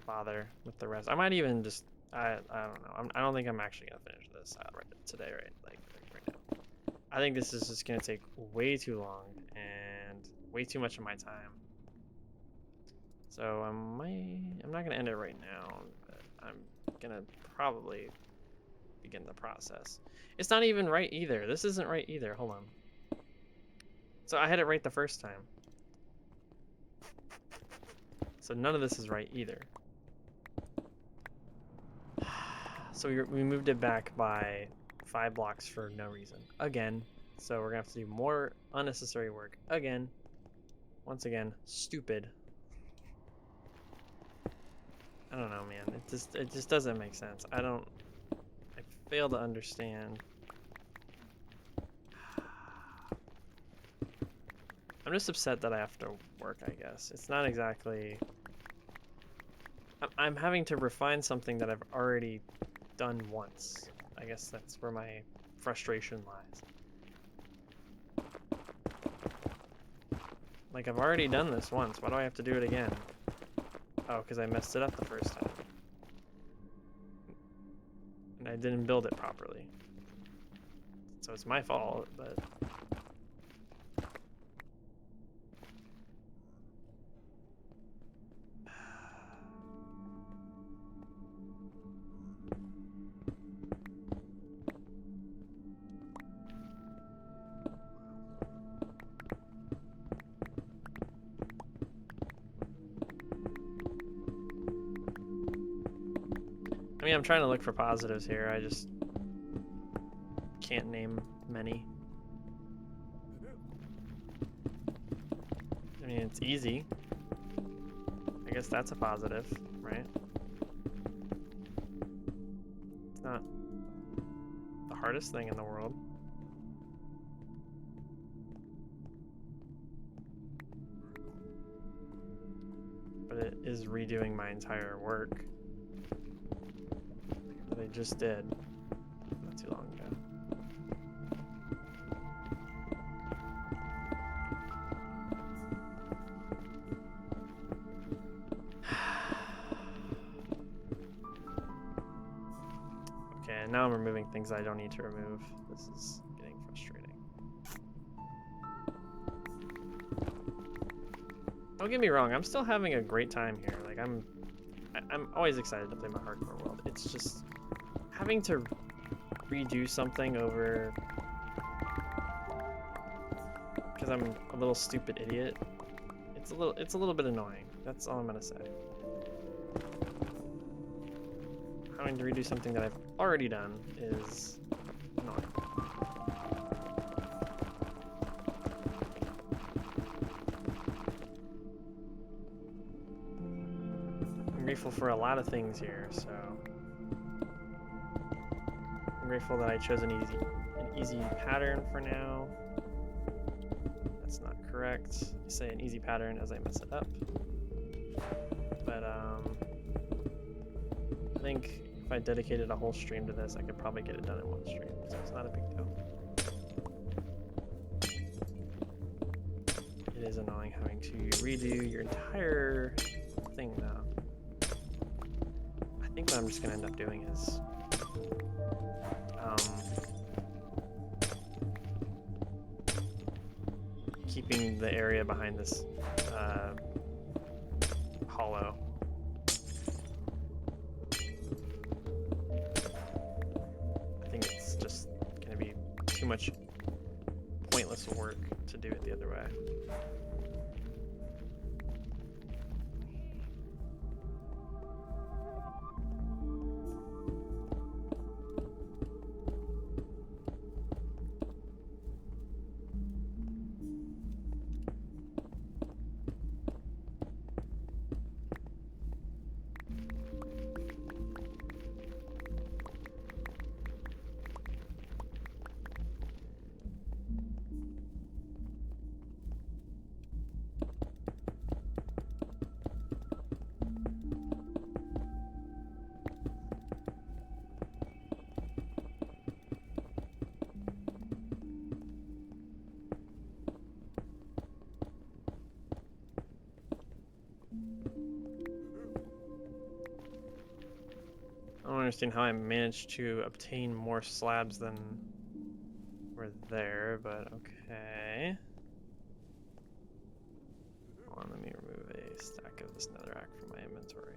bother with the rest. I might even just, I don't know. I don't think I'm actually going to finish this out today, right? Like right now. I think this is just going to take way too long and way too much of my time. So I'm not going to end it right now, but I'm going to probably begin the process. It's not even right either. This isn't right either. Hold on. So I had it right the first time. So none of this is right either. So we moved it back by 5 blocks for no reason. Again. So we're gonna have to do more unnecessary work again. Once again, stupid. I don't know, man. It just doesn't make sense. I fail to understand. I'm just upset that I have to work, I guess. It's not exactly... I'm having to refine something that I've already done once. I guess that's where my frustration lies. Like, I've already done this once. Why do I have to do it again? Oh, because I messed it up the first time. And I didn't build it properly. So it's my fault, but... I mean, I'm trying to look for positives here. I just can't name many. I mean, it's easy. I guess that's a positive, right? It's not the hardest thing in the world. But it is redoing my entire work that I just did not too long ago. Okay, and now I'm removing things I don't need to remove. This is getting frustrating. Don't get me wrong, I'm still having a great time here. Like I'm always excited to play my hardcore world. It's just having to redo something over because I'm a little stupid idiot. It's a little bit annoying. That's all I'm gonna say. Having to redo something that I've already done is annoying. I'm grateful for a lot of things here, so I'm grateful that I chose an easy pattern for now. That's not correct. I say an easy pattern as I mess it up. But I think if I dedicated a whole stream to this, I could probably get it done in one stream, so it's not a big deal. It is annoying having to redo your entire thing though. I think what I'm just gonna end up doing is keeping the area behind this hollow. I think it's just gonna be too much pointless work to do it the other way. I don't understand how I managed to obtain more slabs than were there, but okay. Hold on, let me remove a stack of this netherrack from my inventory.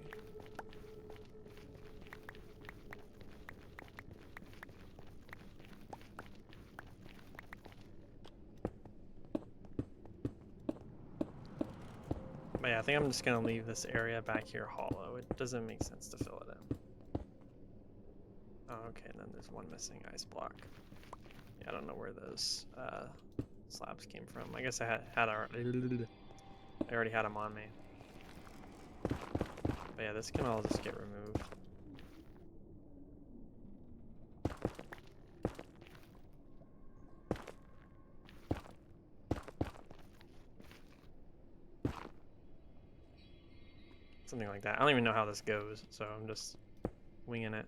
But yeah, I think I'm just gonna leave this area back here hollow. It doesn't make sense to fill it in. Oh, okay, and then there's one missing ice block. Yeah, I don't know where those slabs came from. I guess I already had them on me. But yeah, this can all just get removed. Something like that. I don't even know how this goes, so I'm just winging it.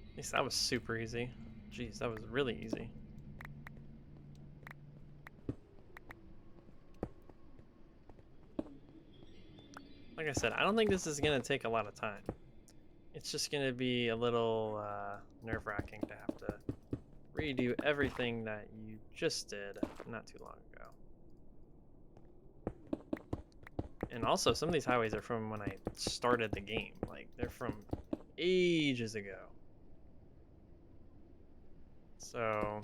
At least that was super easy. Jeez, that was really easy. Like I said, I don't think this is gonna take a lot of time. It's just gonna be a little nerve-wracking to have to redo everything that you just did not too long ago. And also, some of these highways are from when I started the game. Like, they're from ages ago. So,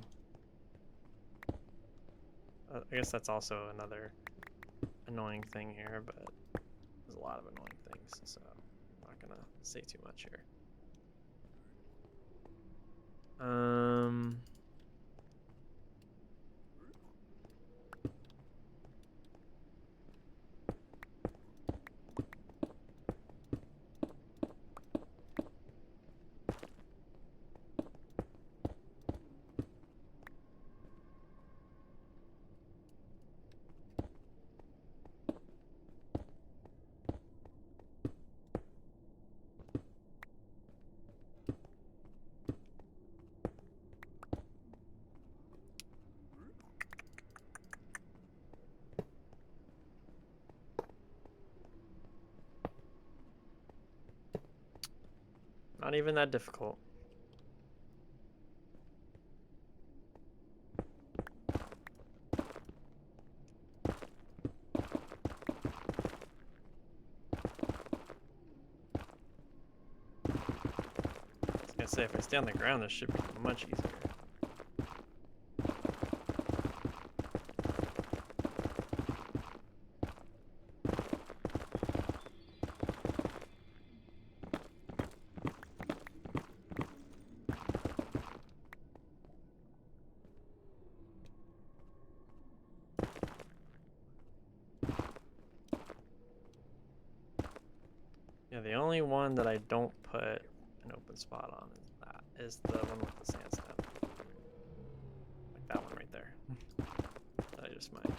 I guess that's also another annoying thing here, but there's a lot of annoying things, so I'm not gonna say too much here. Not even that difficult. I was gonna say, if I stay on the ground, this should be much easier. Yeah, the only one that I don't put an open spot on is the one with the sandstone. Like that one right there. That I just mined.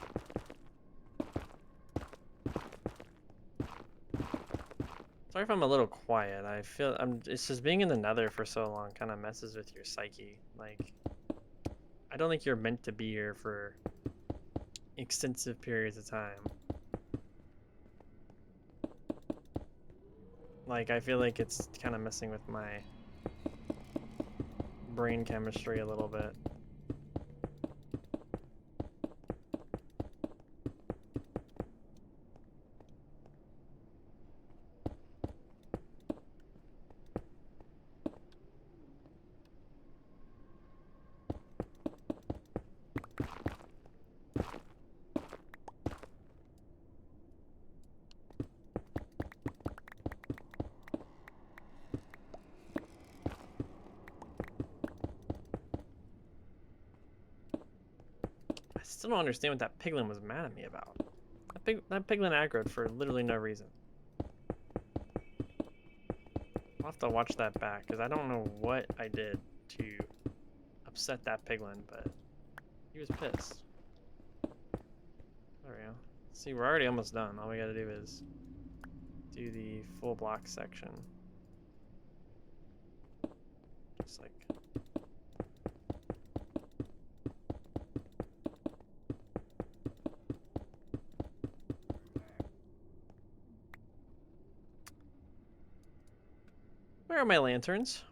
Sorry if I'm a little quiet. I feel it's just being in the nether for so long kind of messes with your psyche. Like, I don't think you're meant to be here for extensive periods of time. Like, I feel like it's kind of messing with my brain chemistry a little bit. I still don't understand what that piglin was mad at me about. That piglin aggroed for literally no reason. I'll have to watch that back, because I don't know what I did to upset that piglin, but he was pissed. There we go. See, we're already almost done. All we gotta do is do the full block section. Just like... Where are my lanterns?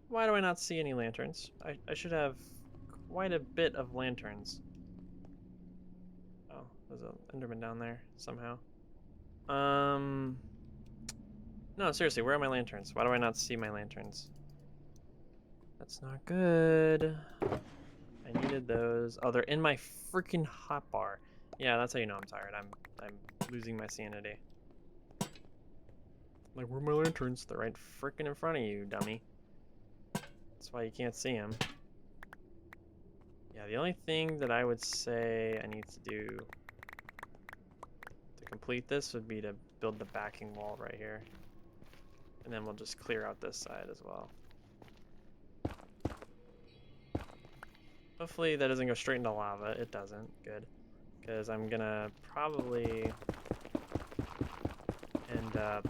Why do I not see any lanterns? I should have quite a bit of lanterns. Oh, there's an Enderman down there somehow. No, seriously, where are my lanterns? Why do I not see my lanterns? That's not good. I needed those. Oh, they're in my freaking hotbar. Yeah, that's how you know I'm tired. I'm losing my sanity. Like, where are my lanterns? They're right freaking in front of you, dummy. That's why you can't see them. Yeah, the only thing that I would say I need to do to complete this would be to build the backing wall right here. And then we'll just clear out this side as well. Hopefully that doesn't go straight into lava. It doesn't. Good. Because I'm gonna probably end up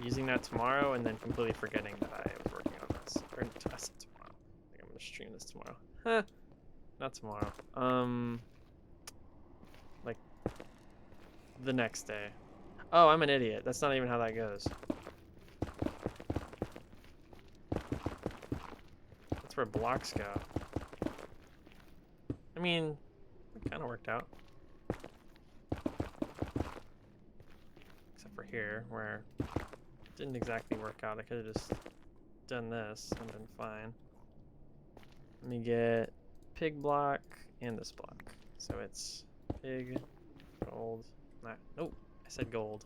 using that tomorrow and then completely forgetting that I was working on this. Or I said tomorrow. I think I'm gonna to stream this tomorrow. Huh. Not tomorrow. Like the next day. Oh, I'm an idiot. That's not even how that goes. That's where blocks go. I mean, it kind of worked out. Except for here, where it didn't exactly work out. I could have just done this and been fine. Let me get pig block and this block. So it's pig, gold, not, nope, I said gold.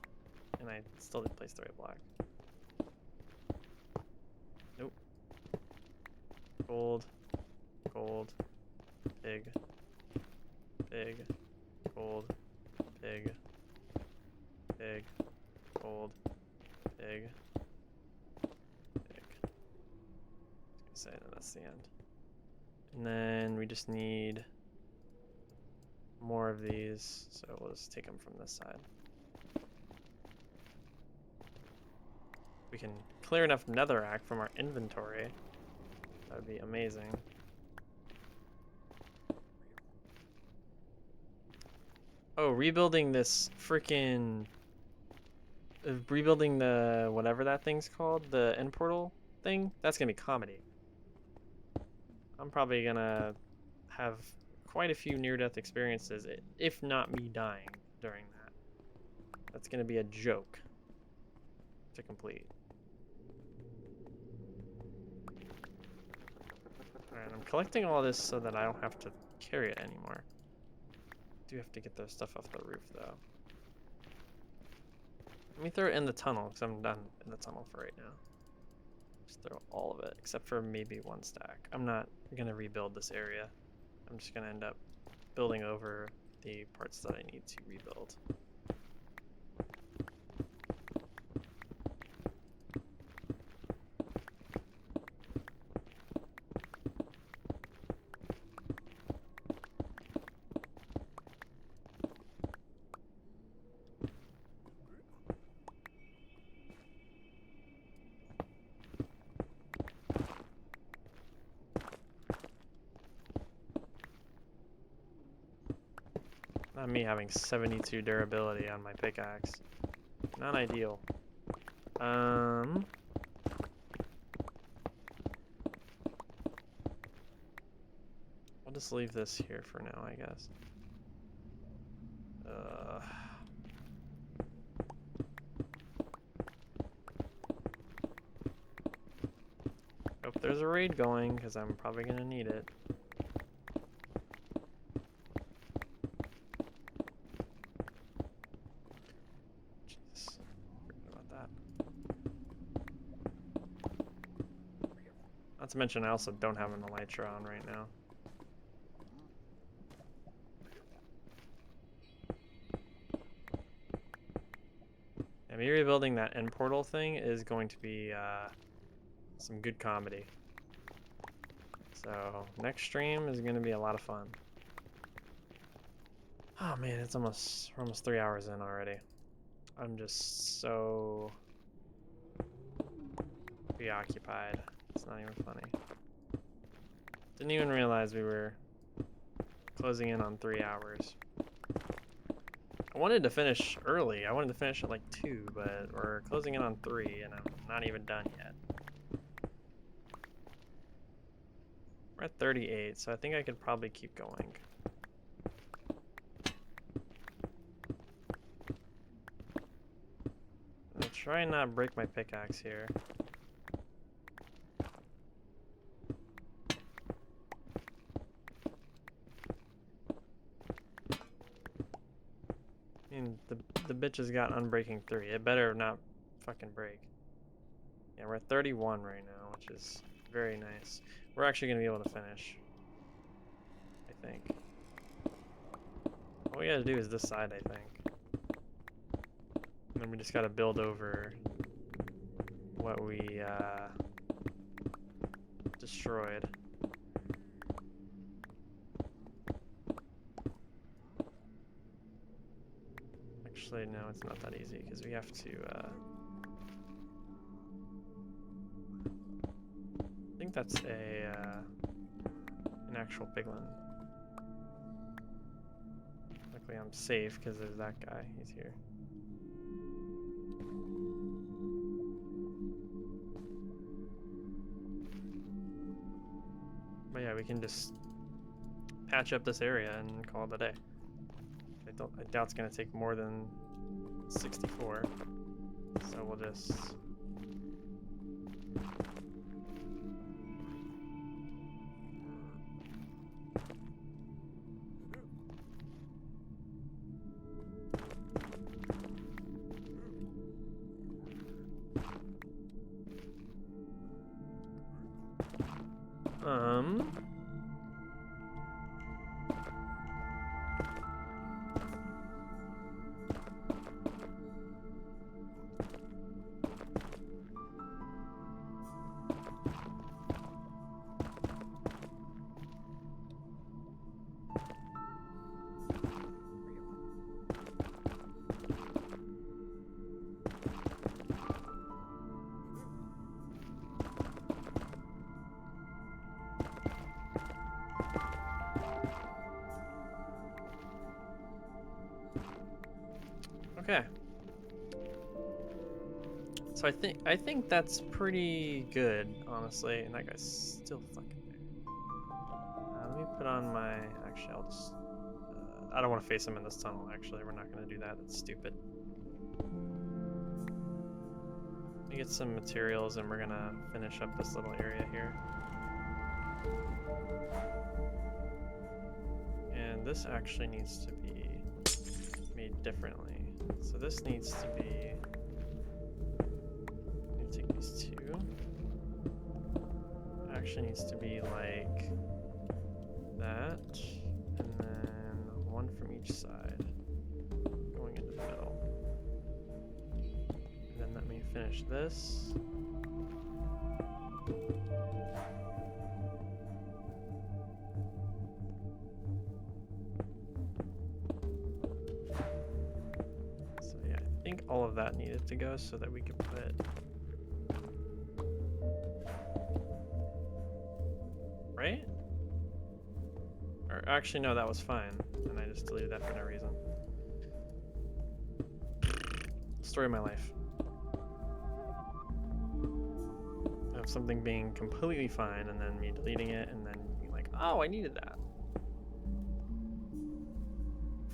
And I still didn't place the right block. Nope. Gold, gold, pig, pig, gold, pig, pig, gold, pig, pig. I was gonna say, no, that's the end. And then we just need more of these, so we'll just take them from this side. We can clear enough netherrack from our inventory. That would be amazing. Oh, rebuilding this freaking... rebuilding the... whatever that thing's called, the end portal thing, that's gonna be comedy. I'm probably gonna have quite a few near-death experiences, if not me dying during that. That's gonna be a joke to complete. Alright, I'm collecting all this so that I don't have to carry it anymore. I do have to get the stuff off the roof, though. Let me throw it in the tunnel, because I'm done in the tunnel for right now. Just throw all of it, except for maybe one stack. I'm not going to rebuild this area. I'm just going to end up building over the parts that I need to rebuild. Not me having 72 durability on my pickaxe. Not ideal. I'll just leave this here for now, I guess. Hope there's a raid going, because I'm probably gonna need it. Not to mention I also don't have an elytra on right now. And me rebuilding that end portal thing is going to be some good comedy. So next stream is going to be a lot of fun. Oh man, we're almost 3 hours in already. I'm just so preoccupied. It's not even funny. Didn't even realize we were closing in on 3 hours. I wanted to finish early. I wanted to finish at like 2, but we're closing in on 3 and I'm not even done yet. We're at 38, so I think I could probably keep going. I'll try and not break my pickaxe here. The bitch has got Unbreaking 3. It better not fucking break. Yeah, we're at 31 right now, which is very nice. We're actually going to be able to finish, I think. All we gotta do is this side, I think. And then we just gotta build over what we destroyed. Actually, no, it's not that easy because we have to. I think that's a actual piglin. Luckily I'm safe because there's that guy. He's here. But yeah, we can just patch up this area and call it a day. I doubt it's gonna take more than 64. So we'll just okay. So I think that's pretty good, honestly. And that guy's still fucking there. Let me put on my. Actually, I'll just. I don't want to face him in this tunnel. Actually, we're not gonna do that. That's stupid. Let me get some materials, and we're gonna finish up this little area here. And this actually needs to be made differently. So this needs to be. Take these two. It actually needs to be like that, and then one from each side going into the middle. And then let me finish this. So yeah, I think all of that needed to go so that we could put right? Or actually, no, that was fine. And I just deleted that for no reason. Story of my life. Of something being completely fine and then me deleting it and then being like, oh, I needed that.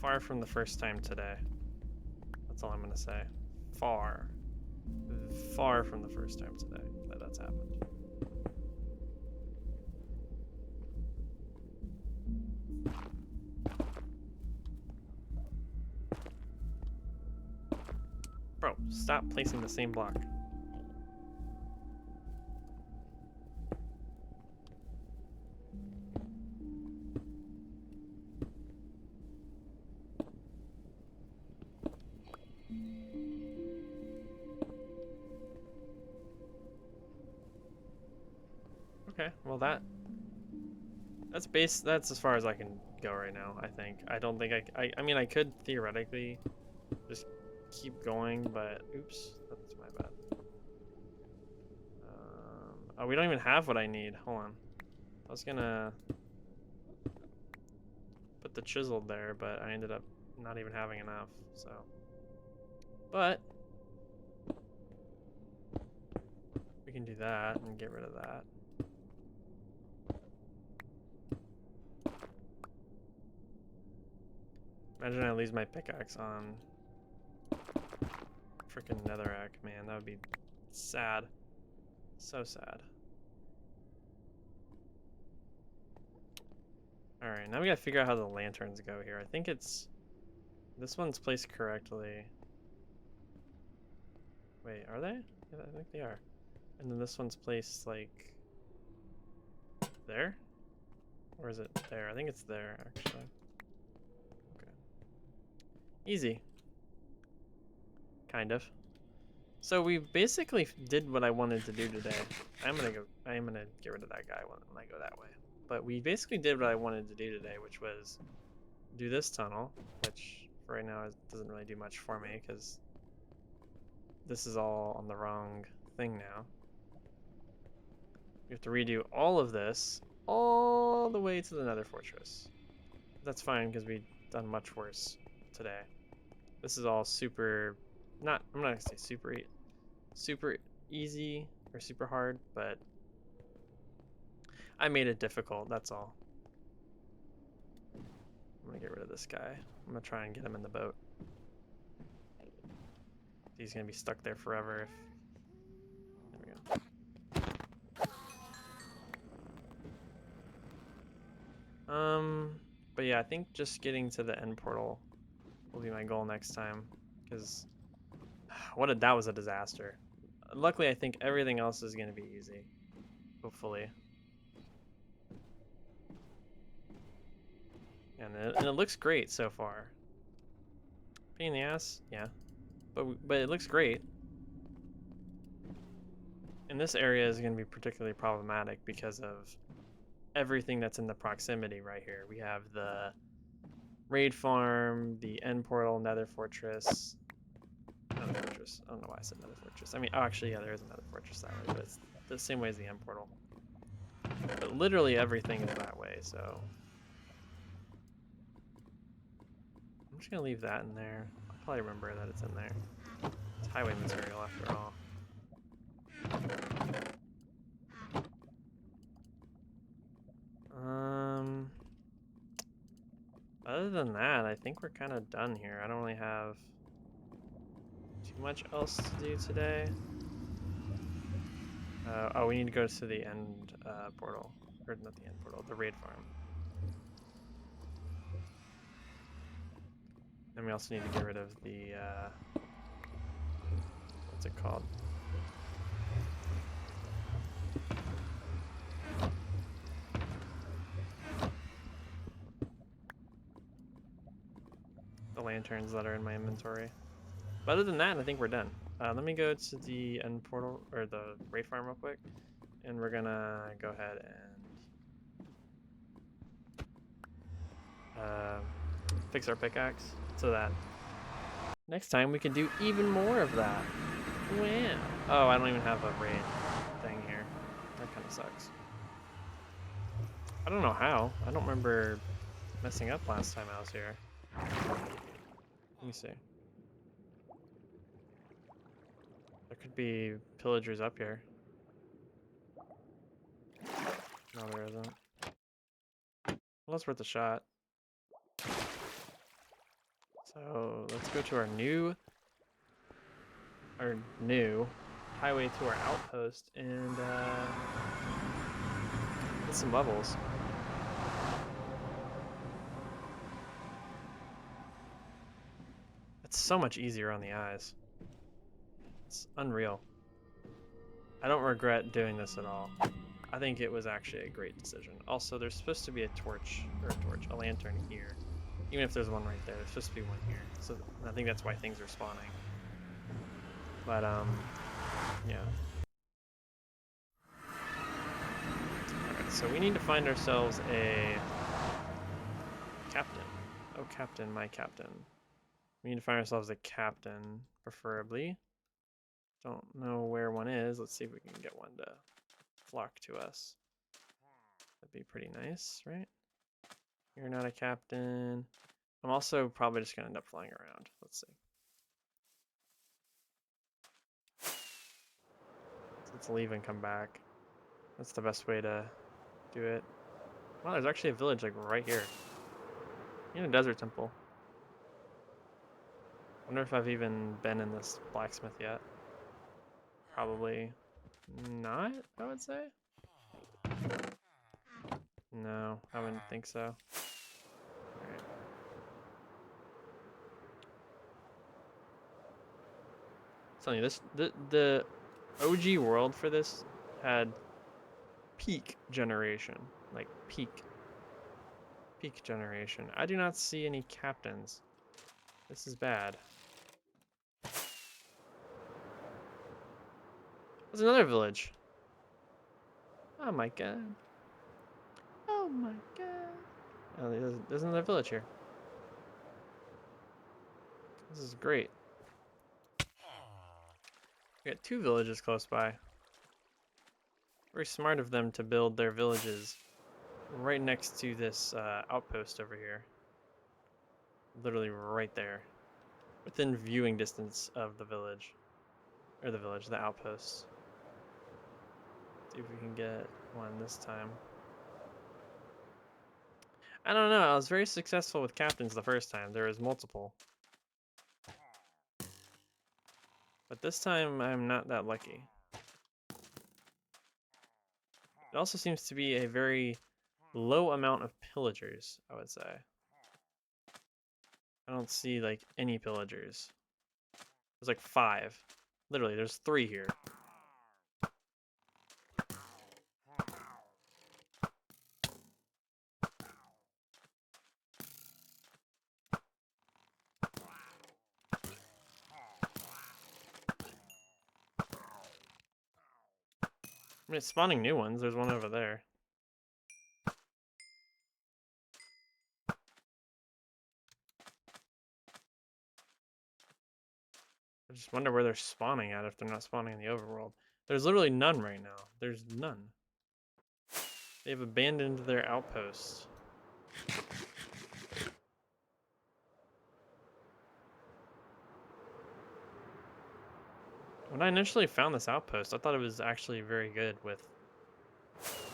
Far from the first time today. That's all I'm gonna say. Far from the first time today that that's happened. Bro, stop placing the same block. Okay, well that's as far as I can go right now, I think. I don't think I mean I could theoretically just keep going, but oops, that's my bad. Oh, we don't even have what I need. Hold on. I was gonna put the chisel there, but I ended up not even having enough, so. But we can do that and get rid of that. Imagine I lose my pickaxe on freaking netherrack, man. That would be sad. So sad. Alright, now we gotta figure out how the lanterns go here. I think it's... This one's placed correctly. Wait, are they? Yeah, I think they are. And then this one's placed, like... there? Or is it there? I think it's there, actually. Okay. Easy. Kind of. So we basically did what I wanted to do today. I am gonna get rid of that guy when I go that way. But we basically did what I wanted to do today, which was do this tunnel, which for right now doesn't really do much for me because this is all on the wrong thing now. We have to redo all of this all the way to the Nether Fortress. That's fine because we've done much worse today. This is all super, I'm not gonna say super easy or super hard, but I made it difficult, that's all. I'm gonna get rid of this guy. I'm gonna try and get him in the boat. He's gonna be stuck there forever if... There we go. But yeah, I think just getting to the end portal will be my goal next time, because that was a disaster. Luckily, I think everything else is gonna be easy, hopefully. And it looks great so far. Pain in the ass, yeah, but it looks great. And this area is going to be particularly problematic because of everything that's in the proximity right here. We have the raid farm, the end portal, nether fortress. Nether fortress. I don't know why I said nether fortress. I mean, oh, actually, yeah, there is a nether fortress that way, but it's the same way as the end portal. But literally everything is that way, so I'm just gonna leave that in there. I'll probably remember that it's in there. It's highway material after all. Other than that, I think we're kind of done here. I don't really have too much else to do today. Oh, we need to go to the end portal. Or not the end portal, the raid farm. And we also need to get rid of the, what's it called? The lanterns that are in my inventory. But other than that, I think we're done. Let me go to the end portal, or the raid farm real quick. And we're gonna go ahead and fix our pickaxe so that next time we can do even more of that. Wow. Oh, I don't even have a raid thing here. That kind of sucks. I don't know how. I don't remember messing up last time I was here. Let me see. There could be pillagers up here. No, there isn't. Well, that's worth a shot. So let's go to our new highway to our outpost and get some levels. It's so much easier on the eyes. It's unreal. I don't regret doing this at all. I think it was actually a great decision. Also, there's supposed to be a lantern here. Even if there's one right there, there's supposed to be one here. So I think that's why things are spawning. But, yeah. Alright, so we need to find ourselves a captain. Oh, captain, my captain. We need to find ourselves a captain, preferably. Don't know where one is. Let's see if we can get one to flock to us. That'd be pretty nice, right? You're not a captain. I'm also probably just going to end up flying around. Let's see. Let's leave and come back. That's the best way to do it. Wow, there's actually a village like right here. In a desert temple. Wonder if I've even been in this blacksmith yet. Probably not, I would say. No, I wouldn't think so. Alright. Telling you, the OG world for this had peak generation. Like peak generation. I do not see any captains. This is bad. There's another village. Oh my god. Oh my god. Oh, there's another village here. This is great. We got 2 villages close by. Very smart of them to build their villages right next to this outpost over here. Literally right there. Within viewing distance of the village. Or the outpost. See if we can get one this time. I don't know, I was very successful with captains the first time. There was multiple. But this time I'm not that lucky. It also seems to be a very low amount of pillagers, I would say. I don't see like any pillagers. There's like 5. Literally, there's 3 here. I mean, it's spawning new ones. There's one over there. I just wonder where they're spawning at if they're not spawning in the overworld. There's literally none right now. There's none. They've abandoned their outpost. When I initially found this outpost, I thought it was actually very good with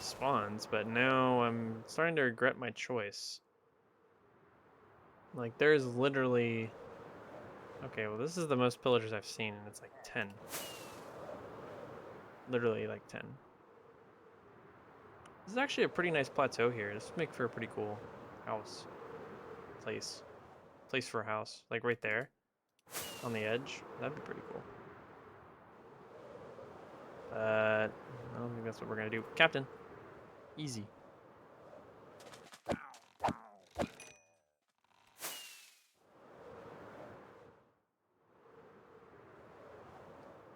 spawns, but now I'm starting to regret my choice. Like, there's literally... Okay, well, this is the most pillagers I've seen, and it's like 10. Literally, like 10. This is actually a pretty nice plateau here. This would make for a pretty cool house. Place for a house. Like right there. On the edge. That'd be pretty cool. I don't think that's what we're gonna do. Captain. Easy.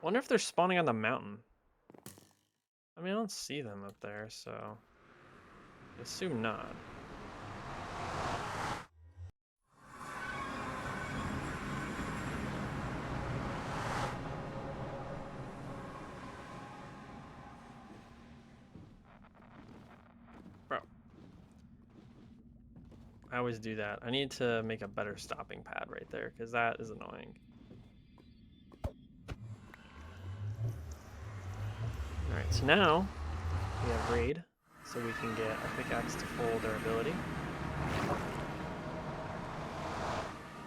Wonder if they're spawning on the mountain. I mean, I don't see them up there, so... I assume not. Bro. I always do that. I need to make a better stopping pad right there, because that is annoying. Alright, so now we have raid, so we can get a pickaxe to full durability.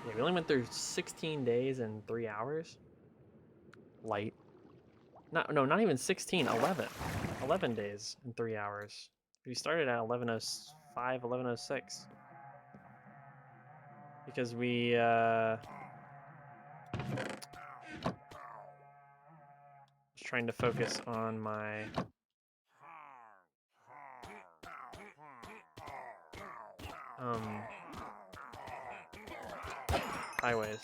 Yeah, we only went through 16 days and 3 hours. Light. No, not even 16, 11. 11 days and 3 hours. We started at 11:05, 11:06. Because we, was trying to focus on my highways.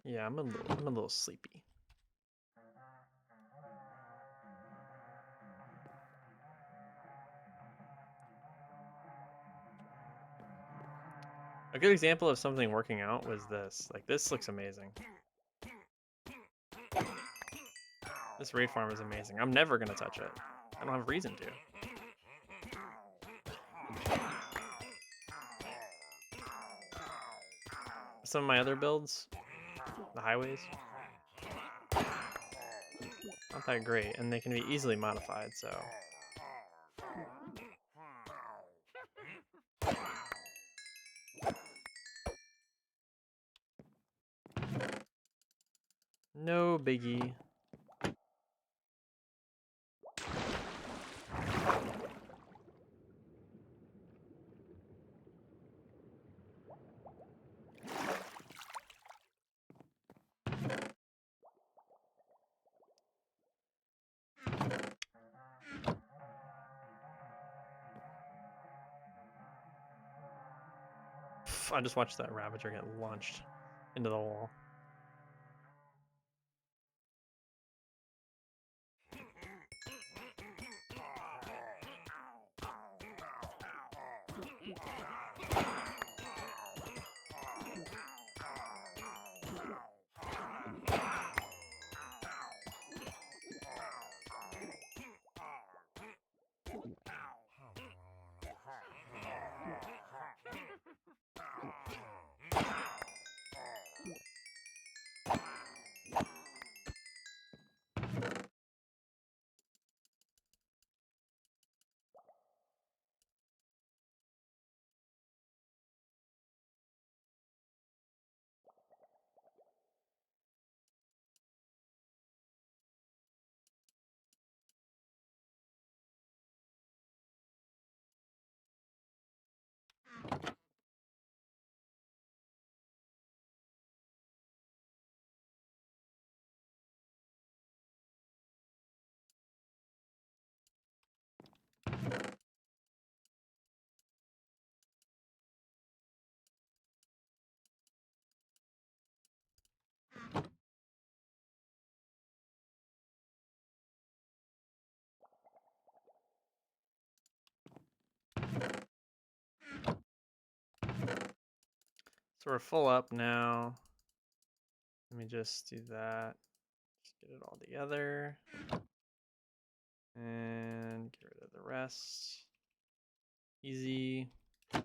Yeah, I'm a little sleepy. A good example of something working out was this. Like, this looks amazing. This raid farm is amazing. I'm never gonna touch it. I don't have a reason to. Some of my other builds, the highways, not that great, and they can be easily modified, so. No biggie. I just watched that Ravager get launched into the wall. So we're full up now. Let me just do that. Just get it all together. And get rid of the rest. Easy. I'm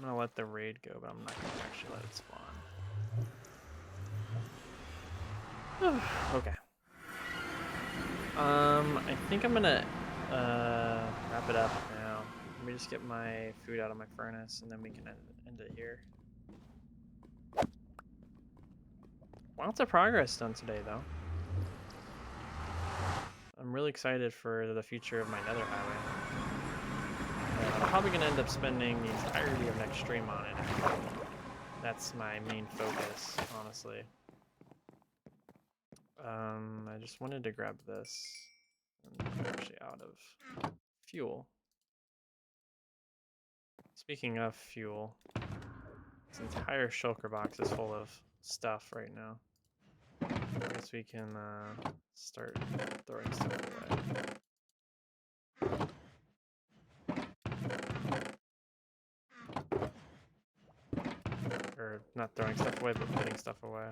gonna let the raid go, but I'm not gonna actually let it spawn. Okay. I think I'm gonna wrap it up now. Let me just get my food out of my furnace, and then we can end it here. Lots of progress done today, though. I'm really excited for the future of my nether highway. I'm probably gonna end up spending the entirety of next stream on it. That's my main focus, honestly. I just wanted to grab this. I'm actually out of fuel. Speaking of fuel, this entire shulker box is full of stuff right now. I guess we can start throwing stuff away. Or not throwing stuff away, but putting stuff away.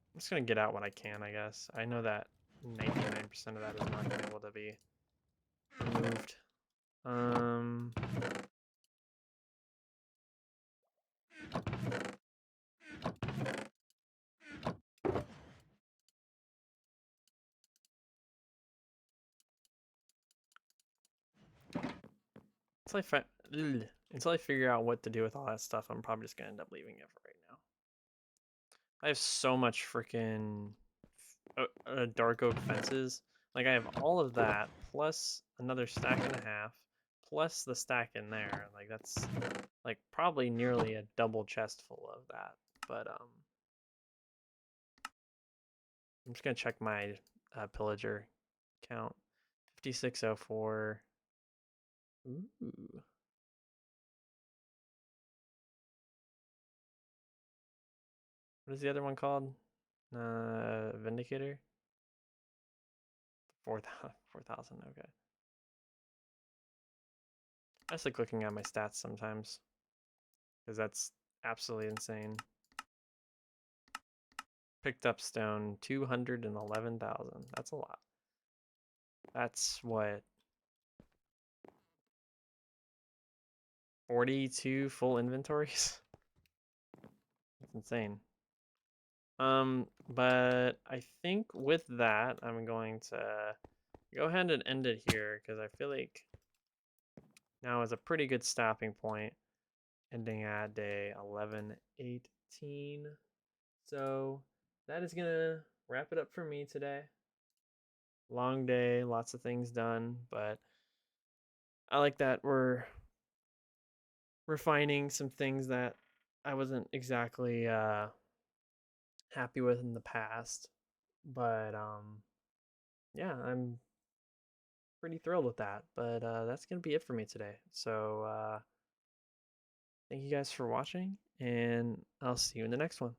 I'm just gonna get out what I can, I guess. I know that 99% of that is not gonna be able to be removed. Until I figure out what to do with all that stuff, I'm probably just gonna end up leaving it for right now. I have so much freaking dark oak fences. Like I have all of that plus another stack and a half plus the stack in there. Like that's like probably nearly a double chest full of that. But I'm just gonna check my pillager count. 5604. Ooh. What is the other one called? Vindicator? 4,000, okay. I just like looking at my stats sometimes. Because that's absolutely insane. Picked up stone, 211,000. That's a lot. That's what? 42 full inventories? That's insane. But I think with that, I'm going to go ahead and end it here because I feel like now is a pretty good stopping point, ending at day 11:18. So that is gonna wrap it up for me today. Long day, lots of things done, but I like that we're refining some things that I wasn't exactly happy with in the past. But yeah, I'm pretty thrilled with that. But that's gonna be it for me today. So thank you guys for watching, and I'll see you in the next one.